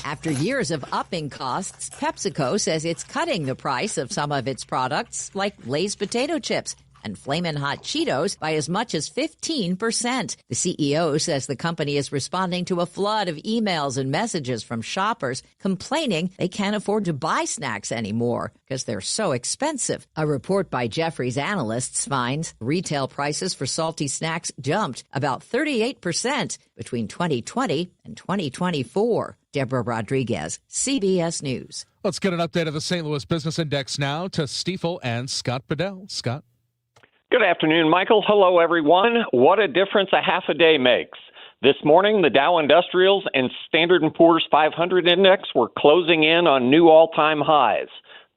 After years of upping costs, PepsiCo says it's cutting the price of some of its products, like Lay's potato chips and Flamin' Hot Cheetos, by as much as 15%. The CEO says the company is responding to a flood of emails and messages from shoppers complaining they can't afford to buy snacks anymore because they're so expensive. A report by Jefferies analysts finds retail prices for salty snacks jumped about 38% between 2020 and 2024. Deborah Rodriguez, CBS News. Let's get an update of the St. Louis Business Index now to Stiefel and Scott Bedell. Scott. Good afternoon, Michael. Hello, everyone. What a difference a half a day makes. This morning, the Dow Industrials and Standard & Poor's 500 index were closing in on new all-time highs.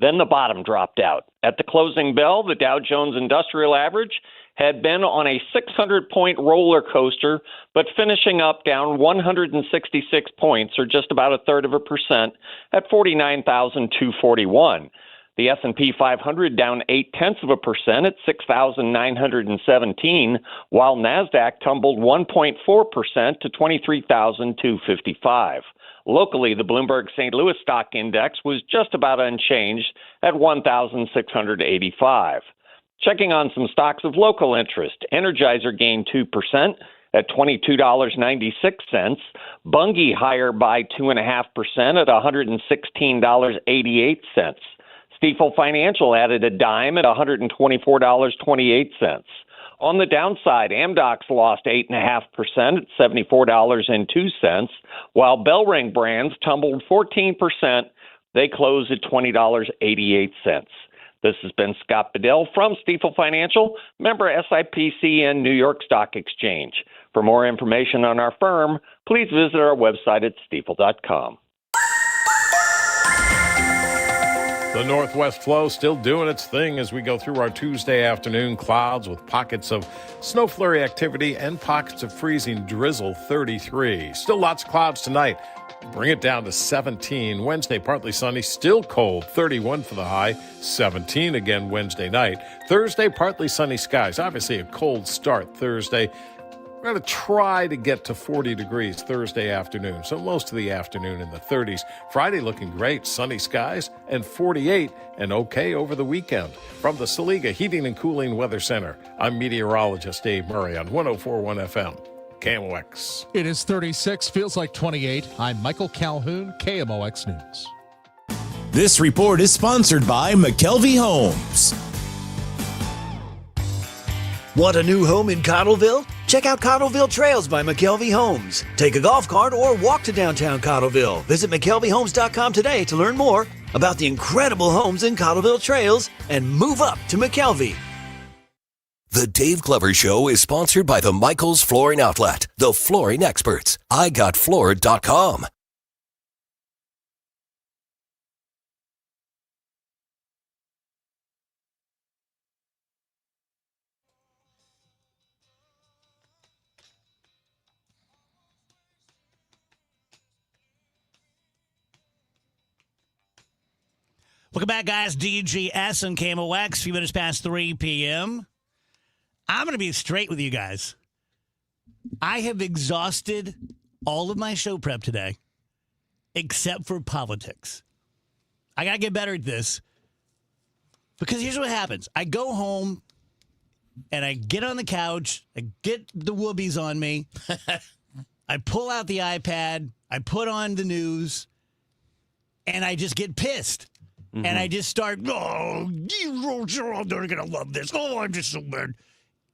Then the bottom dropped out. At the closing bell, the Dow Jones Industrial Average had been on a 600-point roller coaster, but finishing up down 166 points, or just about 0.33%, at 49,241. The S&P 500 down 0.8% at 6,917, while NASDAQ tumbled 1.4% to 23,255. Locally, the Bloomberg St. Louis Stock Index was just about unchanged at 1,685. Checking on some stocks of local interest, Energizer gained 2% at $22.96. Bunge higher by 2.5% at $116.88. Stiefel Financial added a dime at $124.28. On the downside, Amdocs lost 8.5% at $74.02, while Bellring Brands tumbled 14%. They closed at $20.88. This has been Scott Bedell from Stiefel Financial, member SIPC and New York Stock Exchange. For more information on our firm, please visit our website at stiefel.com. The northwest flow still doing its thing as we go through our Tuesday afternoon. Clouds with pockets of snow flurry activity and pockets of freezing drizzle, 33. Still lots of clouds tonight. Bring it down to 17. Wednesday, partly sunny, still cold, 31 for the high, 17 again Wednesday night. Thursday, partly sunny skies. Obviously a cold start Thursday. We're going to try to get to 40 degrees Thursday afternoon, so most of the afternoon in the 30s. Friday looking great, sunny skies, and 48 and okay over the weekend. From the Saliga Heating and Cooling Weather Center, I'm meteorologist Dave Murray on 104.1 FM, KMOX. It is 36, feels like 28. I'm Michael Calhoun, KMOX News. This report is sponsored by McKelvey Homes. Want a new home in Cottleville? Check out Cottleville Trails by McKelvey Homes. Take a golf cart or walk to downtown Cottleville. Visit McKelveyHomes.com today to learn more about the incredible homes in Cottleville Trails and move up to McKelvey. The Dave Glover Show is sponsored by the Michaels Flooring Outlet, the flooring experts. IGotFloored.com. Welcome back, guys. DGS and KMOX, a few minutes past 3 p.m. I'm going to be straight with you guys. I have exhausted all of my show prep today, except for politics. I got to get better at this, because here's what happens. I go home, and I get on the couch, I get the whoobies on me, I pull out the iPad, I put on the news, and I just get pissed. Mm-hmm. And I just start, oh, they're going to love this. Oh, I'm just so mad.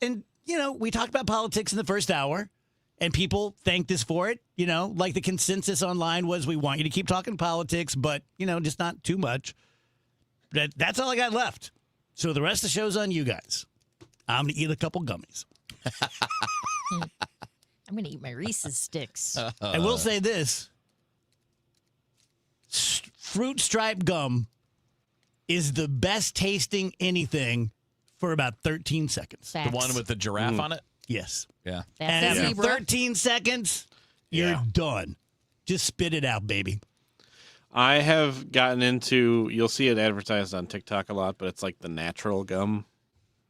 And, you know, we talked about politics in the first hour, and people thanked us for it. You know, like the consensus online was, we want you to keep talking politics, but, you know, just not too much. That's all I got left. So the rest of the show's on you guys. I'm going to eat a couple gummies. I'm going to eat my Reese's sticks. I will say this. Fruit stripe gum is the best tasting anything for about 13 seconds. The one with the giraffe on it? Yes. Yeah. And after 13 seconds, you're done. Just spit it out, baby. I have gotten into, you'll see it advertised on TikTok a lot, but it's like the natural gum.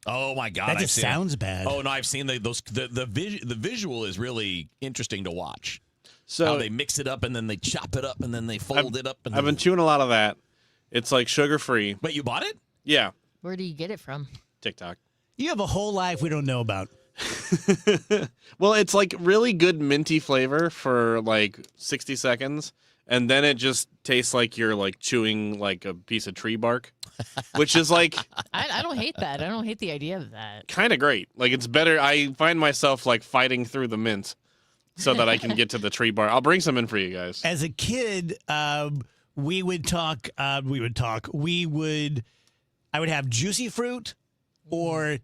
Oh my God! That just sounds bad. Oh no, I've seen the visual is really interesting to watch. So how they mix it up and then they chop it up and then they fold it up. And I've been chewing a lot of that. It's like sugar free. Wait, you bought it? Yeah. Where do you get it from? TikTok. You have a whole life we don't know about. Well, it's like really good minty flavor for like 60 seconds. And then it just tastes like you're like chewing like a piece of tree bark, which is like I don't hate that. I don't hate the idea of that. kind of great. Like it's better. I find myself like fighting through the mint so that I can get to the tree bark. I'll bring some in for you guys. As a kid, we would talk. I would have juicy fruit or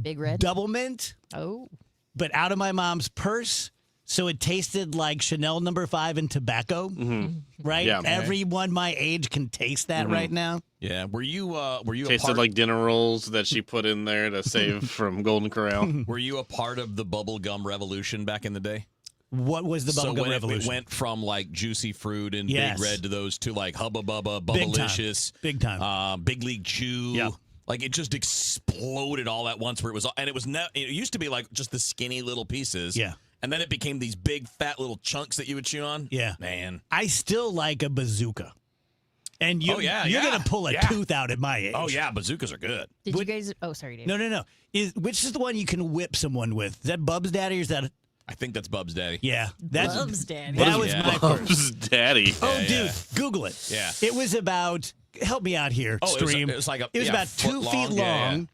Big Red double mint. Oh, but out of my mom's purse. So it tasted like Chanel No. 5 and tobacco, right? Yeah. Everyone my age can taste that right now. Yeah. Were you Tasted like dinner rolls that she put in there to save from Golden Corral. Were you a part of the bubble gum revolution back in the day? What was the bubble gum revolution? It went from like juicy fruit and Yes. Big Red to those to like Hubba Bubba, Big time. Bubblicious, Big time. Big League Chew. Yeah. Like it just exploded all at once. Where it was, and it used to be like just the skinny little pieces. Yeah. And then it became these big, fat little chunks that you would chew on. Yeah. Man. I still like a bazooka. And you're going to pull a tooth out at my age. Oh, yeah. Bazookas are good. did you guys? Oh, sorry, Dave. No. Which is the one you can whip someone with? Is that Bub's Daddy or is that... I think that's Bub's Daddy. Yeah. Bub's Daddy. That was my Bub's first. Daddy. Oh, dude. Google it. Yeah. It was about... Help me out here, stream. It was like it was about 2 feet long,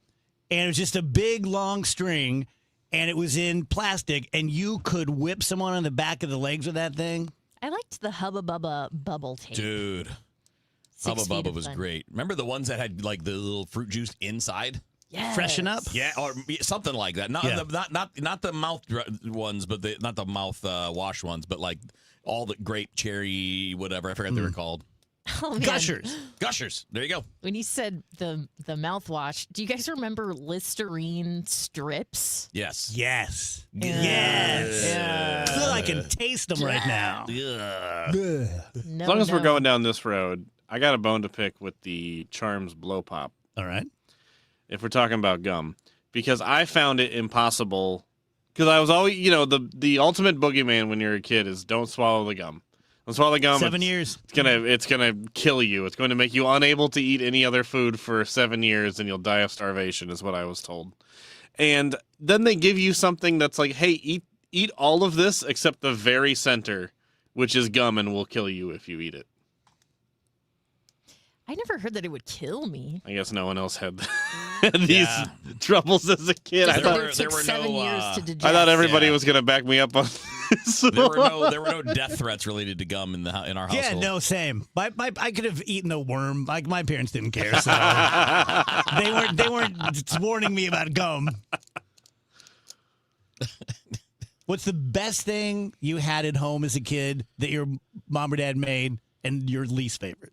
and it was just a big, long string, and it was in plastic, and you could whip someone on the back of the legs with that thing. I liked the Hubba Bubba bubble tape. Dude. 6 Hubba feet Bubba of was fun. great. Remember the ones that had like the little fruit juice inside? Yes. Freshen up? Yeah, or something like that. Not the mouth ones, but not the mouth wash ones, but like all the grape, cherry, whatever. I forgot what they were called. Oh, man. Gushers. There you go. When you said the mouthwash, do you guys remember Listerine strips? Yes. Yes. Yeah. Yes. Yeah. I feel I can taste them right now. As long as we're going down this road, I got a bone to pick with the Charms Blow Pop. All right. If we're talking about gum. Because I found it impossible. Because I was always, the ultimate boogeyman when you're a kid is don't swallow the gum. Don't swallow the gum. 7 years. It's gonna kill you. It's going to make you unable to eat any other food for 7 years, and you'll die of starvation, is what I was told. And then they give you something that's like, hey, eat all of this except the very center, which is gum, and will kill you if you eat it. I never heard that it would kill me. I guess no one else had that. these troubles as a kid. I thought It took 7 years to digest. I thought everybody was going to back me up on this. There were no death threats related to gum in our household. Yeah, no, same. I could have eaten a worm. Like my parents didn't care, so they weren't warning me about gum. What's the best thing you had at home as a kid that your mom or dad made, and your least favorite?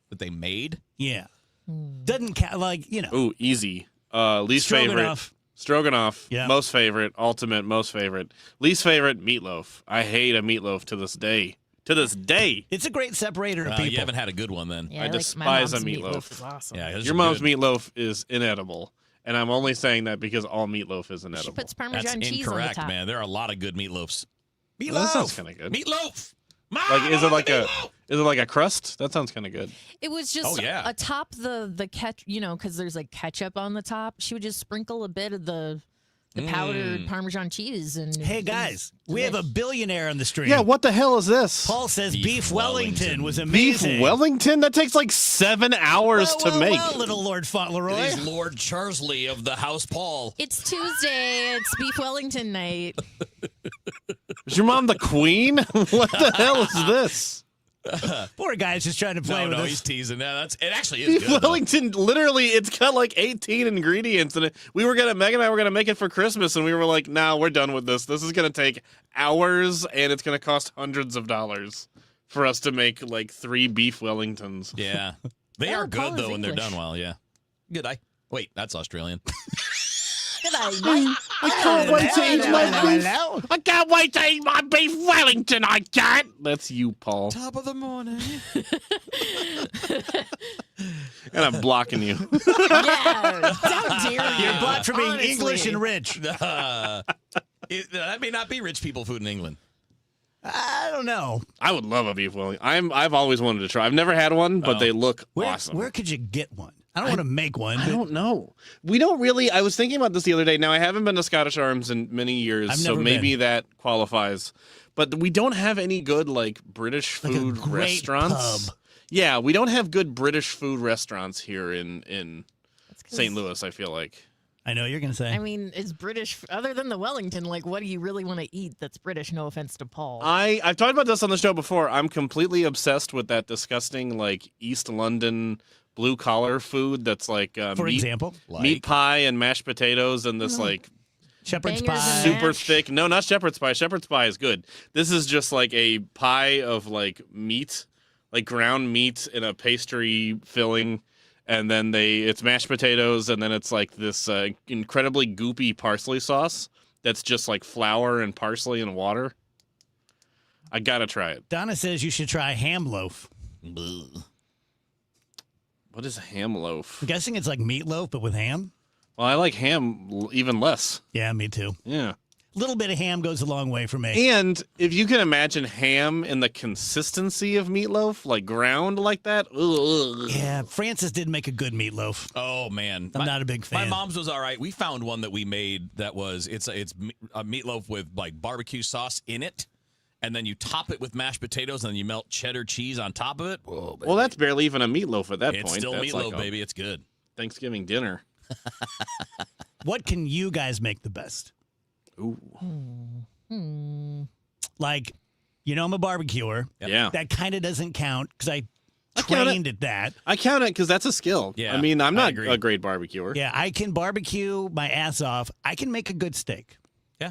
That they made? Yeah, doesn't count. Like Ooh, easy. Least favorite. Stroganoff. Yeah. Most favorite. Ultimate. Most favorite. Least favorite. Meatloaf. I hate a meatloaf to this day. To this day. It's a great separator of people. You haven't had a good one then. Yeah, I like despise my a mom's meatloaf. is awesome. Yeah, Your mom's meatloaf is inedible. And I'm only saying that because all meatloaf is inedible. She puts Parmesan That's cheese on the incorrect, top. man. There are a lot of good meatloafs. Well, that sounds kind of good. Meatloaf. Like, is it like a crust? That sounds kind of good. It was just Oh, yeah. atop the ketchup, because there's like ketchup on the top. She would just sprinkle a bit of the powdered Parmesan cheese. And Hey guys, we have a billionaire on the stream. Yeah, what the hell is this? Paul says beef Wellington was Beef amazing. Wellington? That takes like 7 hours to make. Well, little Lord Fauntleroy. He's Lord Charsley of the House Paul. It's Tuesday. It's Beef Wellington night. Is your mom the queen? What the hell is this? Poor guy's just trying to play with us. He's teasing. It actually is Beef good. Wellington, literally, it's got like 18 ingredients. And Meg and I were going to make it for Christmas. And we were like, nah, we're done with this. This is going to take hours. And it's going to cost hundreds of dollars for us to make like 3 Beef Wellingtons. Yeah. They are Paul good, is though, when they're English. done well. Yeah. Good eye. Wait, that's Australian. I can't wait to eat my beef. I can't wait to eat my Beef Wellington. I can't. That's you, Paul. Top of the morning. And I'm blocking you. Yeah. How dare you? You're blocked for being Honestly. English and rich. That may not be rich people food in England. I don't know. I would love a Beef Wellington. I've always wanted to try. I've never had one, but they look awesome. Where could you get one? I don't want to make one. I don't know. We don't really. I was thinking about this the other day. Now, I haven't been to Scottish Arms in many years, I've so never maybe been. that qualifies. But we don't have any good like British food great restaurants. pub. Yeah, we don't have good British food restaurants here in St. Louis. I feel like. I know what you're going to say. I mean, it's British. Other than the Wellington, like, what do you really want to eat that's British? No offense to Paul. I've talked about this on the show before. I'm completely obsessed with that disgusting like East London blue collar food that's like For example? meat pie and mashed potatoes and this like Shepherd's Bangers pie. and super mash. thick. No, not shepherd's pie. Shepherd's pie is good. This is just like a pie of like meat, like ground meat in a pastry filling, and then it's mashed potatoes, and then it's like this incredibly goopy parsley sauce that's just like flour and parsley and water. I gotta try it. Donna says you should try ham loaf. What is ham loaf? I'm guessing it's like meatloaf, but with ham. Well, I like ham even less. Yeah, me too. Yeah. A little bit of ham goes a long way for me. And if you can imagine ham in the consistency of meatloaf, like ground like that, ugh. Yeah, Francis did make a good meatloaf. Oh man, I'm not a big fan. My mom's was all right. We found one that we made that was it's a meatloaf with like barbecue sauce in it, and then you top it with mashed potatoes, and then you melt cheddar cheese on top of it. Whoa, Well, that's barely even a meatloaf at that it's point. still That's meatloaf, like a baby. It's good. Thanksgiving dinner. What can you guys make the best? Ooh. Like, I'm a barbecuer. Yeah. That kind of doesn't count because I count trained at that. I count it because that's a skill. Yeah, I mean, I'm I not agree. a great barbecuer. Yeah, I can barbecue my ass off. I can make a good steak. Yeah.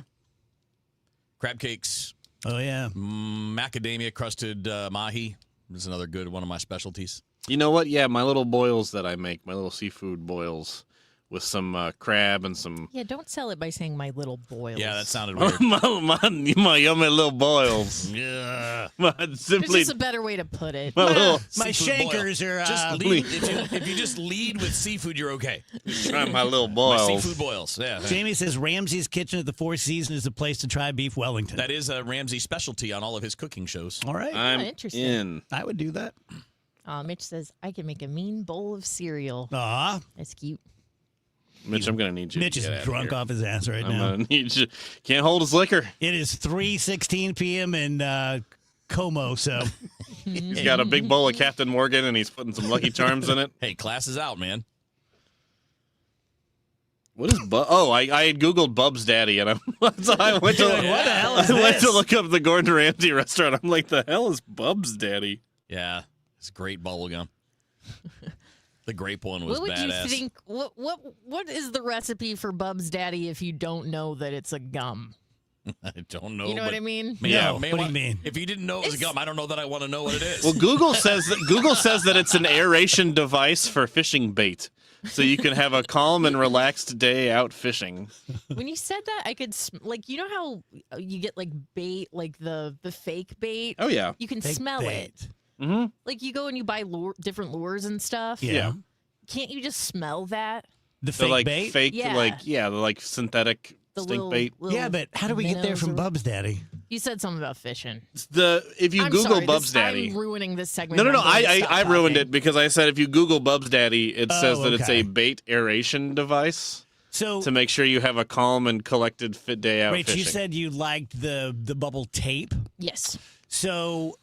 Crab cakes, Oh, yeah. macadamia crusted mahi is another good one of my specialties. You know what? Yeah, my little boils that I make, my little seafood boils with some crab and some... Yeah, don't sell it by saying my little boils. Yeah, that sounded weird. my yummy little boils. Yeah. There's Simply... just a better way to put it. My little... My Seafood shankers boil. are... Just lead, if you just lead with seafood, you're okay. Try my little My boils. seafood boils. Yeah. Jamie says Ramsey's Kitchen at the Four Seasons is a place to try beef Wellington. That is a Ramsey specialty on all of his cooking shows. All right. I'm interesting. in. I would do that. Mitch says, I can make a mean bowl of cereal. Aw. That's cute. Mitch, I'm going to need you Mitch to is get out of drunk here. off his ass right I'm now. going to need you. Can't hold his liquor. It is 3:16 p.m. in Como, so He's got a big bowl of Captain Morgan, and he's putting some Lucky Charms in it. Hey, class is out, man. What is I had Googled Bub's Daddy, and so I went to what the hell is I went this? to look up the Gordon Ramsay restaurant. I'm like, the hell is Bub's Daddy? Yeah, it's great bubble gum. The grape one was What would badass. you think? What is the recipe for Bub's Daddy if you don't know that it's a gum? I don't know. You know what I mean? Yeah, No, what do you mean? If you didn't know it was a gum, I don't know that I want to know what it is. Well, Google says that it's an aeration device for fishing bait, so you can have a calm and relaxed day out fishing. When you said that, I could you know how you get like bait, like the fake bait. Oh yeah, you can Fake smell bait. it. Mm-hmm. Like you go and you buy different lures and stuff. Yeah. Can't you just smell that? The They're fake like bait? fake, Yeah. the like synthetic The stink little- bait. little Yeah, but how do we get there minnows from or- Bub's Daddy? You said something about fishing. If you I'm Google sorry, Bub's Daddy, I'm ruining this segment. no, I'm going to I stop ruined talking. it because I said if you Google Bub's Daddy, it says that it's okay. a bait aeration device So, to make sure you have a calm and collected fit day out Rach, fishing. you said you liked the bubble tape. Yes. So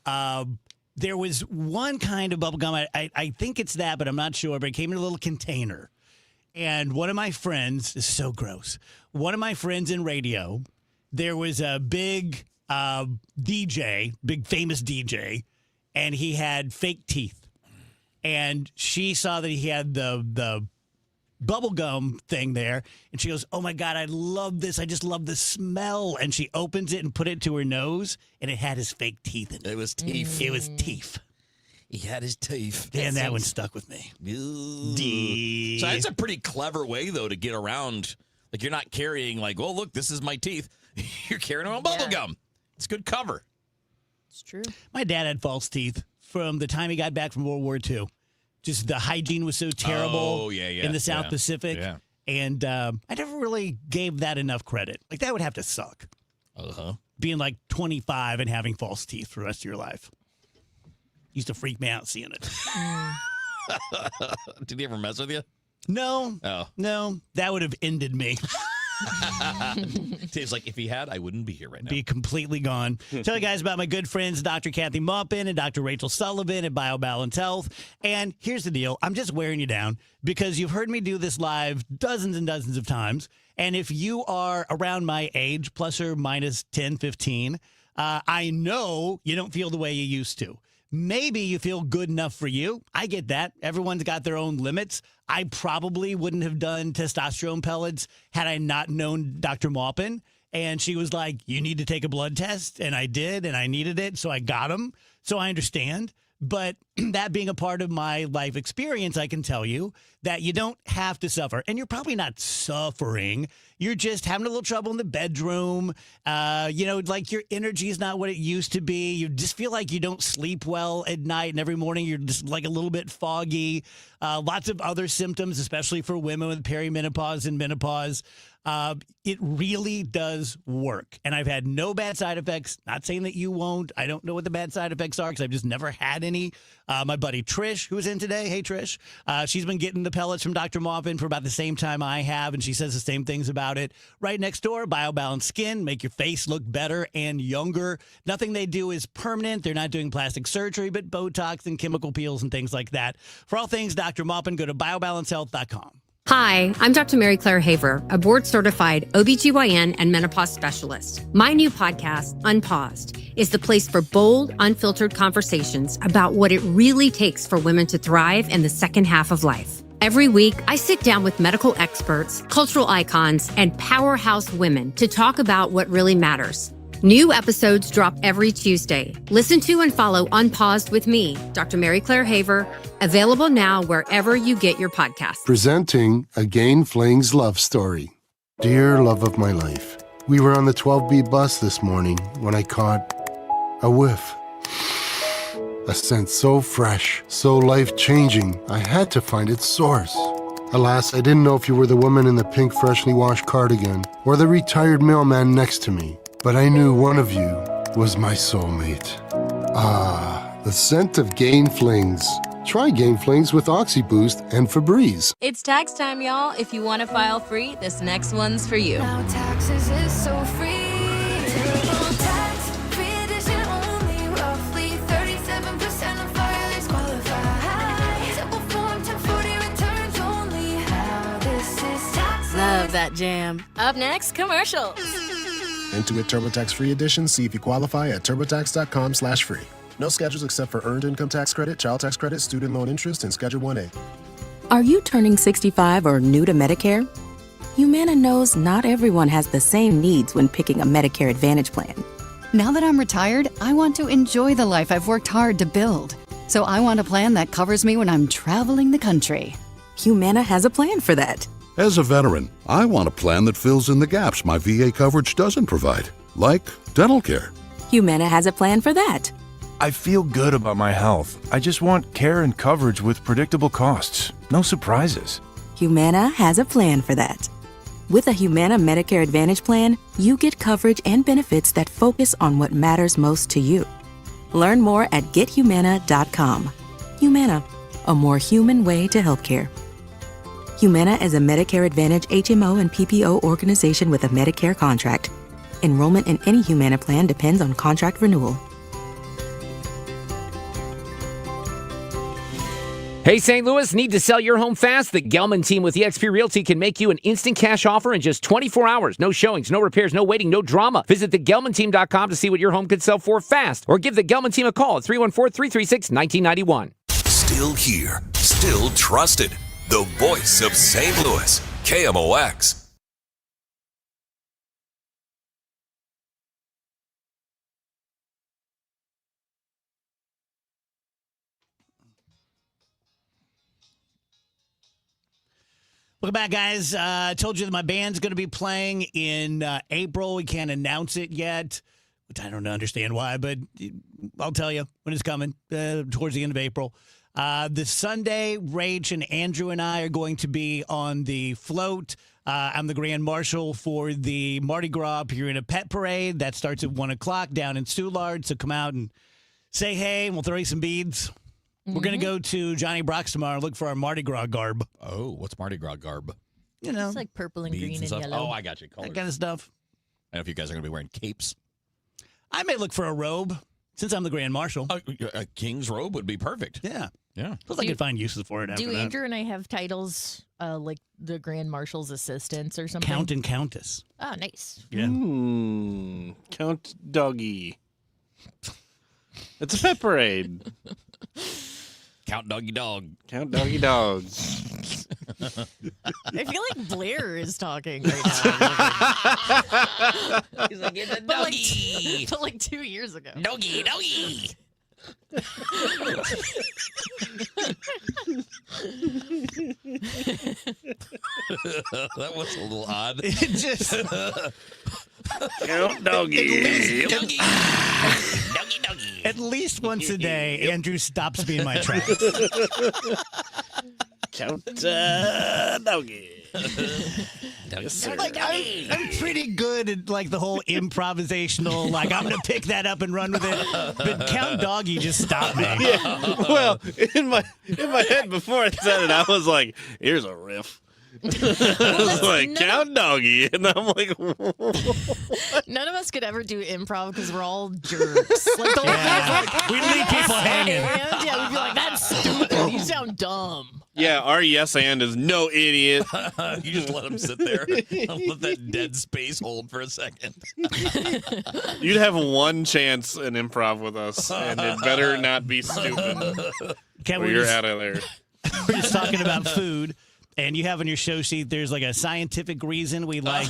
there was one kind of bubble gum. I think it's that, but I'm not sure. But it came in a little container. And one of my friends, this is so gross, one of my friends in radio, there was a big DJ, big famous DJ, and he had fake teeth. And she saw that he had the bubble gum thing there, and she goes, "Oh my God, I love this. I just love the smell." And she opens it and put it to her nose, and it had his fake teeth in it. It was teeth. It was teeth. He had his teeth. And that one stuck with me. So that's a pretty clever way, though, to get around. Like, you're not carrying, like, well, look, this is my teeth. You're carrying around bubble gum. It's good cover. It's true. My dad had false teeth from the time he got back from World War II. Just the hygiene was so terrible in the South Pacific. Yeah. And I never really gave that enough credit. Like, that would have to suck. Uh-huh. Being like 25 and having false teeth for the rest of your life. Used to freak me out seeing it. Did he ever mess with you? No. Oh. No. That would have ended me. Dave's like, if he had, I wouldn't be here right now. Be completely gone. Tell you guys about my good friends, Dr. Kathy Maupin and Dr. Rachel Sullivan at BioBalance Health. And here's the deal. I'm just wearing you down because you've heard me do this live dozens and dozens of times. And if you are around my age, plus or minus 10, 15, I know you don't feel the way you used to. Maybe you feel good enough for you. I get that. Everyone's got their own limits. I probably wouldn't have done testosterone pellets had I not known Dr. Maupin. And she was like, you need to take a blood test. And I did, and I needed it, so I got them. So I understand. But that being a part of my life experience, I can tell you that you don't have to suffer. And you're probably not suffering. You're just having a little trouble in the bedroom. Like your energy is not what it used to be. You just feel like you don't sleep well at night. And every morning you're just like a little bit foggy. Lots of other symptoms, especially for women with perimenopause and menopause. It really does work. And I've had no bad side effects. Not saying that you won't. I don't know what the bad side effects are because I've just never had any. My buddy Trish, who's in today, hey Trish, she's been getting the pellets from Dr. Maupin for about the same time I have, and she says the same things about it. Right next door, BioBalance Skin, make your face look better and younger. Nothing they do is permanent. They're not doing plastic surgery, but Botox and chemical peels and things like that. For all things Dr. Maupin, go to biobalancehealth.com. Hi, I'm Dr. Mary Claire Haver, a board-certified OBGYN and menopause specialist. My new podcast, Unpaused, is the place for bold, unfiltered conversations about what it really takes for women to thrive in the second half of life. Every week, I sit down with medical experts, cultural icons, and powerhouse women to talk about what really matters. New episodes drop every Tuesday. Listen to and follow Unpaused with me, Dr. Mary Claire Haver, available now wherever you get your podcasts. Presenting a Gain Flings love story. Dear love of my life, we were on the 12B bus this morning when I caught a whiff. A scent so fresh, so life-changing, I had to find its source. Alas, I didn't know if you were the woman in the pink freshly washed cardigan or the retired mailman next to me. But I knew one of you was my soulmate. Ah, the scent of Gain Flings. Try Gain Flings with OxyBoost and Febreze. It's tax time, y'all. If you want to file free, this next one's for you. Now taxes is so free. Tax-free edition only. Roughly 37% of filers qualify. Simple form 1040 returns only. Now this is tax Love that jam. Up next, commercials. Intuit TurboTax free edition. See if you qualify at turbotax.com/free. No schedules except for earned income tax credit, child tax credit, student loan interest, and Schedule 1A. Are you turning 65 or new to Medicare? Humana knows not everyone has the same needs when picking a Medicare Advantage plan. Now that I'm retired, I want to enjoy the life I've worked hard to build. So I want a plan that covers me when I'm traveling the country. Humana has a plan for that. As a veteran, I want a plan that fills in the gaps my VA coverage doesn't provide, like dental care. Humana has a plan for that. I feel good about my health. I just want care and coverage with predictable costs. No surprises. Humana has a plan for that. With a Humana Medicare Advantage plan, you get coverage and benefits that focus on what matters most to you. Learn more at gethumana.com. Humana, a more human way to healthcare. Humana is a Medicare Advantage HMO and PPO organization with a Medicare contract. Enrollment in any Humana plan depends on contract renewal. Hey, St. Louis, need to sell your home fast? The Gelman team with eXp Realty can make you an instant cash offer in just 24 hours. No showings, no repairs, no waiting, no drama. Visit thegelmanteam.com to see what your home could sell for fast. Or give the Gelman team a call at 314-336-1991. Still here, still trusted. The voice of St. Louis, KMOX. Welcome back, guys. I told you that my band's going to be playing in April. We can't announce it yet, which I don't understand why, but I'll tell you when it's coming, towards the end of April. This Sunday, Rach and Andrew and I are going to be on the float. I'm the Grand Marshal for the Mardi Gras Purina Pet Parade. That starts at 1 o'clock down in Soulard, so come out and say hey, and we'll throw you some beads. We're going to go to Johnny Brock's tomorrow and look for our Mardi Gras garb. Oh, what's Mardi Gras garb? You know, it's like purple and green and stuff. yellow. Oh, I got you. Colors. That kind of stuff. I don't know if you guys are going to be wearing capes. I may look for a robe since I'm the Grand Marshal. A king's robe would be perfect. Yeah. Yeah. Plus, I could find uses for it after Do that. Andrew and I have titles like the Grand Marshal's assistants or something? Count and Countess. Oh, nice. Yeah. Count Doggy. It's a pet parade. Count Doggy Dog. Count Doggy Dog. I feel like Blair is talking right now. He's like, it's a But like, doggy. but like 2 years ago. Doggy, doggy. That was a little odd. It just Count Doggy. Doggy, doggy. at least once a day, Andrew stops me in my tracks. Count Doggy. I'm pretty good at like the whole improvisational, like I'm gonna pick that up and run with it. But Count Doggy just stopped me. Yeah. Well, in my head before I said it, I was like, "Here's a riff." I was like, Count Doggy, and I'm like, None of us could ever do improv because we're all jerks. Like, we leave people hanging. And, yeah, we'd be like, that's stupid. You sound dumb. yeah, our yes and is no idiot. You just let him sit there and let that dead space hold for a second. You'd have one chance in improv with us, and it better not be stupid. Can or we you're just- out of there. We're just talking about food, and you have on your show sheet there's like a scientific reason we like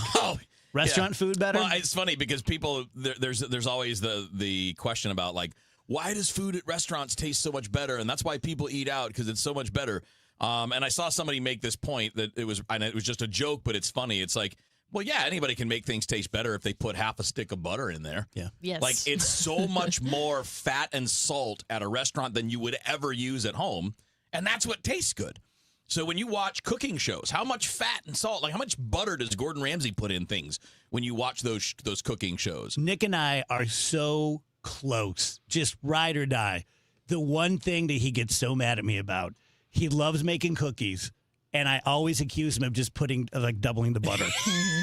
restaurant food better. Well, it's funny because people there's always the question about like, why does food at restaurants taste so much better? And that's why people eat out, because it's so much better. And I saw somebody make this point that it was just a joke, but it's funny. It's like, well, yeah, anybody can make things taste better if they put half a stick of butter in there. Yeah. Yes. Like, it's so much more fat and salt at a restaurant than you would ever use at home. And that's what tastes good. So when you watch cooking shows, how much fat and salt, like how much butter does Gordon Ramsay put in things when you watch those cooking shows? Nick and I are so close, just ride or die. The one thing that he gets so mad at me about, he loves making cookies, and I always accuse him of just doubling the butter.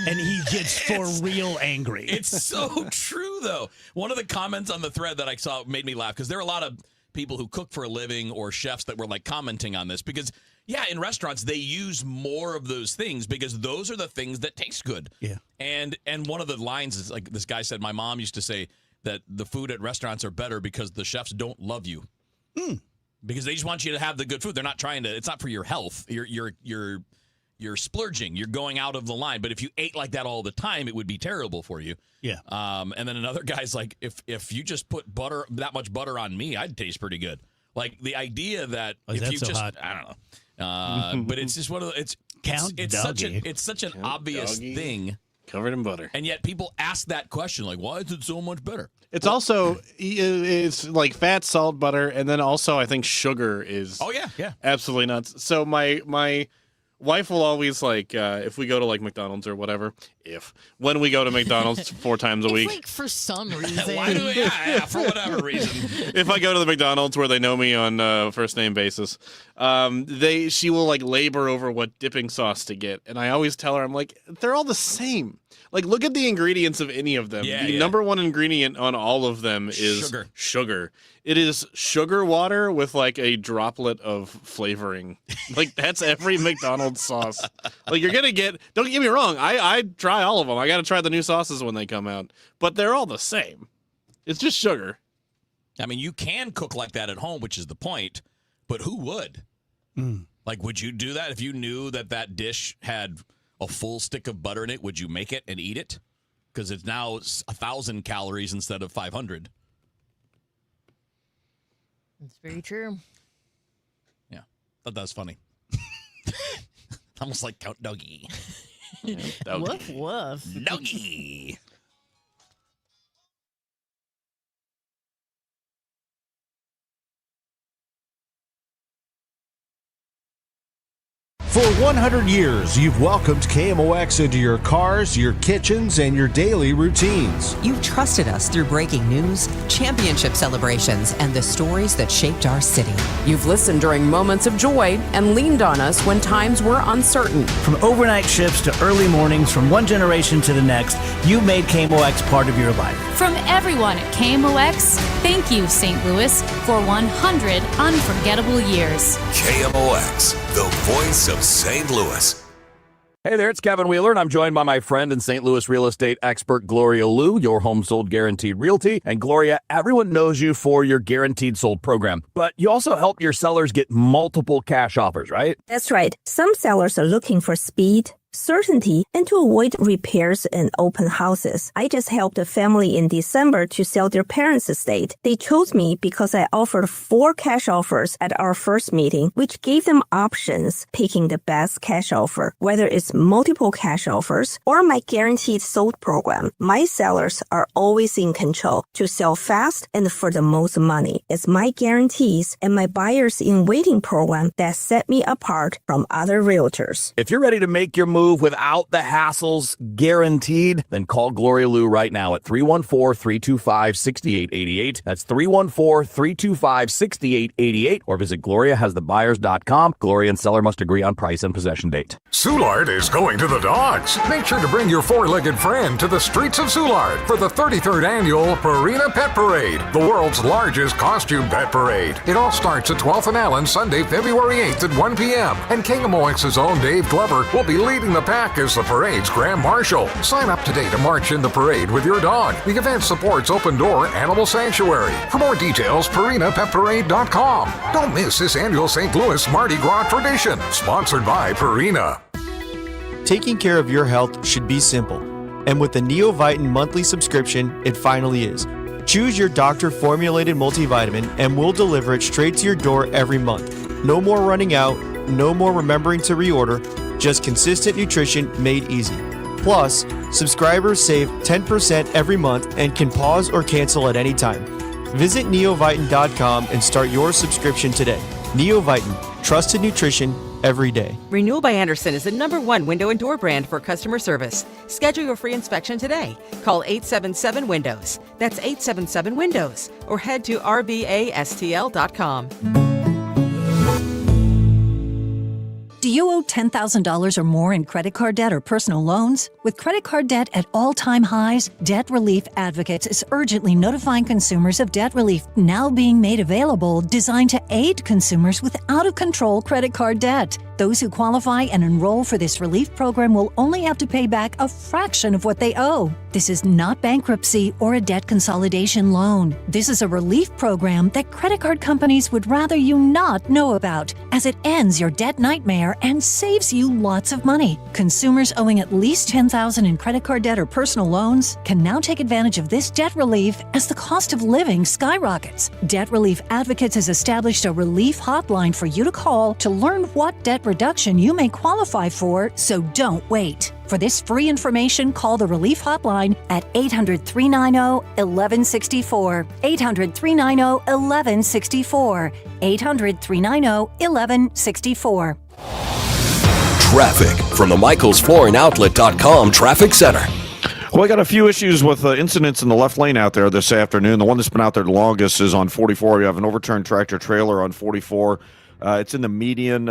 And he gets for real angry. It's so true, though. One of the comments on the thread that I saw made me laugh, because there are a lot of people who cook for a living or chefs that were like commenting on this, because Yeah, in restaurants, they use more of those things because those are the things that taste good. Yeah. And one of the lines is like this guy said, my mom used to say that the food at restaurants are better because the chefs don't love you. Because they just want you to have the good food. They're not trying to, it's not for your health. You're splurging. You're going out of the line. But if you ate like that all the time, it would be terrible for you. Yeah. And then another guy's like, if you just put that much butter on me, I'd taste pretty good. Like the idea that Is if that you so just, hot? I don't know. But it's just one of the, it's such an obvious thing. Covered in butter. And yet people ask that question, like, why is it so much better? It's also, it's like fat, salt, butter, and then also I think sugar is absolutely nuts. So my wife will always like, if we go to like McDonald's or whatever, when we go to McDonald's 4 times a week. Like for some reason. Why do we, for whatever reason. If I go to the McDonald's where they know me on first name basis, she will like labor over what dipping sauce to get. And I always tell her, I'm like, they're all the same. Like, look at the ingredients of any of them. The number one ingredient on all of them is sugar. It is sugar water with like a droplet of flavoring. Like, that's every McDonald's sauce. Like, you're going to get, don't get me wrong, I try all of them. I got to try the new sauces when they come out. But they're all the same. It's just sugar. I mean, you can cook like that at home, which is the point. But who would? Like, would you do that if you knew that dish had a full stick of butter in it? Would you make it and eat it? Because it's now 1,000 calories instead of 500. That's very true. Yeah, thought that was funny. Almost like Count Dougie. Woof, woof. Dougie. For 100 years, you've welcomed KMOX into your cars, your kitchens, and your daily routines. You've trusted us through breaking news, championship celebrations, and the stories that shaped our city. You've listened during moments of joy and leaned on us when times were uncertain. From overnight shifts to early mornings, from one generation to the next, you've made KMOX part of your life. From everyone at KMOX, thank you, St. Louis, for 100 unforgettable years. KMOX, the voice of St. Louis. Hey there, it's Kevin Wheeler, and I'm joined by my friend and St. Louis real estate expert, Gloria Liu, your home sold guaranteed realty. And Gloria, everyone knows you for your guaranteed sold program, but you also help your sellers get multiple cash offers, right? That's right. Some sellers are looking for speed, certainty, and to avoid repairs and open houses. I just helped a family in December to sell their parents' estate. They chose me because I offered 4 cash offers at our first meeting, which gave them options picking the best cash offer, whether it's multiple cash offers or my guaranteed sold program. My sellers are always in control to sell fast and for the most money. It's my guarantees and my buyers in waiting program that set me apart from other realtors. If you're ready to make your move without the hassles, guaranteed, then call Gloria Liu right now at 314-325-6888. That's 314-325-6888, or visit GloriaHasTheBuyers.com. Gloria and seller must agree on price and possession date. Soulard is going to the dogs. Make sure to bring your 4-legged friend to the streets of Soulard for the 33rd annual Purina Pet Parade, the world's largest costume pet parade. It all starts at 12th and Allen, Sunday, February 8th at 1 p.m. And KMOX's own Dave Glover will be leading the pack as the parade's Grand Marshal. Sign up today to march in the parade with your dog. The event supports Open Door Animal Sanctuary. For more details, PurinaPetParade.com. Don't miss this annual St. Louis Mardi Gras tradition. Sponsored by Purina. Taking care of your health should be simple. And with the Neovitin monthly subscription, it finally is. Choose your doctor-formulated multivitamin and we'll deliver it straight to your door every month. No more running out, no more remembering to reorder, just consistent nutrition made easy. Plus, subscribers save 10% every month and can pause or cancel at any time. Visit neovitin.com and start your subscription today. Neovitin, trusted nutrition every day. Renewal by Andersen is the #1 window and door brand for customer service. Schedule your free inspection today. Call 877-WINDOWS. That's 877-WINDOWS. Or head to rbastl.com. Do Do you owe $10,000 or more in credit card debt or personal loans? With credit card debt at all-time highs, Debt Relief Advocates is urgently notifying consumers of debt relief now being made available, designed to aid consumers with out-of-control credit card debt. Those who qualify and enroll for this relief program will only have to pay back a fraction of what they owe. This is not bankruptcy or a debt consolidation loan. This is a relief program that credit card companies would rather you not know about, as it ends your debt nightmare and saves you lots of money. Consumers owing at least $10,000 in credit card debt or personal loans can now take advantage of this debt relief as the cost of living skyrockets. Debt Relief Advocates has established a relief hotline for you to call to learn what debt reduction you may qualify for, so don't wait. For this free information, call the Relief Hotline at 800-390-1164. 800-390-1164. 800-390-1164. Traffic from the MichaelsFlooringOutlet.com Traffic Center. Well, I got a few issues with incidents in the left lane out there this afternoon. The one that's been out there the longest is on 44. You have an overturned tractor trailer on 44. It's in the median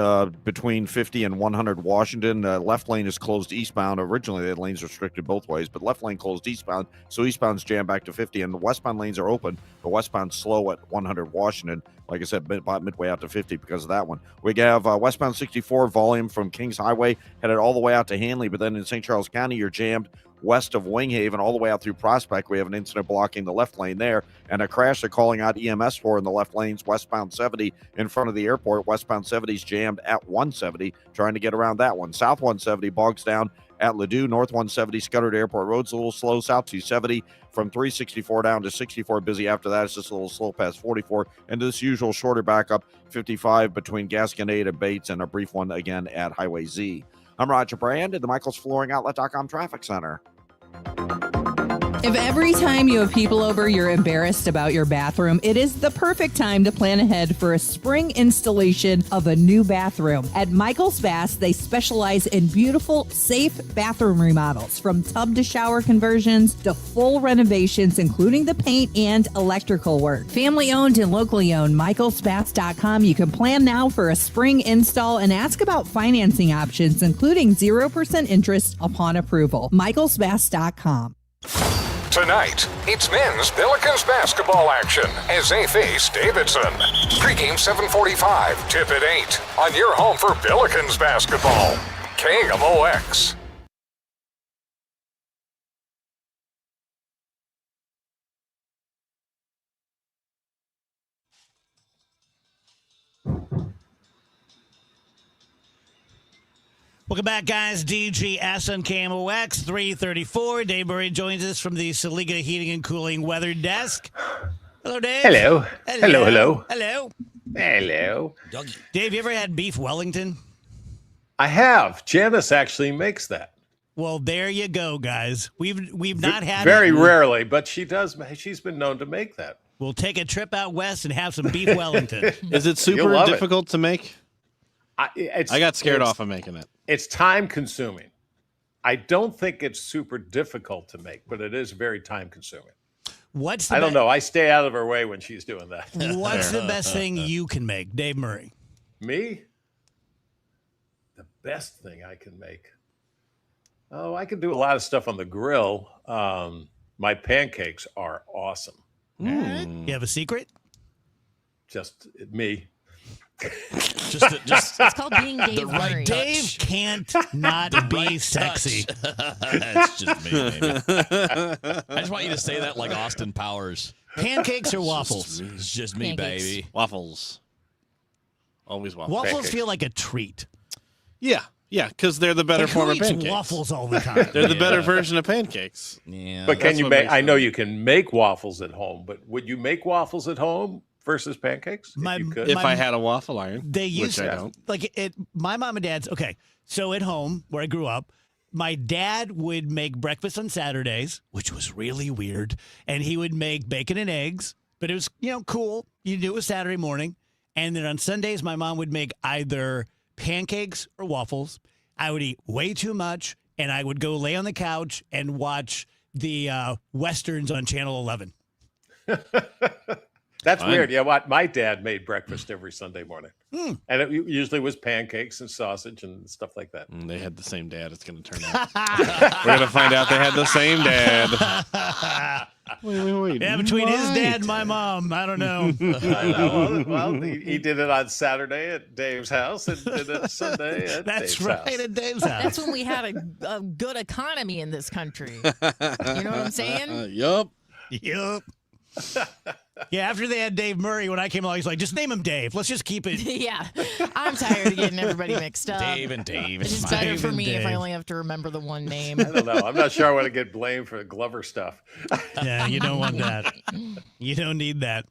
between 50 and 100 Washington. Left lane is closed eastbound. Originally, the lanes restricted both ways, but left lane closed eastbound, so eastbound's jammed back to 50, and the westbound lanes are open, but westbound's slow at 100 Washington. Like I said, about midway out to 50 because of that one. We have westbound 64 volume from Kings Highway headed all the way out to Hanley, but then in St. Charles County, you're jammed west of Winghaven all the way out through Prospect. We have an incident blocking the left lane there, and a crash they're calling out EMS for in the left lanes, westbound 70 in front of the airport. Westbound 70 is jammed at 170, trying to get around that one. South 170 bogs down at Ladue. North 170 scuttered Airport Road's a little slow. South 270 from 364 down to 64 busy after that. It's just a little slow past 44, and this usual shorter backup 55 between Gasconade and Bates, and a brief one again at Highway Z. I'm Roger Brand at the MichaelsFlooringOutlet.com Traffic Center. If every time you have people over, you're embarrassed about your bathroom, it is the perfect time to plan ahead for a spring installation of a new bathroom. At Michael's Baths, they specialize in beautiful, safe bathroom remodels, from tub to shower conversions to full renovations, including the paint and electrical work. Family owned and locally owned, michaelsbaths.com. You can plan now for a spring install and ask about financing options, including 0% interest upon approval. michaelsbaths.com. Tonight, it's men's Billikens basketball action as they face Davidson. Pregame 7:45, tip at 8 on your home for Billikens basketball. KMOX. Welcome back, guys. DGS on KMOX 334. Dave Murray joins us from the Saliga Heating and Cooling Weather Desk. Hello, Dave. Hello. Hello, hello. Hello. Hello. Dave, you ever had beef Wellington? I have. Janice actually makes that. Well, there you go, guys. We've not had very it. rarely, but she does. She's been known to make that. We'll take a trip out west and have some beef Wellington. Is it super difficult to make? I got scared off of making it. It's time consuming. I don't think it's super difficult to make, but it is very time consuming. I don't know. I stay out of her way when she's doing that. What's the best thing you can make, Dave Murray? Me? The best thing I can make? Oh, I can do a lot of stuff on the grill. My pancakes are awesome. You have a secret? Just me. It's called being Dave Murray. Dave can't not be sexy. It's just me, baby. I just want you to say that like Austin Powers. Pancakes or waffles? It's just me, Pancakes. baby. Waffles. Always waffles. Waffles Pancakes. feel like a treat. Yeah, because they're the better Like, form who of eats pancakes. waffles all the time? They're the better version of pancakes. Yeah. But can That's you what make? makes I know them- you can make waffles at home, but would you make waffles at home versus pancakes? My- if you could? If I had a waffle iron, They used which I don't. like it. My mom and dad's okay. So at home where I grew up, my dad would make breakfast on Saturdays, which was really weird, and he would make bacon and eggs. But it was cool. You do it was Saturday morning, and then on Sundays my mom would make either pancakes or waffles. I would eat way too much, and I would go lay on the couch and watch the Westerns on Channel 11. That's Fine. weird. Yeah, what my dad made breakfast every Sunday morning, Hmm. and it usually was pancakes and sausage and stuff like that. They had the same dad. It's going to turn out. We're going to find out they had the same dad. Wait. Yeah, between his dad and my mom, I don't know. I know. Well, he did it on Saturday at Dave's house and did it Sunday at That's Dave's right, house. at Dave's house. That's when we had a good economy in this country. You know what I'm saying? Yup. Yup. Yeah, after they had Dave Murray, when I came along, he's like, just name him Dave. Let's just keep it. Yeah. I'm tired of getting everybody mixed up. Dave and Dave. It's just fine. better for and me if I Dave. only have to remember the one name. I don't know. I'm not sure I want to get blamed for the Glover stuff. Yeah, you don't want that. You don't need that.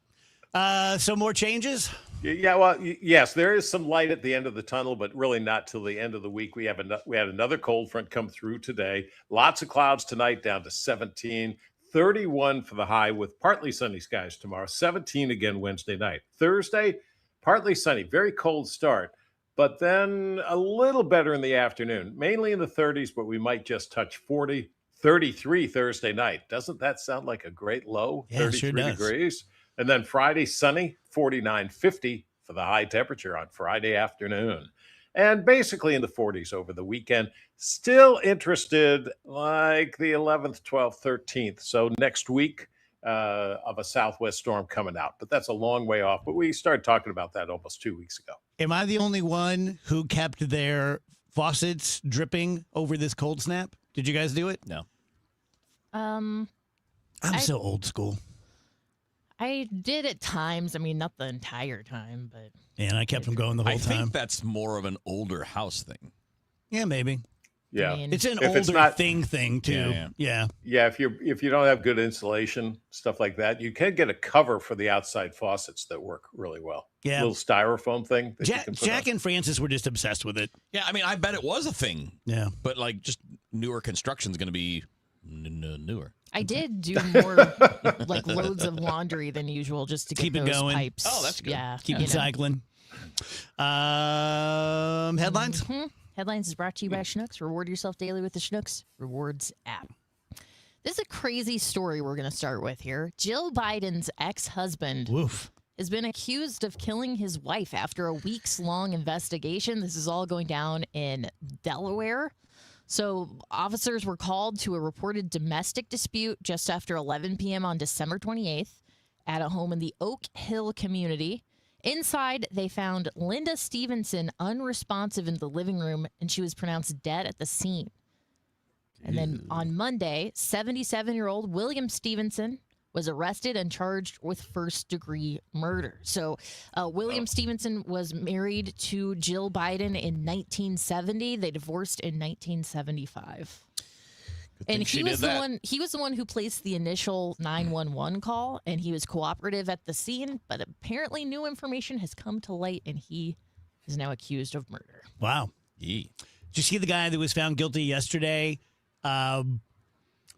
So more changes? Yeah, well, yes, there is some light at the end of the tunnel, but really not till the end of the week. We had another cold front come through today. Lots of clouds tonight, down to 17. 31 for the high with partly sunny skies tomorrow. 17 again Wednesday night. Thursday, partly sunny. Very cold start, but then a little better in the afternoon. Mainly in the 30s, but we might just touch 40. 33 Thursday night. Doesn't that sound like a great low? Yeah, it sure 33 does. degrees. And then Friday, sunny, 49, 50 for the high temperature on Friday afternoon. And basically in the 40s over the weekend. Still interested like the 11th, 12th, 13th. So next week of a southwest storm coming out. But that's a long way off. But we started talking about that almost 2 weeks ago. Am I the only one who kept their faucets dripping over this cold snap? Did you guys do it? No. I'm so old school. I did at times. I mean, not the entire time, but And I kept them going the whole I time. think that's more of an older house thing. Yeah, maybe. Yeah. I mean, It's an If it's older not- thing too. Yeah. Yeah, if you don't have good insulation, stuff like that, you can get a cover for the outside faucets that work really well. Yeah. Little styrofoam thing that you Jack, can put Jack on. and Francis were just obsessed with it. Yeah, I mean, I bet it was a thing. Yeah. But like, just newer construction's going to be newer. I did do more like loads of laundry than usual just to get Keep it those going. pipes. Oh, that's good. Yeah, Keep you know. recycling. Headlines? Mhm. Headlines is brought to you by Schnucks. Reward yourself daily with the Schnucks Rewards app. This is a crazy story we're going to start with here. Jill Biden's ex-husband Woof. has been accused of killing his wife after a weeks-long investigation. This is all going down in Delaware. So officers were called to a reported domestic dispute just after 11 p.m. on December 28th at a home in the Oak Hill community. Inside, they found Linda Stevenson unresponsive in the living room, and she was pronounced dead at the scene. And then on Monday, 77-year-old William Stevenson was arrested and charged with first-degree murder. So William Stevenson was married to Jill Biden in 1970. They divorced in 1975. And she he was did the that. one. He was the one who placed the initial 911 call, and he was cooperative at the scene. But apparently, new information has come to light, and he is now accused of murder. Wow. Yee. Did you see the guy that was found guilty yesterday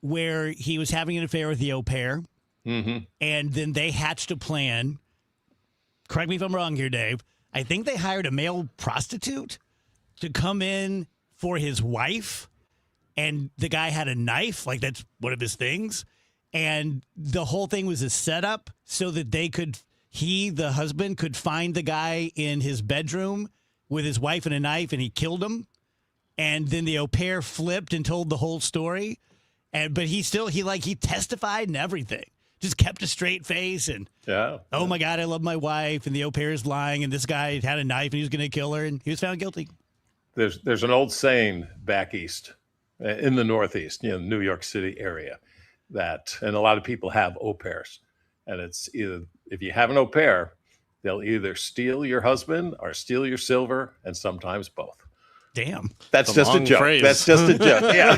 where he was having an affair with the au pair? Mm-hmm. And then they hatched a plan. Correct me if I'm wrong here, Dave. I think they hired a male prostitute to come in for his wife. And the guy had a knife, like that's one of his things. And the whole thing was a setup so that the husband, could find the guy in his bedroom with his wife and a knife, and he killed him. And then the au pair flipped and told the whole story. But he testified and everything. Just kept a straight face and, oh my God, I love my wife. And the au pair is lying. And this guy had a knife and he was going to kill her. And he was found guilty. There's an old saying back east, in the Northeast, New York City area, and a lot of people have au pairs. And it's either, if you have an au pair, they'll either steal your husband or steal your silver, and sometimes both. Damn. That's a just a long joke. phrase. That's just a joke. Yeah.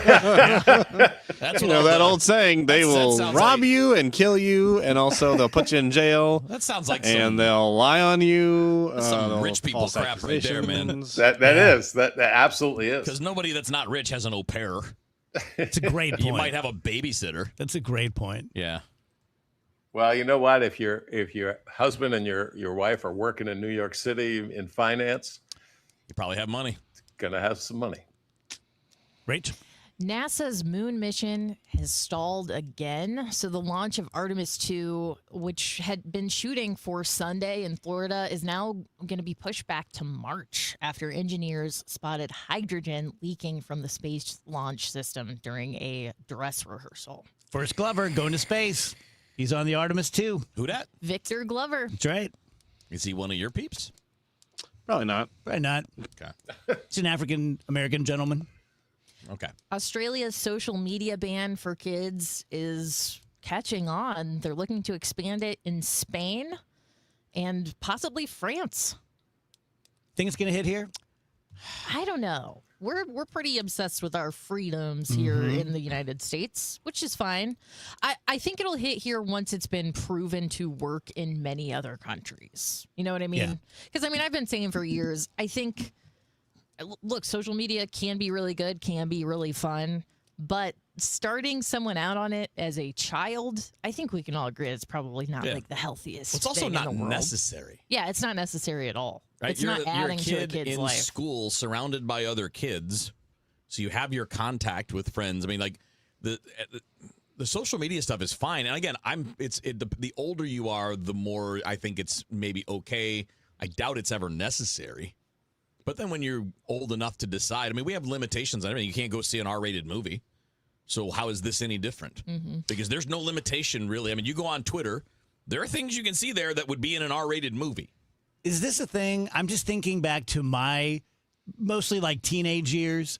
That's that old saying, they that will sounds rob like- you and kill you, and also they'll put you in jail. That sounds like And some, they'll lie on you. some they'll rich people false crap right there, man. accusations. That absolutely is. because nobody that's not rich has an au pair. It's a great point. You might have a babysitter. That's a great point. Yeah. Well, you know what? If your husband and your wife are working in New York City in finance, You probably have money. gonna have some money. Rach? NASA's moon mission has stalled again. So the launch of Artemis 2, which had been shooting for Sunday in Florida, is now going to be pushed back to March after engineers spotted hydrogen leaking from the space launch system during a dress rehearsal. First Glover going to space. He's on the Artemis 2. Who dat? Victor Glover. That's right. Is he one of your peeps? Probably not. Probably not. Okay. He's an African-American gentleman. Okay. Australia's social media ban for kids is catching on. They're looking to expand it in Spain and possibly France. Think it's going to hit here? I don't know. We're pretty obsessed with our freedoms here in the United States, which is fine. I think it'll hit here once it's been proven to work in many other countries. You know what I mean? Because, I've been saying for years, I think, look, social media can be really good, can be really fun, but starting someone out on it as a child, I think we can all agree it's probably not like the healthiest. It's also thing not in the world. necessary. Yeah, it's not necessary at all. Right? It's not adding to a kid's in life. school, surrounded by other kids, so you have your contact with friends. The social media stuff is fine. And again, the older you are, the more I think it's maybe okay. I doubt it's ever necessary. But then when you're old enough to decide, we have limitations on everything. You can't go see an R-rated movie. So how is this any different? Because there's no limitation, really. You go on Twitter, there are things you can see there that would be in an R-rated movie. Is this a thing? I'm just thinking back to my mostly like teenage years.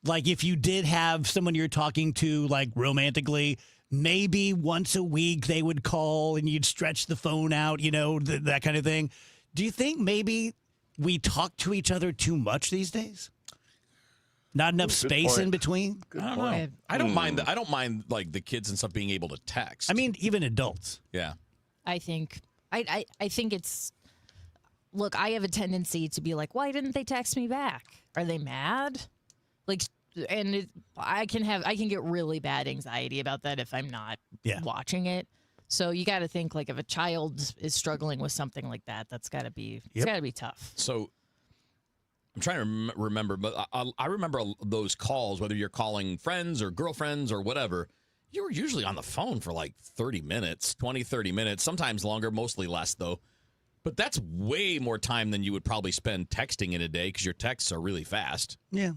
Like if you did have someone you're talking to like romantically, maybe once a week they would call and you'd stretch the phone out, that kind of thing. Do you think maybe we talk to each other too much these days? Not enough space in between? I don't know. I don't mind. I don't mind like the kids and stuff being able to text. Even adults. Yeah. I think it's. Look, I have a tendency to be like, why didn't they text me back? Are they mad? I can get really bad anxiety about that if I'm not watching it. So you got to think like if a child is struggling with something like that, that's got to be it's got to be tough. So I'm trying to remember, but I remember those calls, whether you're calling friends or girlfriends or whatever. You were usually on the phone for like 30 minutes, 30 minutes, sometimes longer, mostly less though. But that's way more time than you would probably spend texting in a day because your texts are really fast. Yeah.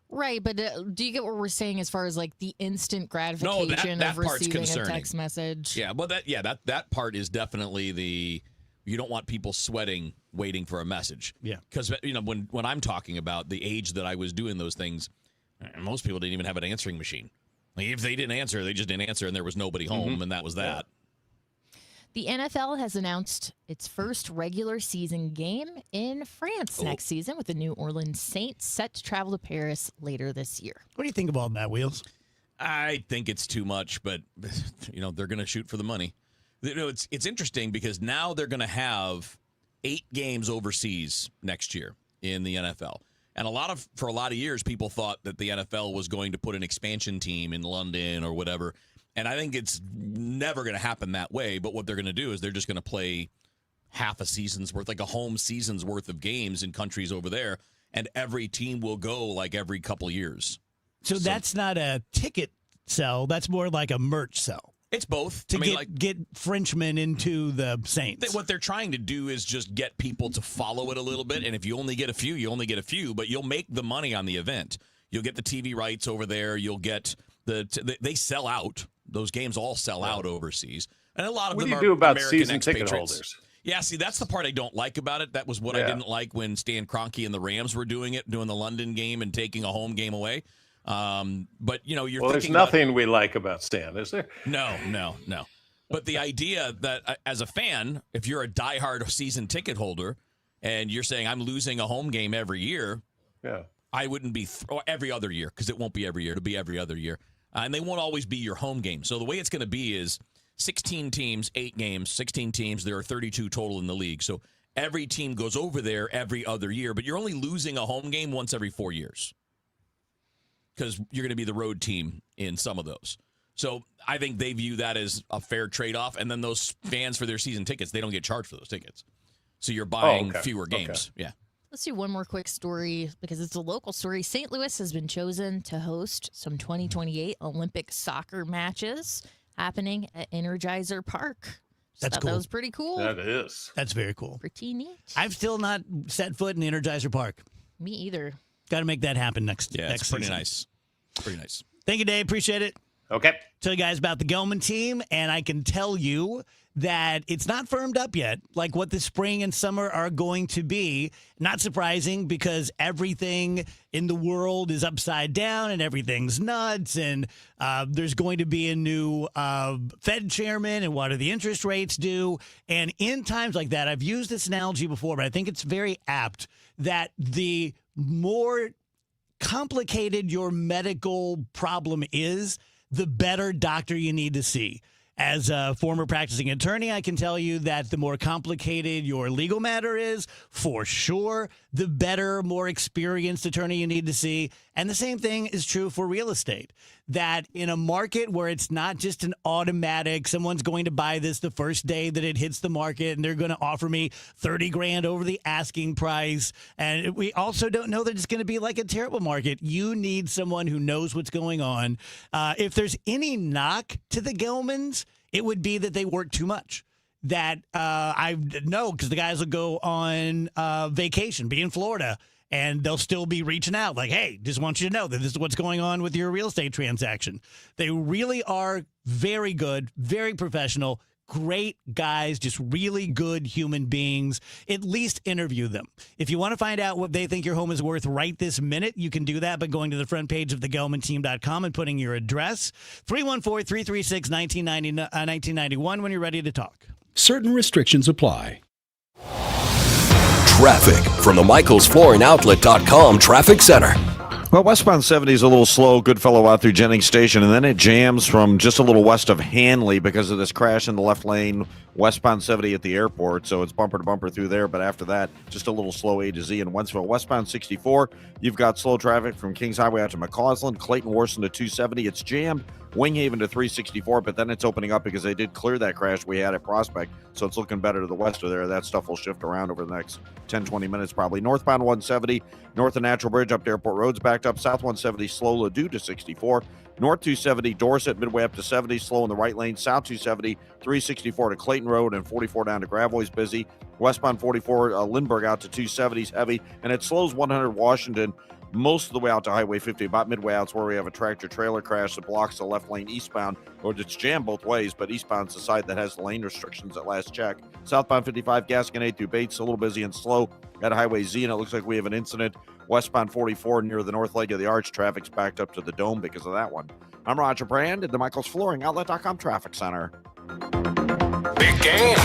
Right, but do you get what we're saying as far as like the instant gratification that of part's receiving concerning. a text message? Yeah, well, that part is definitely you don't want people sweating waiting for a message. Yeah, because when I'm talking about the age that I was doing those things, most people didn't even have an answering machine. Like if they didn't answer, they just didn't answer, and there was nobody home, and that was that. The NFL has announced its first regular season game in France next season with the New Orleans Saints set to travel to Paris later this year. What do you think of all that, Wheels? I think it's too much, but they're going to shoot for the money. It's interesting because now they're going to have 8 games overseas next year in the NFL. And for a lot of years, people thought that the NFL was going to put an expansion team in London or whatever. And I think it's never going to happen that way. But what they're going to do is they're just going to play half a season's worth, like a home season's worth of games in countries over there. And every team will go like every couple years. So that's not a ticket sell. That's more like a merch sell. It's both. To get Frenchmen into the Saints. What they're trying to do is just get people to follow it a little bit. And if you only get a few, you only get a few. But you'll make the money on the event. You'll get the TV rights over there. You'll get they sell out. Those games all sell out overseas. And a lot of them are what do you do about American season ticket expatriates. holders? Yeah, see, that's the part I don't like about it. That was what I didn't like when Stan Kroenke and the Rams were doing the London game and taking a home game away. But, you're there's nothing we like about Stan, is there? No. But the idea that as a fan, if you're a diehard season ticket holder and you're saying I'm losing a home game every year, I wouldn't be every other year because it won't be every year. It'll be every other year. And they won't always be your home game. So the way it's going to be is 16 teams, 8 games, 16 teams. There are 32 total in the league. So every team goes over there every other year, but you're only losing a home game once every 4 years because you're going to be the road team in some of those. So I think they view that as a fair trade-off. And then those fans for their season tickets, they don't get charged for those tickets. So you're buying fewer games. Yeah. Let's do one more quick story because it's a local story. St. Louis has been chosen to host some 2028 Olympic soccer matches happening at Energizer Park. That's cool. That was pretty cool. That is. That's very cool. Pretty neat. I've still not set foot in the Energizer Park. Me either. Got to make that happen next. Yeah, next it's pretty season. nice. Pretty nice. Thank you, Dave. Appreciate it. Okay. Tell you guys about the Gelman team, and I can tell you that it's not firmed up yet, like what the spring and summer are going to be. Not surprising because everything in the world is upside down and everything's nuts, and there's going to be a new Fed chairman, and what do the interest rates do? And in times like that, I've used this analogy before, but I think it's very apt that the more complicated your medical problem is, the better doctor you need to see. As a former practicing attorney, I can tell you that the more complicated your legal matter is, for sure, the better, more experienced attorney you need to see. And the same thing is true for real estate. That in a market where it's not just an automatic, someone's going to buy this the first day that it hits the market and they're going to offer me $30,000 over the asking price. And we also don't know that it's going to be like a terrible market. You need someone who knows what's going on. If there's any knock to the Gelmans, it would be that they work too much. That I know because the guys will go on vacation, be in Florida, and they'll still be reaching out like, hey, just want you to know that this is what's going on with your real estate transaction. They really are very good, very professional, great guys, just really good human beings. At least interview them. If you want to find out what they think your home is worth right this minute, you can do that by going to the front page of thegelmanteam.com and putting your address, 314-336-1991 when you're ready to talk. Certain restrictions apply. Traffic from the MichaelsFlooringOutlet.com Traffic Center. Well, westbound 70 is a little slow. Goodfellow out through Jennings Station, and then it jams from just a little west of Hanley because of this crash in the left lane, westbound 70 at the airport. So it's bumper to bumper through there, but after that, just a little slow A to Z in Wentzville. Westbound 64, you've got slow traffic from Kings Highway out to McCausland, Clayton Worson to 270. It's jammed. Winghaven to 364, but then it's opening up because they did clear that crash we had at Prospect, so it's looking better to the west of there. That stuff will shift around over the next 10, 20 minutes probably. Northbound 170, north of Natural Bridge up to Airport Road's backed up. South 170, slow Ladue to 64. North 270, Dorset, midway up to 70, slow in the right lane. South 270, 364 to Clayton Road and 44 down to Gravois busy. Westbound 44, Lindbergh out to 270's heavy, and it slows 100 Washington most of the way out to Highway 50, about midway out where we have a tractor-trailer crash that blocks the left lane eastbound, or it's jammed both ways, but eastbound's the side that has the lane restrictions at last check. Southbound 55, Gaskin 8 through Bates, a little busy and slow at Highway Z, and it looks like we have an incident. Westbound 44 near the north leg of the arch, traffic's backed up to the Dome because of that one. I'm Roger Brand at the MichaelsFlooringOutlet.com Traffic Center. Big game,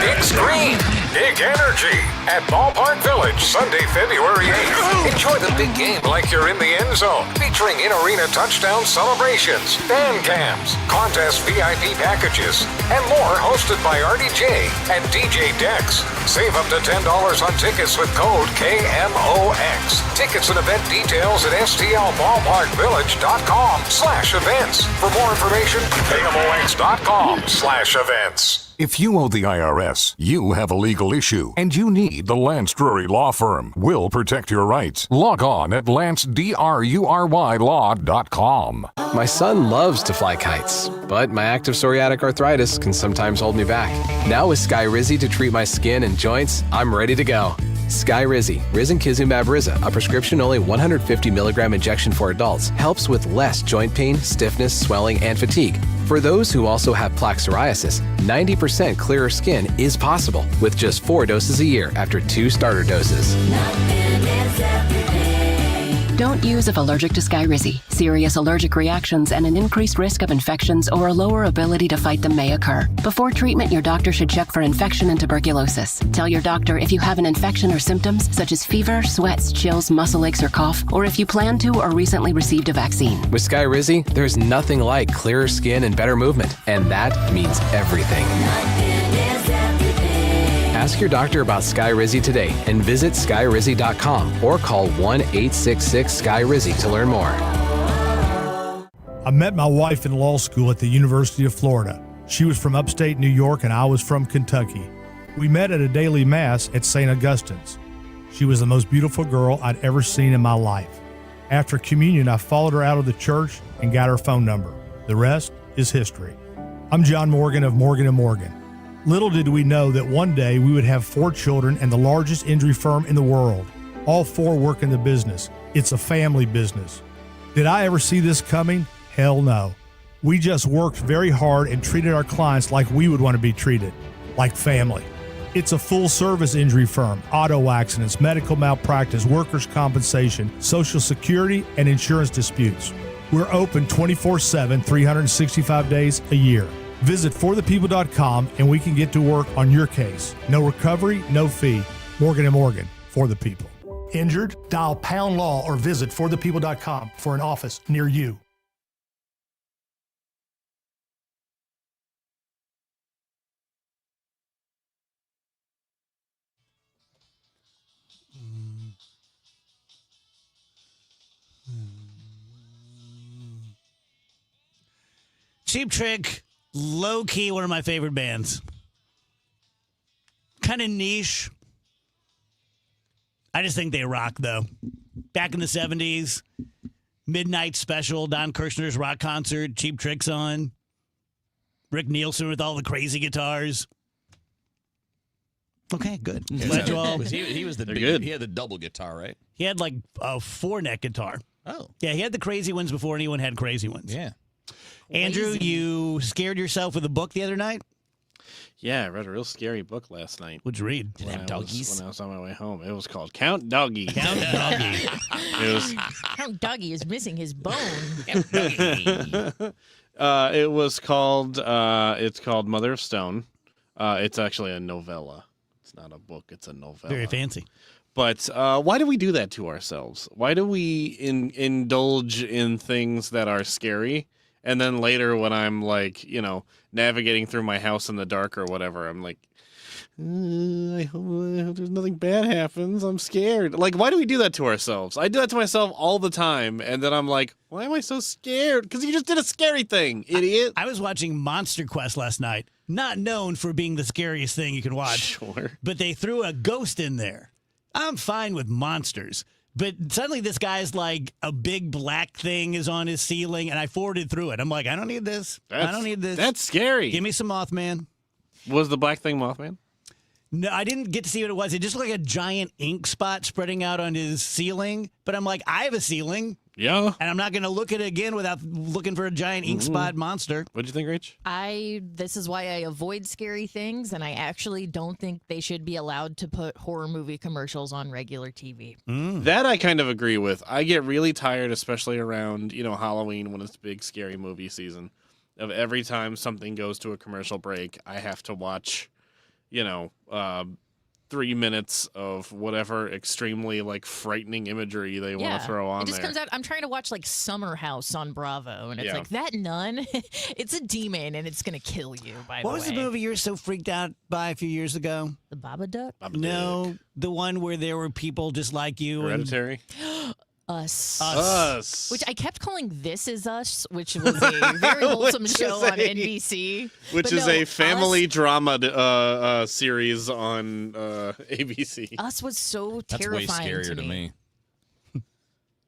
big screen, big energy at Ballpark Village, Sunday, February 8th. Enjoy the big game like you're in the end zone, featuring in-arena touchdown celebrations, fan cams, contest VIP packages, and more, hosted by RDJ and DJ Dex. Save up to $10 on tickets with code KMOX. Tickets and event details at stlballparkvillage.com/events. For more information, KMOX.com/events. If you owe the IRS, you have a legal issue, and you need the Lance Drury Law Firm. We'll protect your rights. Log on at LanceDruryLaw.com. My son loves to fly kites, but my active psoriatic arthritis can sometimes hold me back. Now with Skyrizi to treat my skin and joints, I'm ready to go. Skyrizi, Risankizumab Riza, a prescription-only 150 milligram injection for adults, helps with less joint pain, stiffness, swelling, and fatigue. For those who also have plaque psoriasis, 90% clearer skin is possible with just 4 doses a year after 2 starter doses. Don't use if allergic to Skyrizi. Serious allergic reactions and an increased risk of infections or a lower ability to fight them may occur. Before treatment, your doctor should check for infection and tuberculosis. Tell your doctor if you have an infection or symptoms such as fever, sweats, chills, muscle aches, or cough, or if you plan to or recently received a vaccine. With Skyrizi, there's nothing like clearer skin and better movement, and that means everything. Ask your doctor about Skyrizi today and visit Skyrizi.com or call 1-866-SKY-RIZI to learn more. I met my wife in law school at the University of Florida. She was from upstate New York and I was from Kentucky. We met at a daily mass at St. Augustine's. She was the most beautiful girl I'd ever seen in my life. After communion, I followed her out of the church and got her phone number. The rest is history. I'm John Morgan of Morgan & Morgan. Little did we know that one day we would have 4 children and the largest injury firm in the world. All 4 work in the business. It's a family business. Did I ever see this coming? Hell no. We just worked very hard and treated our clients like we would want to be treated, like family. It's a full-service injury firm, auto accidents, medical malpractice, workers' compensation, Social Security, and insurance disputes. We're open 24/7, 365 days a year. Visit forthepeople.com and we can get to work on your case. No recovery, no fee. Morgan & Morgan, for the people. Injured? Dial pound law or visit forthepeople.com for an office near you. Cheap Trick, low key, one of my favorite bands. Kind of niche. I just think they rock, though. Back in the 70s, Midnight Special, Don Kirshner's rock concert, Cheap Trick's on. Rick Nielsen with all the crazy guitars. Okay, good. Glad you all. He was the They're big, good. He had the double guitar, right? He had like a 4-neck guitar. Oh. Yeah, he had the crazy ones before anyone had crazy ones. Yeah. Andrew, Crazy. you scared yourself with a book the other night? Yeah, I read a real scary book last night. What'd you read? When I was on my way home. It was called Count Doggy. Count Doggy. It was. Count Dougie is missing his bone. It was called. It's called Mother of Stone. It's actually a novella. It's not a book. It's a novella. Very fancy. But why do we do that to ourselves? Why do we indulge in things that are scary? And then later when I'm like, navigating through my house in the dark or whatever, I'm like, I hope there's nothing bad happens. I'm scared. Like, why do we do that to ourselves? I do that to myself all the time. And then I'm like, why am I so scared? Because you just did a scary thing, idiot. I was watching Monster Quest last night, not known for being the scariest thing you can watch. Sure. But they threw a ghost in there. I'm fine with monsters. But suddenly this guy's like a big black thing is on his ceiling, and I forwarded through it. I'm like, I don't need this. I don't need this. That's scary. Give me some Mothman. Was the black thing Mothman? No, I didn't get to see what it was. It just looked like a giant ink spot spreading out on his ceiling. But I'm like, I have a ceiling. Yeah. And I'm not going to look at it again without looking for a giant ink spot monster. What'd you think, Rach? This is why I avoid scary things, and I actually don't think they should be allowed to put horror movie commercials on regular TV. That I kind of agree with. I get really tired, especially around, Halloween when it's big scary movie season, of every time something goes to a commercial break, I have to watch, 3 minutes of whatever extremely frightening imagery they want to throw on it just there. comes out. I'm trying to watch Summer House on Bravo, and it's like that nun. It's a demon, and it's gonna kill you. What was the movie you were so freaked out by a few years ago? The Babadook? No, the one where there were people just like you. Hereditary? Us. Which I kept calling This Is Us, which was a very wholesome show on NBC. Which is a family drama series on ABC. Us was so That's terrifying way scarier to me.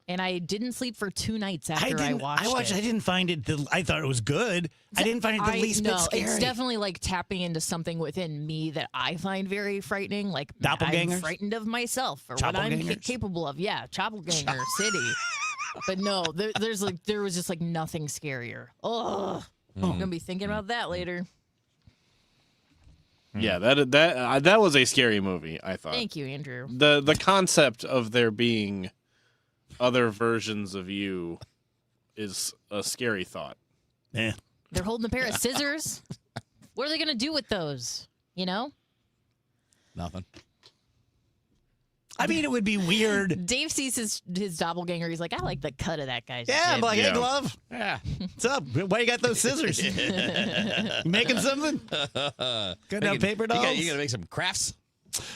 And I didn't sleep for 2 nights after I watched it. I didn't find it. I thought it was good. I didn't find it the least bit scary. It's definitely tapping into something within me that I find very frightening. Like Doppelgangers? I'm frightened of myself or what I'm capable of. Yeah, Doppelganger City. But no, there was just nothing scarier. Oh, I'm gonna be thinking about that later. Yeah, that was a scary movie, I thought. Thank you, Andrew. The concept of there being other versions of you is a scary thought. Yeah. They're holding a pair of scissors. What are they gonna do with those? Nothing. I mean, it would be weird. Dave sees his doppelganger. He's like, I like the cut of that guy's Yeah, I'm jib." like, hey, glove. Yeah. What's up? Why you got those scissors? Making something? Cutting out paper dolls? You got to make some crafts?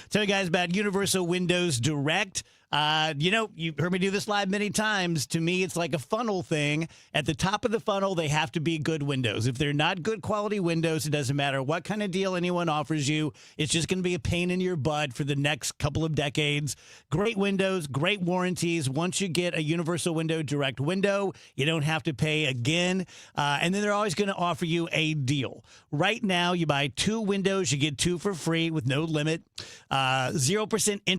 Tell you guys about Universal Windows Direct. You've heard me do this live many times. To me, it's like a funnel thing. At the top of the funnel, they have to be good windows. If they're not good quality windows, it doesn't matter what kind of deal anyone offers you. It's just going to be a pain in your butt for the next couple of decades. Great windows, great warranties. Once you get a Universal Window Direct window, you don't have to pay again. And then they're always going to offer you a deal. Right now, you buy 2 windows, you get 2 for free with no limit. 0% interest.